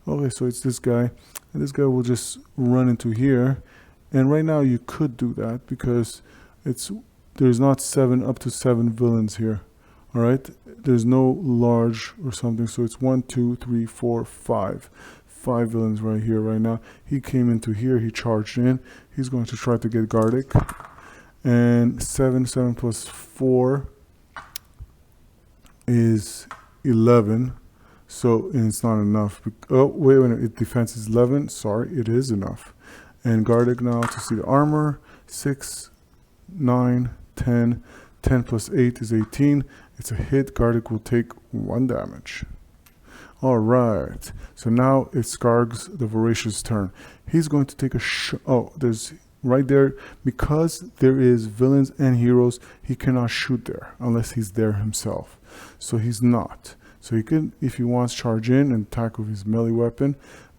Okay, so it's this guy. And this guy will just run into here. And right now you could do that because there's not up to 7 villains here. All right, there's no large or something. So it's 1, 2, 3, 4, 5. 5 villains right here, right now. He came into here. He charged in. He's going to try to get Gardic. And 7 plus 4 is 11. So it's not enough. Oh, wait a minute. Defense is 11. Sorry, it is enough. And Gardic now to see the armor. 6, 9, 10. 10 plus 8 is 18. It's a hit. Gardic will take 1 damage. Alright. So now it's Skarg's the Voracious turn. He's going to take a oh, there's right there. Because there is villains and heroes, he cannot shoot there unless he's there himself. So he's not. So he can, if he wants, charge in and attack with his melee weapon,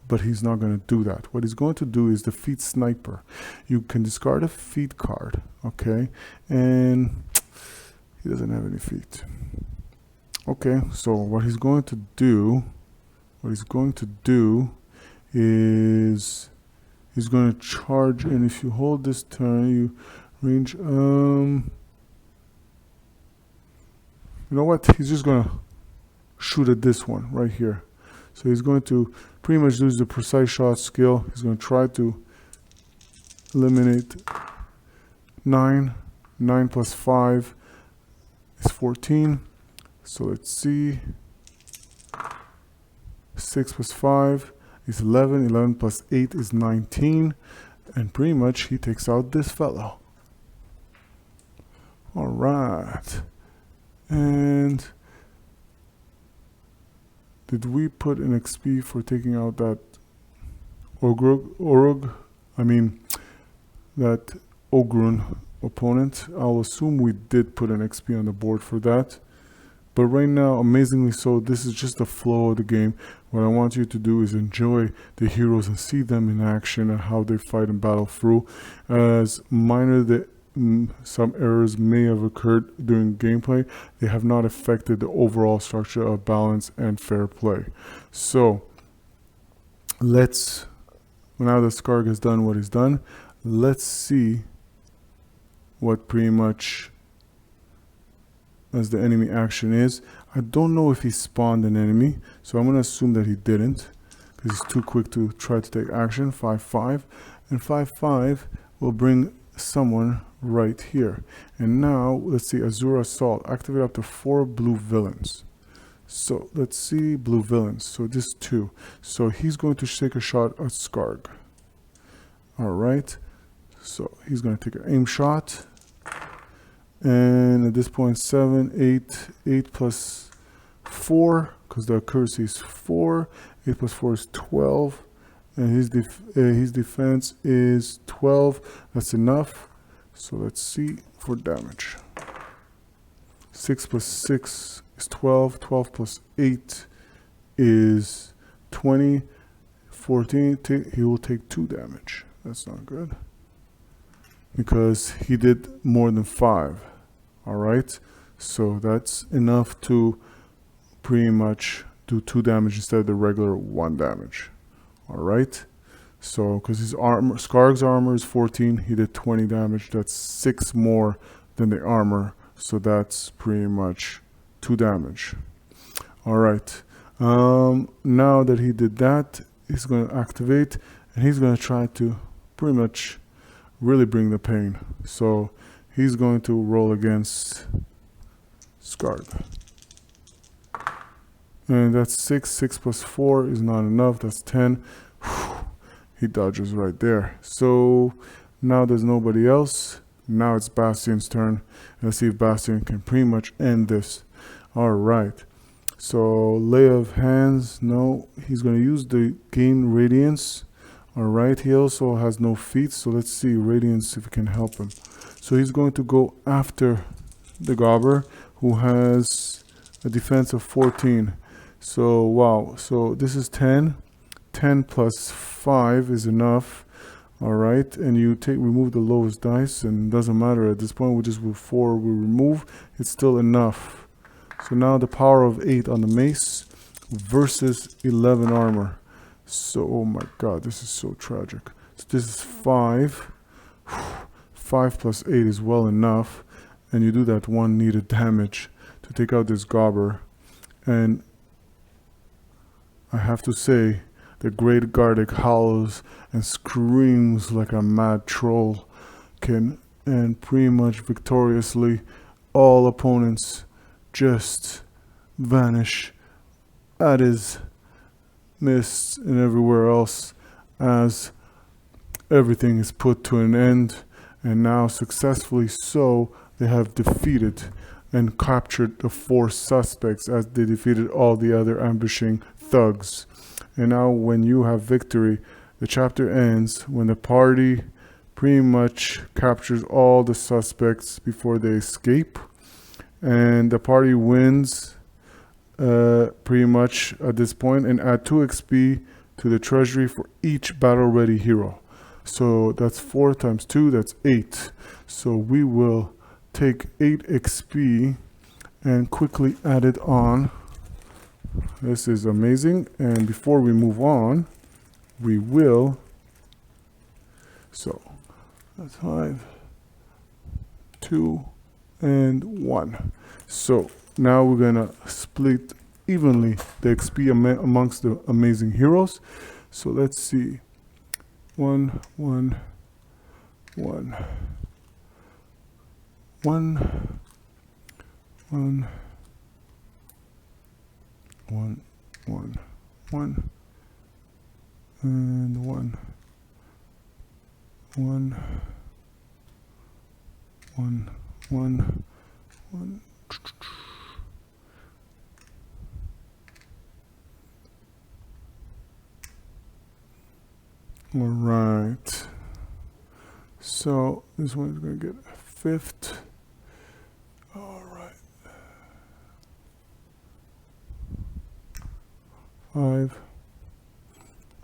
but he's not going to do that. What he's going to do is defeat Sniper. You can discard a feat card, okay? And he doesn't have any feat. Okay, so what he's going to do is he's going to charge in. If you hold this turn, you range, you know what? He's just going to shoot at this one right here. So he's going to pretty much use the precise shot skill. He's going to try to eliminate 9. 9 plus 5 is 14. So let's see. 6 plus 5 is 11. 11 plus 8 is 19. And pretty much he takes out this fellow. All right. And did we put an XP for taking out that that Ogrun opponent? I'll assume we did put an XP on the board for that. But right now, amazingly so, this is just the flow of the game. What I want you to do is enjoy the heroes and see them in action and how they fight and battle through. As minor some errors may have occurred during gameplay, they have not affected the overall structure of balance and fair play. So now that Skarg has done what he's done, let's see what pretty much as the enemy action is. I don't know if he spawned an enemy, so I'm going to assume that he didn't, because he's too quick to try to take action. 5-5, and 5-5 will bring someone right here. And now let's see, Azure Assault, activate up to 4 blue villains. So let's see, blue villains, so this 2. So he's going to take a shot at Skarg. All right, so he's going to take an aim shot. And at this point, 7, 8 plus 4, because the accuracy is 4. 8 plus 4 is 12. And his defense is 12. That's enough. So let's see for damage. 6 plus 6 is 12. 12 plus 8 is 20. 14, he will take 2 damage. That's not good, because he did more than 5. All right, so that's enough to pretty much do 2 damage instead of the regular 1 damage. All right, so because his armor, Skarg's armor is 14, he did 20 damage. That's 6 more than the armor, so that's pretty much 2 damage. All right, now that he did that, he's going to activate, and he's going to try to pretty much really bring the pain. So he's going to roll against Skarg. And that's 6. 6 plus 4 is not enough. That's 10. He dodges right there. So now there's nobody else. Now it's Bastion's turn. Let's see if Bastion can pretty much end this. All right. So lay of hands. No, he's going to use the gain radiance. All right, he also has no feats, so let's see Radiance if it can help him. So he's going to go after the Gobber, who has a defense of 14. So wow, so this is 10. 10 plus 5 is enough. All right, and you remove the lowest dice, and it doesn't matter at this point. We just with 4 we remove. It's still enough. So now the power of 8 on the mace versus 11 armor. So, oh my god, this is so tragic. So this is 5. 5 plus 8 is well enough. And you do that 1 needed damage to take out this Gobber. And I have to say, the Great Gardic howls and screams like a mad troll. And pretty much victoriously, all opponents just vanish at his mists and everywhere else, as everything is put to an end. And now successfully so, they have defeated and captured the 4 suspects, as they defeated all the other ambushing thugs. And now when you have victory, the chapter ends when the party pretty much captures all the suspects before they escape, and the party wins pretty much at this point, and add 2 XP to the treasury for each battle ready hero. So that's 4 times 2, that's 8. So we will take 8 XP and quickly add it on. This is amazing. And before we move on, we will, so that's 5, 2, and 1. So now we're gonna split evenly the XP amongst the amazing heroes. So let's see. 1, 1, 1, 1, 1, 1, 1, 1, and 1, 1, 1, 1, 1. All right. So this one's going to get a 5th. All right. 5.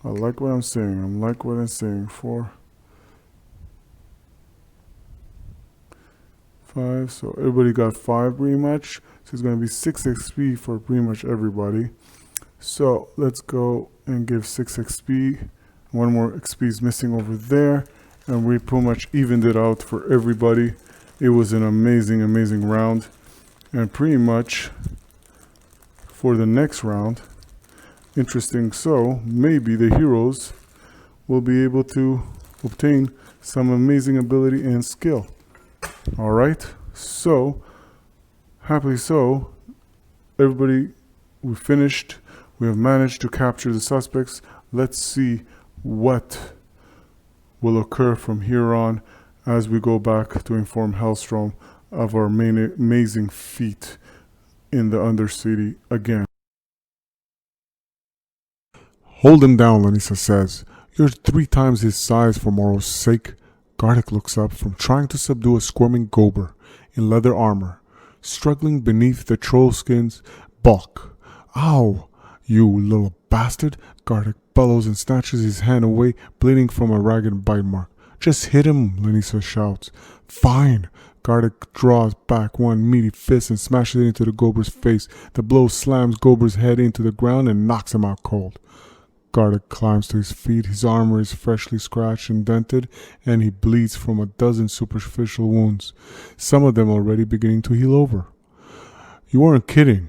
I like what I'm saying. I like what I'm saying. 4. 5. So everybody got 5 pretty much. So it's going to be 6 XP for pretty much everybody. So let's go and give 6 XP. 1 more XP is missing over there. And we pretty much evened it out for everybody. It was an amazing, amazing round. And pretty much for the next round, interesting, so maybe the heroes will be able to obtain some amazing ability and skill. All right, so happily so, everybody, we finished. We have managed to capture the suspects. Let's see what will occur from here on as we go back to inform Hellstrom of our amazing feat in the Undercity again. Hold him down, Lanisa says. You're 3 times his size for Moro's sake. Gardic looks up from trying to subdue a squirming Gober in leather armor, struggling beneath the troll skin's bulk. Ow, you little bastard! Gardic bellows and snatches his hand away, bleeding from a ragged bite mark. Just hit him, Lanisa shouts. Fine. Gardic draws back 1 meaty fist and smashes it into the Gober's face. The blow slams Gober's head into the ground and knocks him out cold. Gardic climbs to his feet. His armor is freshly scratched and dented, and he bleeds from a dozen superficial wounds, some of them already beginning to heal over. You weren't kidding.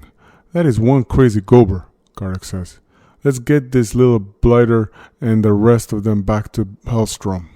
That is one crazy Gober, Gardic says. Let's get this little blighter and the rest of them back to Hellstrom.